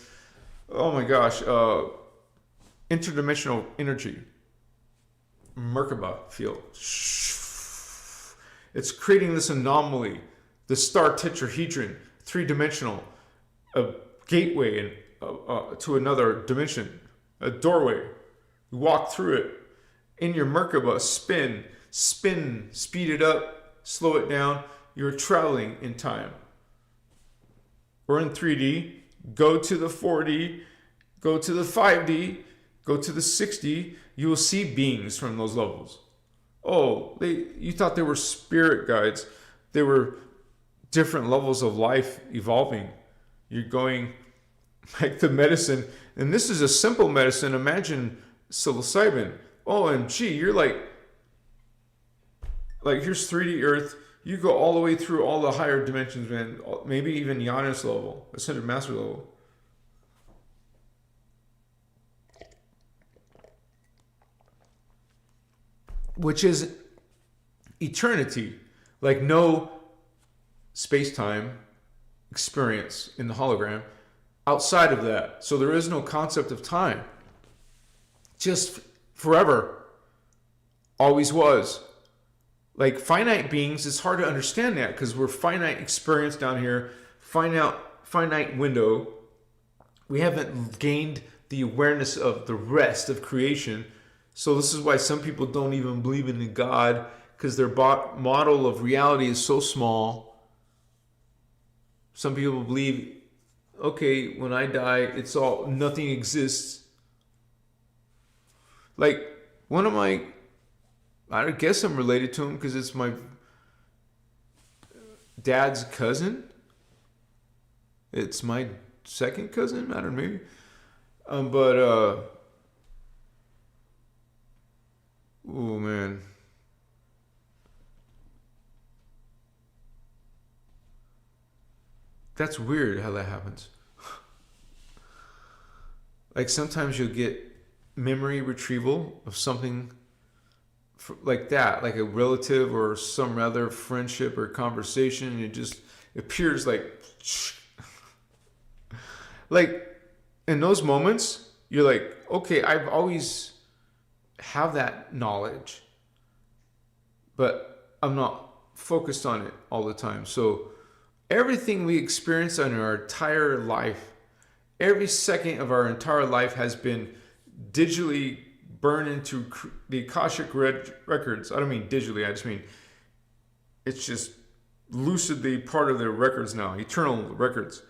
S1: Oh my gosh, interdimensional energy, Merkaba field. It's creating this anomaly, the star tetrahedron, 3-dimensional, a gateway to another dimension, a doorway. You walk through it. In your Merkaba, spin, speed it up, slow it down. You're traveling in time. Or in 3D, go to the 4D, go to the 5D, go to the 6D. You will see beings from those levels. Oh, you thought they were spirit guides. They were different levels of life evolving. You're going like the medicine, and this is a simple medicine. Imagine psilocybin. OMG, you're like here's 3D Earth. You go all the way through all the higher dimensions, man. Maybe even Giannis level, Ascended Master level. Which is eternity. Like no space-time experience in the hologram outside of that. So there is no concept of time. Just forever. Always was. Like finite beings, it's hard to understand that because we're finite experience down here, finite window. We haven't gained the awareness of the rest of creation. So this is why some people don't even believe in God, because their model of reality is so small. Some people believe, okay, when I die, nothing exists. Like one of my, I guess I'm related to him because it's my dad's cousin. It's my second cousin. I don't know, maybe. Oh man. That's weird how that happens. Like sometimes you'll get memory retrieval of something like that, like a relative or some other friendship or conversation, and it just appears like in those moments you're like, okay, I've always have that knowledge, but I'm not focused on it all the time. So everything we experience in our entire life, every second of our entire life has been digitally burned into the Akashic records. I don't mean digitally, I just mean it's just lucidly part of their records now, eternal records.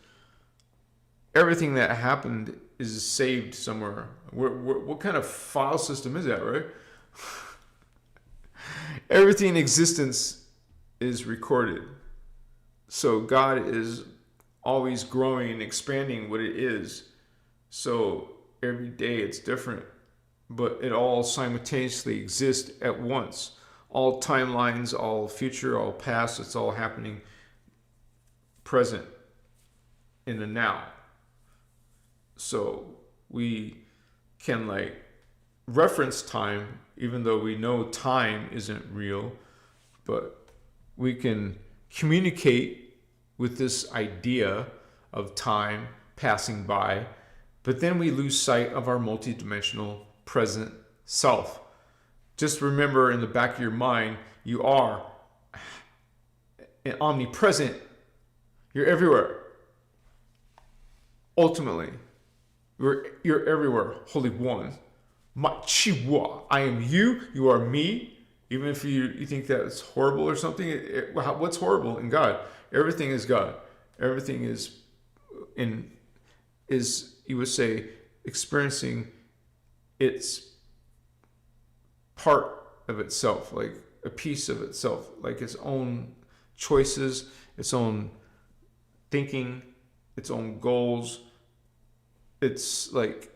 S1: Everything that happened is saved somewhere. What kind of file system is that, right? Everything in existence is recorded. So God is always growing and expanding what it is. So every day it's different, but it all simultaneously exists at once. All timelines, all future, all past, it's all happening present in the now. So we can like reference time, even though we know time isn't real, but we can communicate with this idea of time passing by, but then we lose sight of our multidimensional present self. Just remember in the back of your mind, you are omnipresent. You're everywhere. Ultimately, you're everywhere. Holy One. Chiwa. I am you. You are me. Even if you think that's horrible or something, what's horrible in God? Everything is God. Everything is you would say experiencing its part of itself, like a piece of itself, like its own choices, its own thinking, its own goals. It's like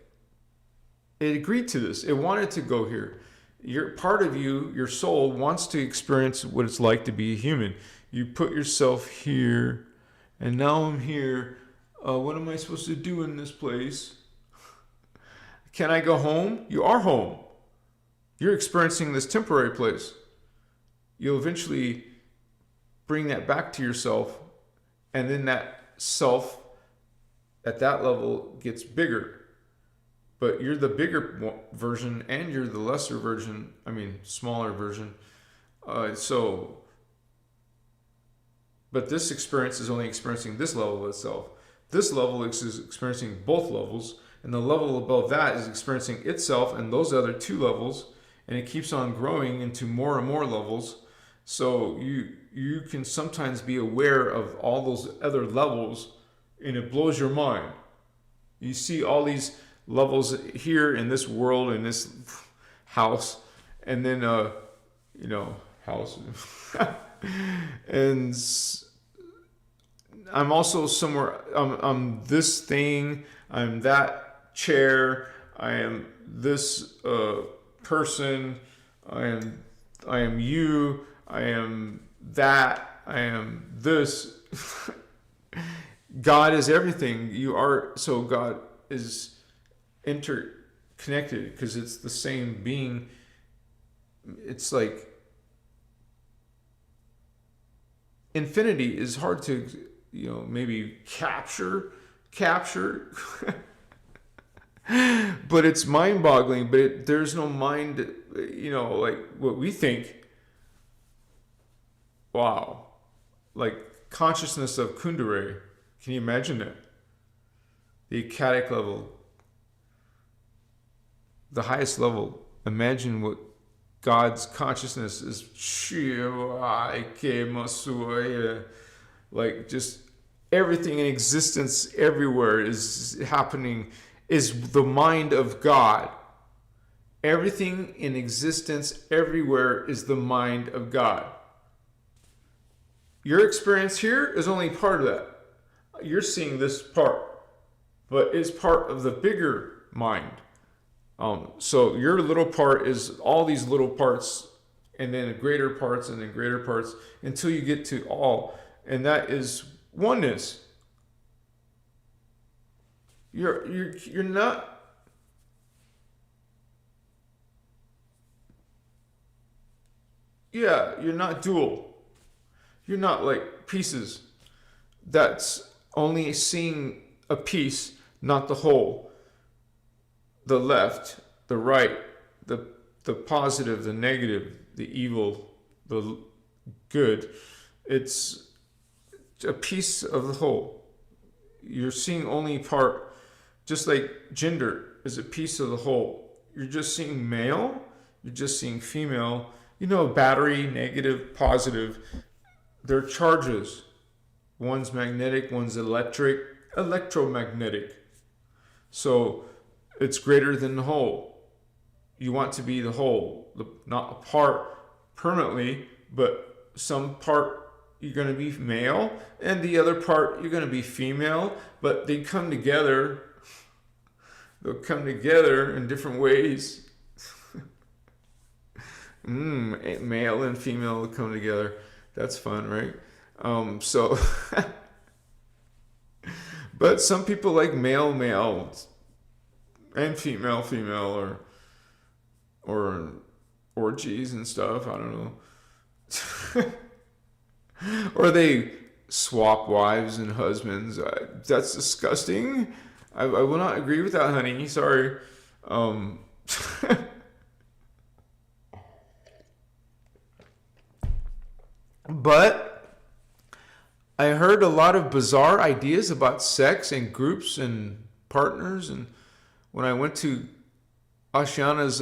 S1: it agreed to this. It wanted to go here. Your part of you, your soul, wants to experience what it's like to be a human. You put yourself here, and now I'm here. What am I supposed to do in this place? Can I go home? You are home. You're experiencing this temporary place. You'll eventually bring that back to yourself, and then that self at that level gets bigger. But you're the bigger version and you're the lesser version, smaller version. But this experience is only experiencing this level of itself. This level is experiencing both levels, and the level above that is experiencing itself and those other two levels, and it keeps on growing into more and more levels. So you can sometimes be aware of all those other levels, and it blows your mind. You see all these levels here in this world, in this house, and then house and I'm also somewhere. I'm this thing, I'm that chair, I am this person, I am you, I am that, I am this. God is everything. You are. So God is interconnected because it's the same being. It's like infinity is hard to, maybe capture, but it's mind-boggling. But there's no mind, like what we think. Wow, like consciousness of Kundalini. Can you imagine it? The ecstatic level, the highest level. Imagine what God's consciousness is. Like just everything in existence everywhere is happening, is the mind of God. Everything in existence everywhere is the mind of God. Your experience here is only part of that. You're seeing this part, but it's part of the bigger mind. So your little part is all these little parts, and then greater parts, and then greater parts, until you get to all, and that is oneness. You're not. Yeah, you're not dual. You're not like pieces. That's only seeing a piece, not the whole. The left, the right, the positive, the negative, the evil, the good. It's a piece of the whole. You're seeing only part, just like gender is a piece of the whole. You're just seeing male, you're just seeing female. Battery, negative, positive. They're charges. One's magnetic, one's electromagnetic. So it's greater than the whole. You want to be the whole, not a part permanently, but some part you're going to be male, and the other part you're going to be female, but they come together. They'll come together in different ways. Male and female will come together. That's fun, right? So, but some people like male, and female, or orgies and stuff. I don't know. Or they swap wives and husbands. That's disgusting. I will not agree with that, honey. Sorry. But I heard a lot of bizarre ideas about sex and groups and partners. And when I went to Ashiana's,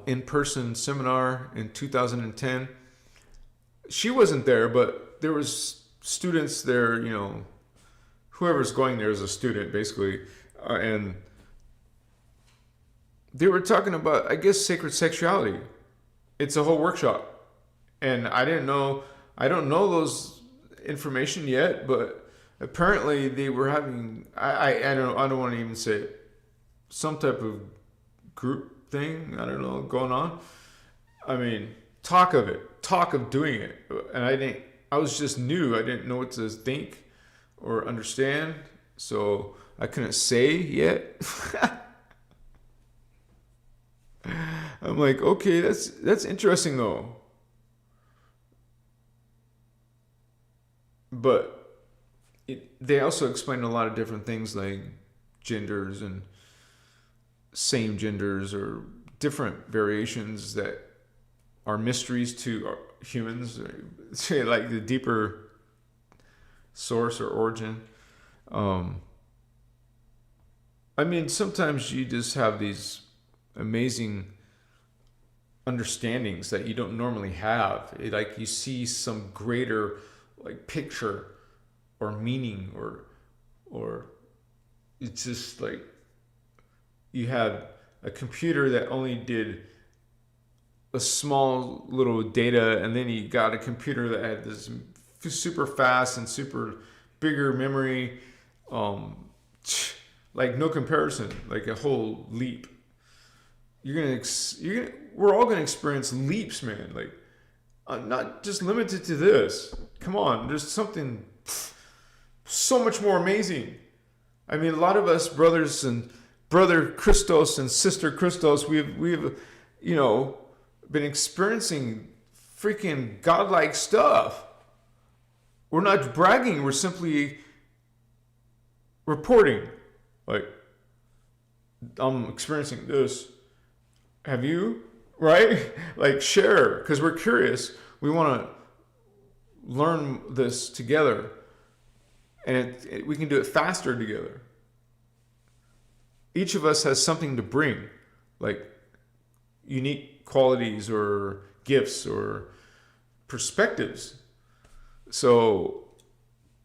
S1: in-person seminar in 2010, she wasn't there, but there was students there, whoever's going there is a student, basically. And they were talking about, I guess, sacred sexuality. It's a whole workshop. And I don't know those information yet, but apparently they were having, I don't want to even say it, some type of group thing, I don't know, going on. I mean, talk of doing it. And I was just new. I didn't know what to think or understand, so I couldn't say yet. I'm like, okay, that's interesting though. But they also explained a lot of different things like genders and same genders or different variations that are mysteries to humans, say like the deeper source or origin. I mean, sometimes you just have these amazing understandings that you don't normally have. Like you see some greater like picture or meaning, or it's just like you had a computer that only did a small little data, and then you got a computer that had this super fast and super bigger memory, like no comparison, like a whole leap. We're all gonna experience leaps, man. Like not just limited to this. Come on, there's something so much more amazing. I mean, a lot of us brothers and brother Christos and sister Christos, we've been experiencing freaking godlike stuff. We're not bragging, we're simply reporting. Like, I'm experiencing this. Have you? Right? Like, share, because we're curious. We want to learn this together. And we can do it faster together. Each of us has something to bring, like unique qualities or gifts or perspectives. So,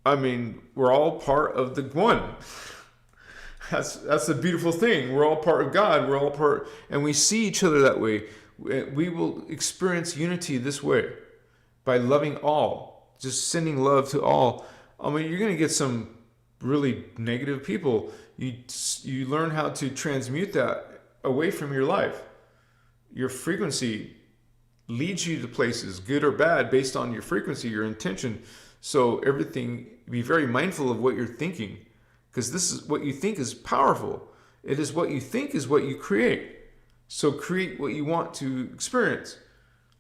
S1: I mean, we're all part of the one. That's the beautiful thing. We're all part of God. We're all part, and we see each other that way. We will experience unity this way by loving all, just sending love to all. I mean, you're going to get some really negative people. You learn how to transmute that away from your life. Your frequency leads you to places, good or bad, based on your frequency, your intention. So everything, be very mindful of what you're thinking, because this is what you think is powerful. It is what you think is what you create. So create what you want to experience.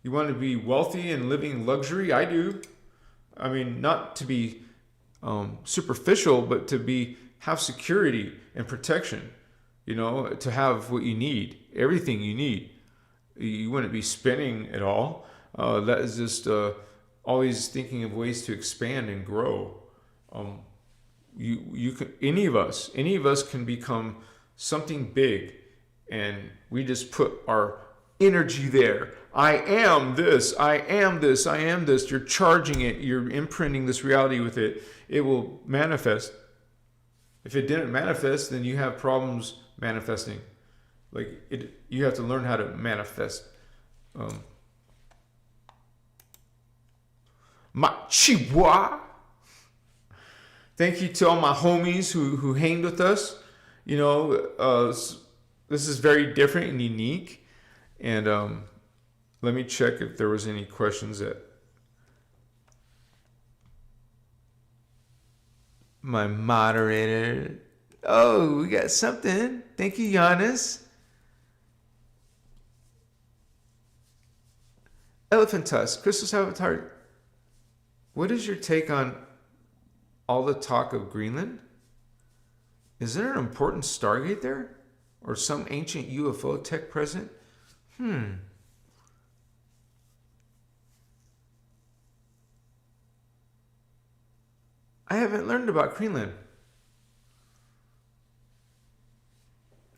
S1: You want to be wealthy and living luxury? I do. I mean, not to be superficial, but to have security and protection. To have what you need, everything you need. You wouldn't be spending it all. That is just always thinking of ways to expand and grow. You can, any of us can become something big, and we just put our energy there. I am this. You're charging it. You're imprinting this reality with it. It will manifest. If it didn't manifest, then you have problems manifesting. You have to learn how to manifest. My Chihuahua. Thank you to all my homies who hanged with us. You know, this is very different and unique. And let me check if there was any questions that my moderator. Oh, we got something. Thank you, Giannis. Elephant Tusk, Christos Avatar. What is your take on all the talk of Greenland? Is there an important stargate there? Or some ancient UFO tech present? I haven't learned about Greenland.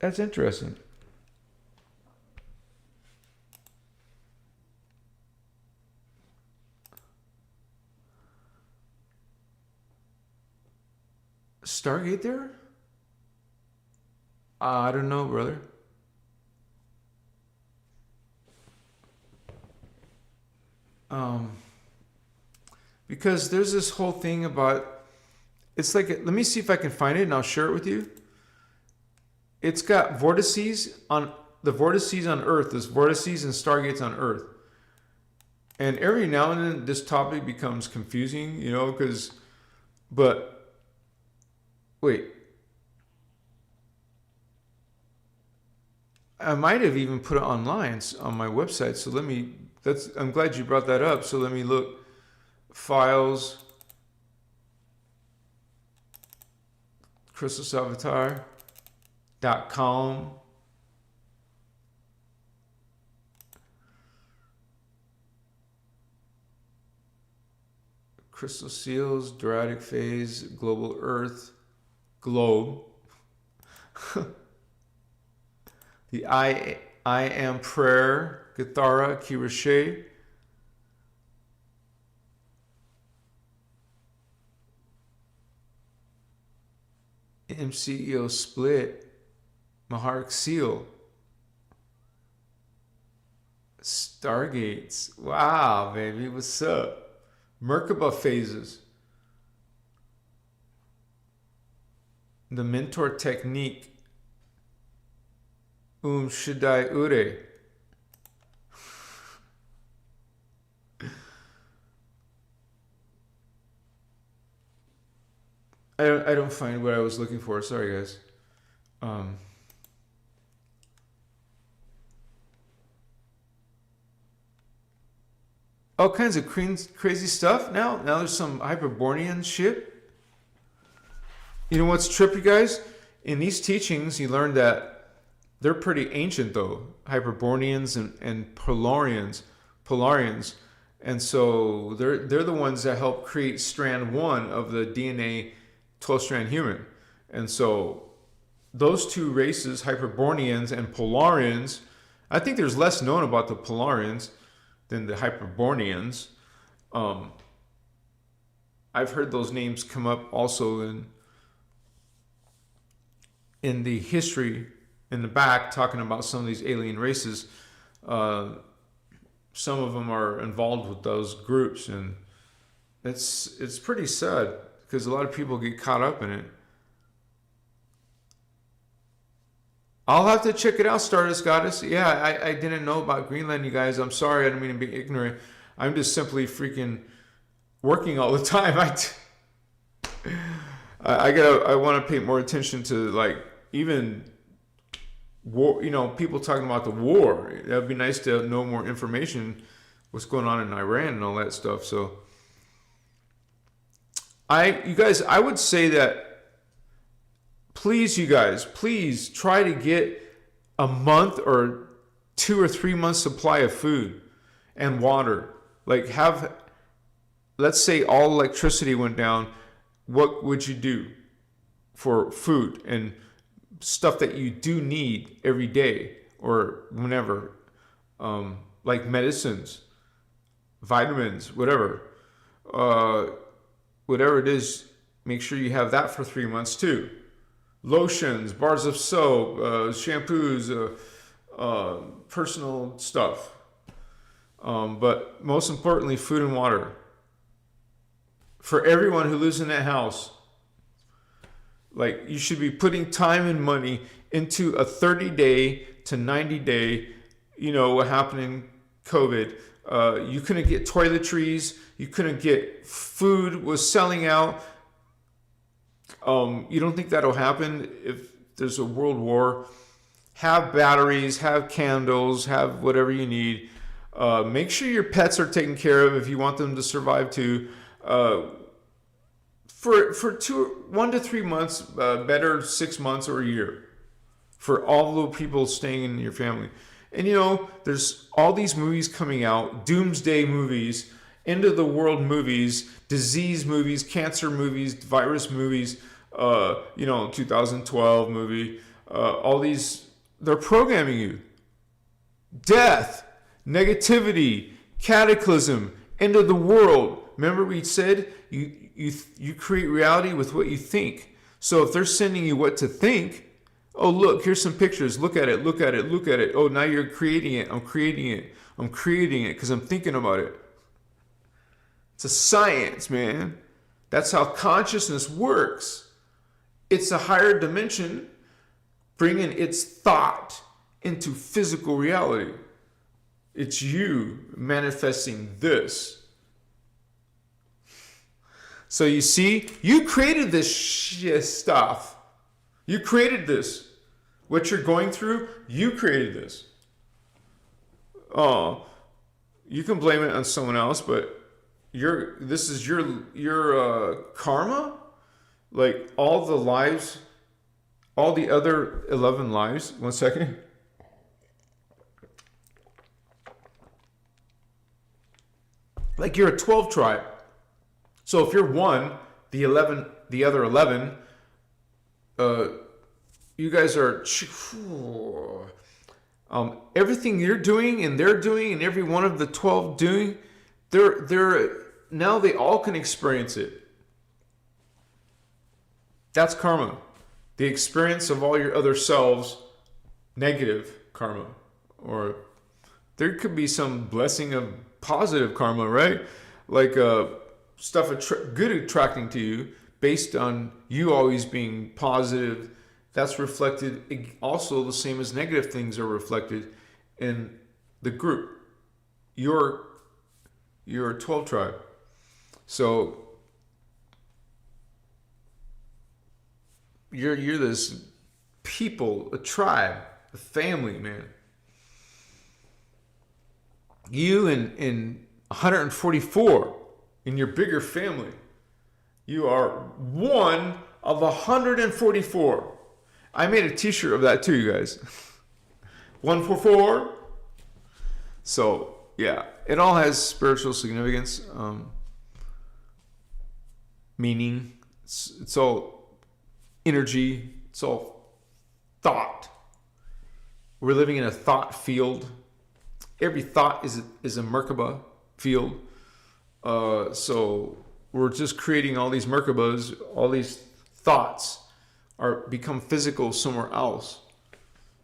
S1: That's interesting. Stargate there? I don't know, brother. Because there's this whole thing about, it's like, let me see if I can find it and I'll share it with you. It's got vortices on, the vortices on Earth, there's vortices and stargates on Earth. And every now and then this topic becomes confusing, you know, but wait. I might have even put it online on my website. So I'm glad you brought that up. So let me look. Files. ChristosAvatar.com. Crystal seals, Doradic phase, global Earth, globe. The I am prayer, Gathara, Kirashe. MCEO split, Mahar seal. Stargates. Wow, baby, what's up? Merkaba phases. The mentor technique. Shaddai Ure. I don't find what I was looking for. Sorry, guys. All kinds of crazy stuff now. Now there's some Hyperborean shit. You know what's trippy, guys? In these teachings, you learn that they're pretty ancient, though. Hyperboreans and Polarians. And so they're the ones that help create strand 1 of the DNA 12-strand human. And so those two races, Hyperboreans and Polarians, I think there's less known about the Polarians than the Hyperboreans. I've heard those names come up also in the history in the back, talking about some of these alien races. Some of them are involved with those groups, and it's pretty sad because a lot of people get caught up in it. I'll have to check it out, Stardust Goddess. Yeah, I didn't know about Greenland, you guys. I'm sorry, I didn't mean to be ignorant. I'm just simply freaking working all the time. I want to pay more attention to, like, even war, you know, people talking about the war. That'd be nice to know more information, what's going on in Iran and all that stuff. So you guys, I would say that please, you guys, please try to get a month or 2 or 3 months supply of food and water. Like, let's say all electricity went down. What would you do for food and stuff that you do need every day or whenever? Like medicines, vitamins, whatever. Whatever it is, make sure you have that for 3 months too. Lotions, bars of soap, shampoos, personal stuff. But most importantly, food and water. for everyone who lives in that house. Like, you should be putting time and money into a 30-day to 90-day, what happened in COVID. You couldn't get toiletries. You couldn't get food, was selling out. You don't think that'll happen if there's a world war? Have batteries, have candles, have whatever you need. Make sure your pets are taken care of if you want them to survive too. For 1 to 3 months, better 6 months or a year, for all the people staying in your family. And there's all these movies coming out, doomsday movies, end of the world movies, disease movies, cancer movies, virus movies, 2012 movie, all these, they're programming you. Death, negativity, cataclysm, end of the world. Remember we said you create reality with what you think. So if they're sending you what to think, oh look, here's some pictures, look at it, look at it, look at it. Oh, now you're creating it. I'm creating it because I'm thinking about it. It's a science, man. That's how consciousness works. It's a higher dimension bringing its thought into physical reality. It's you manifesting this. So you see, you created this stuff. You created this. What you're going through, you created this. Oh, you can blame it on someone else, but this is your karma. Like all the lives, all the other 11 lives. 1 second. Like you're a 12 tribe. So if you're one, the other 11, you guys are, everything you're doing and they're doing and every one of the 12 doing, they're now they all can experience it. That's karma. The experience of all your other selves, negative karma. Or there could be some blessing of positive karma, right? Like stuff good attracting to you based on you always being positive. That's reflected also the same as negative things are reflected in the group. You're a 12 tribe. So you're this people, a tribe, a family, man. You and 144 in your bigger family. You are one of 144. I made a t-shirt of that too, you guys. 144. So yeah, it all has spiritual significance, meaning. It's all energy. It's all thought. We're living in a thought field. Every thought is a Merkaba field. So we're just creating all these Merkabas, all these thoughts become physical somewhere else.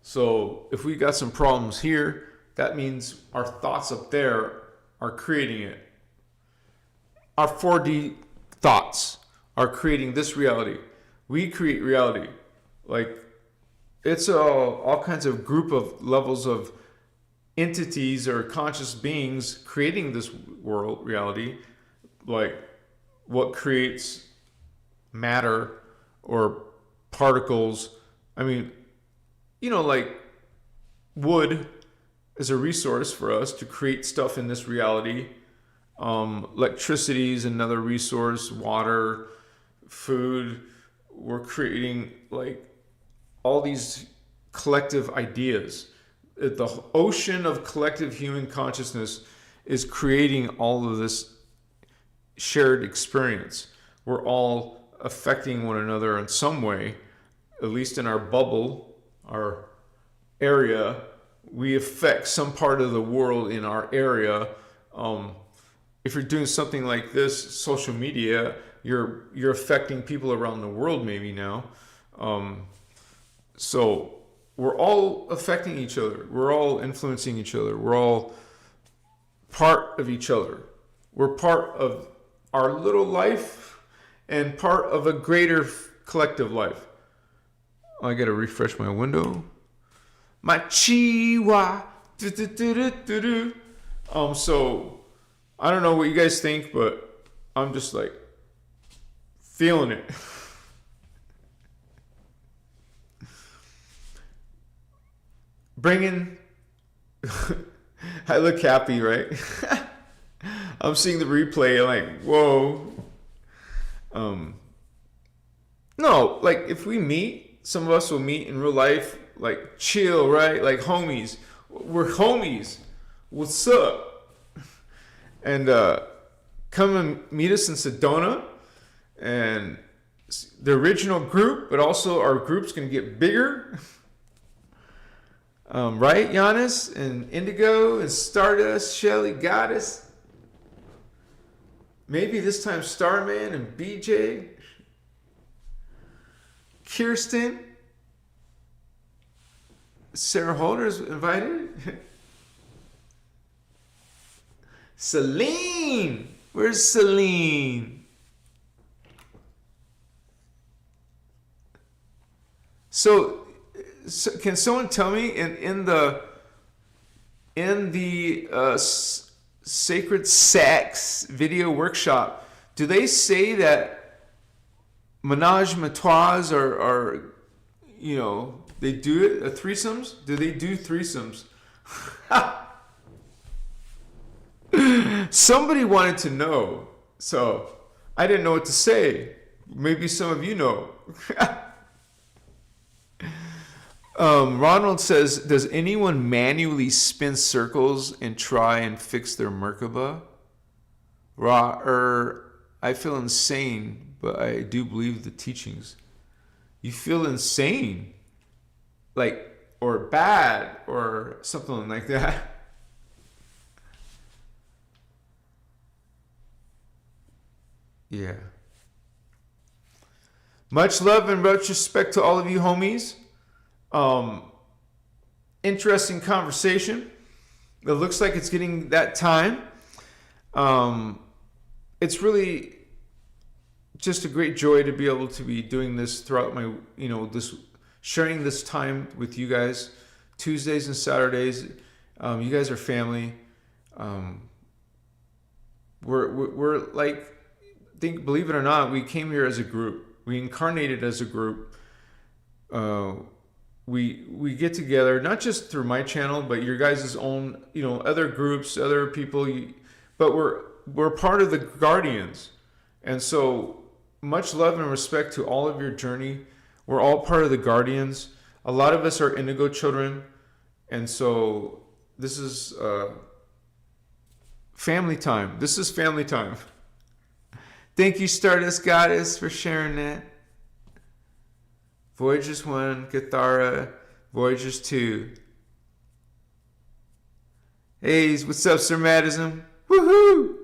S1: So if we got some problems here, that means our thoughts up there are creating it. Our 4D thoughts are creating this reality. We create reality. Like it's all kinds of group of levels of entities or conscious beings creating this world reality. Like what creates matter or particles. I mean, like wood is a resource for us to create stuff in this reality. Electricity is another resource, water, food. We're creating like all these collective ideas. The ocean of collective human consciousness is creating all of this shared experience. We're all affecting one another in some way, at least in our bubble, our area. We affect some part of the world in our area. If you're doing something like this, social media, you're affecting people around the world maybe now. So we're all affecting each other. We're all influencing each other. We're all part of each other. We're part of our little life and part of a greater collective life. I gotta refresh my window. My chiwa. So I don't know what you guys think, but I'm just like feeling it. Bringing. I look happy, right? I'm seeing the replay. I'm like, whoa. No, like if we meet, some of us will meet in real life, like chill, right? Like homies. We're homies. What's up? And come and meet us in Sedona. And the original group, but also our group's going to get bigger. Right, Giannis and Indigo and Stardust, Shelly, Goddess. Maybe this time Starman and BJ. Kirsten. Sarah Holder's invited. Celine. Where's Celine? So can someone tell me in the Sacred Sex video workshop, do they say that menage a trois are you know, they do it, threesomes? Do they do threesomes? Somebody wanted to know, so I didn't know what to say. Maybe some of you know. Ronald says, does anyone manually spin circles and try and fix their Merkaba? I feel insane, but I do believe the teachings. You feel insane? Like, or bad, or something like that. Yeah. Much love and much respect to all of you homies. Interesting conversation. It looks like it's getting that time. It's really just a great joy to be able to be doing this throughout my, this sharing this time with you guys, Tuesdays and Saturdays. You guys are family. We're like, believe it or not, we came here as a group. We incarnated as a group. We get together, not just through my channel, but your guys' own, other groups, other people. But we're part of the Guardians. And so much love and respect to all of your journey. We're all part of the Guardians. A lot of us are indigo children. And so this is family time. This is family time. Thank you, Stardust Goddess, for sharing that. Voyagers 1, Cathara, Voyagers 2. Hey, what's up, Sir Madism? Woohoo!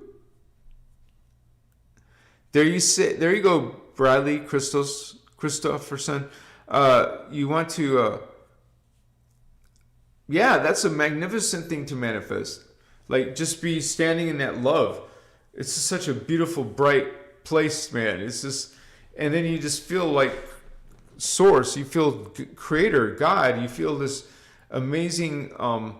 S1: There you go, Bradley, Christopherson. You want to, that's a magnificent thing to manifest. Like, just be standing in that love. It's just such a beautiful, bright place, man. It's just, and then you just feel like source, you feel creator, God, you feel this amazing, love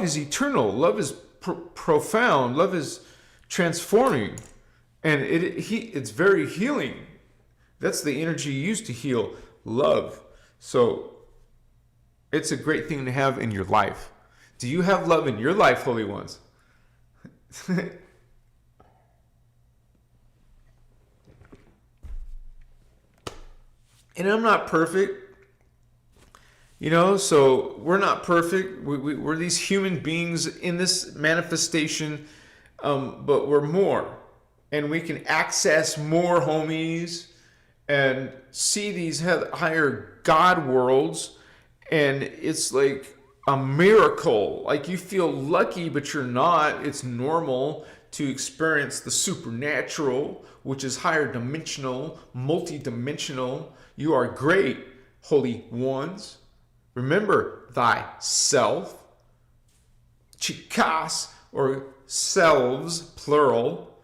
S1: is eternal, love is profound, love is transforming, and it's very healing. That's the energy used to heal, love. So it's a great thing to have in your life. Do you have love in your life, holy ones? And I'm not perfect, so we're not perfect. We're these human beings in this manifestation, but we're more. And we can access more homies and see these higher God worlds. And it's like a miracle. Like, you feel lucky, but you're not. It's normal to experience the supernatural, which is higher dimensional, multidimensional. You are great, holy ones. Remember thyself. Chicas, or selves, plural,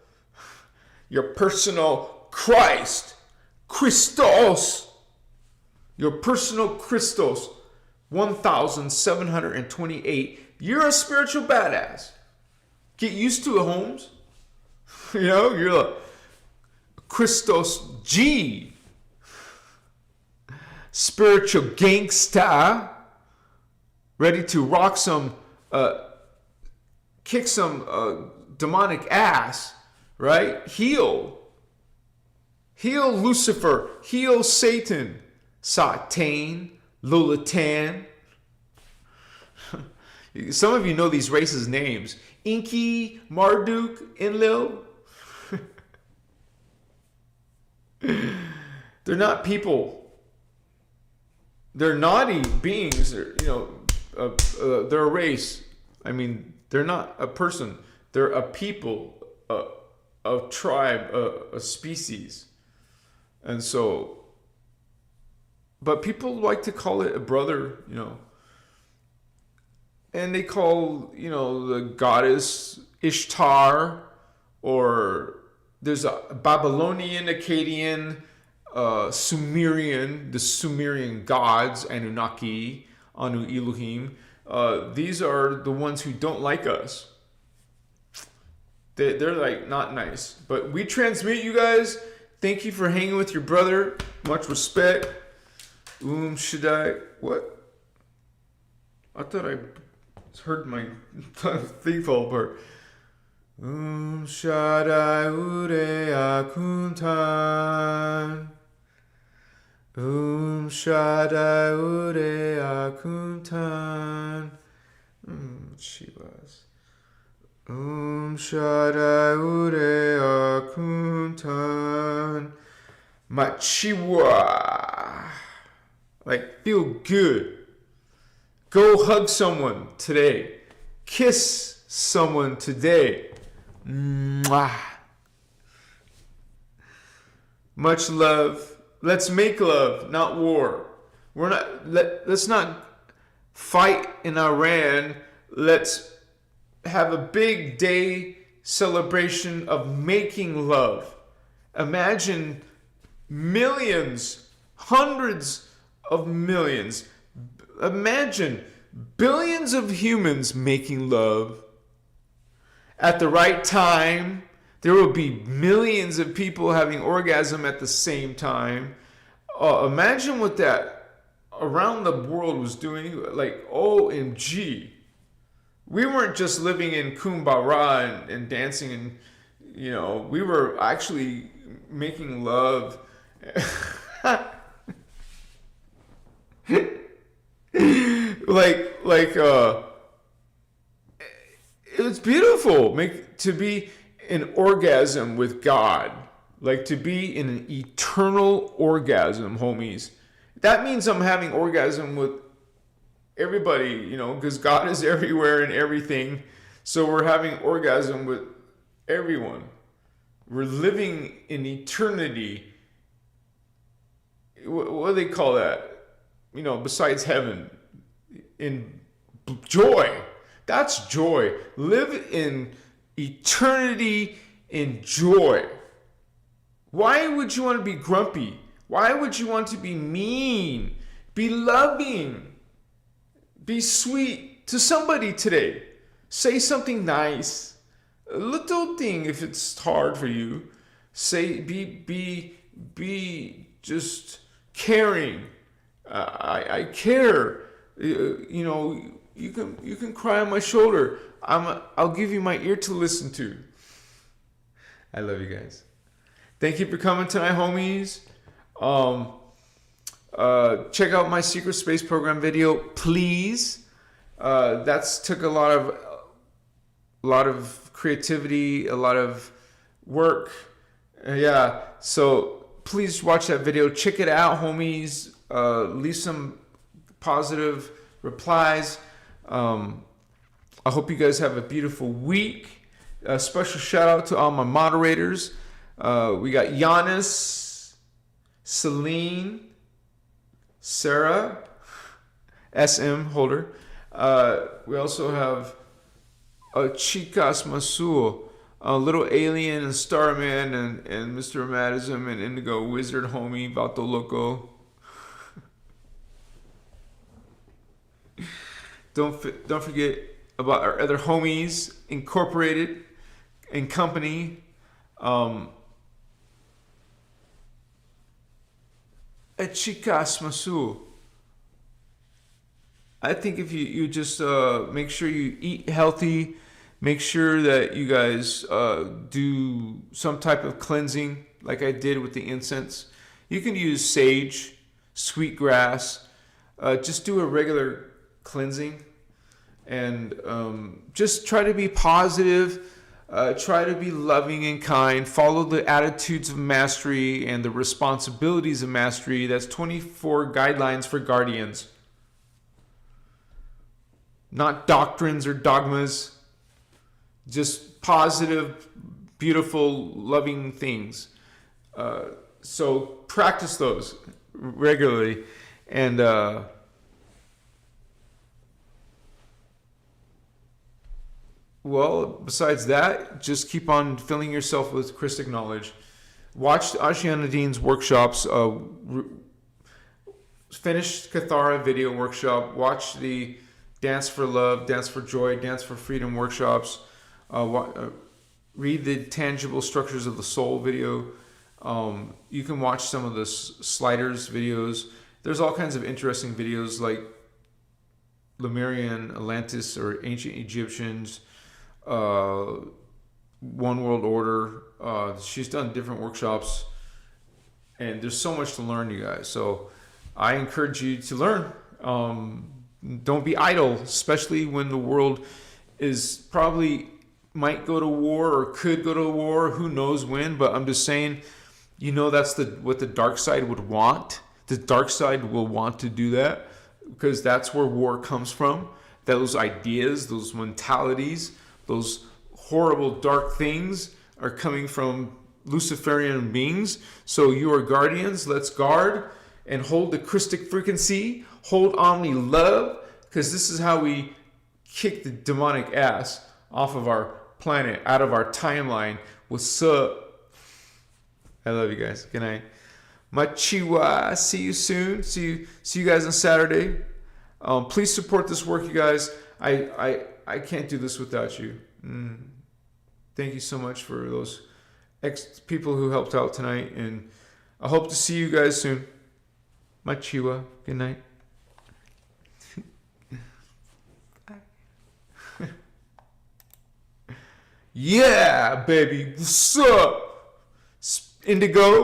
S1: your personal Christ, Christos, your personal Christos, 1,728. You're a spiritual badass. Get used to it, Holmes. You know, you're like Christos G. Spiritual gangsta. Ready to rock some, kick some demonic ass, right? Heal Lucifer. Heal Satan. Satan, Lolatan. Some of you know these races' names. Inky, Marduk, Enlil. They're not people. They're naughty beings. They're, they're a race. I mean, they're not a person. They're a people, a tribe, a species. And so, but people like to call it a brother, and they call, the goddess Ishtar, or there's a Babylonian, Akkadian, Sumerian, the Sumerian gods, Anunnaki, Anu Elohim. These are the ones who don't like us. They're like not nice. But we transmit, you guys. Thank you for hanging with your brother. Much respect. Shaddai. What? I thought I heard my thing fall apart. Shaddai Urea Kuntan. Shaddai Urea Kuntan. Shivas. Shaddai Urea Kuntan. Machiwa. Like, feel good. Go hug someone today. Kiss someone today. Mwah. Much love. Let's make love, not war. Let's not fight in Iran. Let's have a big day celebration of making love. Imagine millions, hundreds of millions. Imagine billions of humans making love at the right time. There will be millions of people having orgasm at the same time. Imagine what that around the world was doing. Like, OMG. We weren't just living in Kumbara and dancing and, we were actually making love. It was beautiful to be in orgasm with God, like to be in an eternal orgasm, homies. That means I'm having orgasm with everybody, because God is everywhere and everything. So we're having orgasm with everyone. We're living in eternity. What do they call that? Besides heaven, in joy. That's joy. Live in eternity in joy. Why would you want to be grumpy? Why would you want to be mean? Be loving. Be sweet to somebody today. Say something nice. A little thing if it's hard for you. Say, be just caring. I care. You can cry on my shoulder. I'll give you my ear to listen to. I love you guys. Thank you for coming tonight, homies. Check out my Secret Space Program video, please. That's took a lot of creativity, a lot of work. So please watch that video. Check it out, homies. Leave some positive replies. I hope you guys have a beautiful week. A special shout out to all my moderators. We got Giannis, Celine, Sarah, SM holder. We also have Chicas Masul, Little Alien and Starman and Mr. Madism and Indigo Wizard Homie, Vato Loco. Don't forget about our other homies, Incorporated and Company. Chicas Masul. I think if you just make sure you eat healthy, make sure that you guys do some type of cleansing, like I did with the incense. You can use sage, sweetgrass. Just do a regular cleansing, and just try to be positive. Try to be loving and kind. Follow the attitudes of mastery and the responsibilities of mastery. That's 24 guidelines for guardians. Not doctrines or dogmas. Just positive, beautiful, loving things. So practice those regularly. And well, besides that, just keep on filling yourself with Christic knowledge. Watch Ashiana Dean's workshops. Finish Kathara video workshop. Watch the Dance for Love, Dance for Joy, Dance for Freedom workshops. Read the Tangible Structures of the Soul video. You can watch some of the Sliders videos. There's all kinds of interesting videos like Lemurian, Atlantis, or Ancient Egyptians. One World Order. She's done different workshops, and there's so much to learn, you guys. So I encourage you to learn. Don't be idle, especially when the world is probably might go to war or could go to war. Who knows when? But I'm just saying, that's what the dark side would want. The dark side will want to do that because that's where war comes from. Those ideas, those mentalities, those horrible dark things are coming from Luciferian beings. So you are guardians. Let's guard and hold the Christic frequency. Hold only love, because this is how we kick the demonic ass off of our planet, out of our timeline. What's up? I love you guys. Good night. Machiwa. See you soon. See you guys on Saturday. Please support this work, you guys. I can't do this without you. Thank you so much for those people who helped out tonight, and I hope to see you guys soon. Machiwa. Good night. Yeah, baby. What's up? Indigo.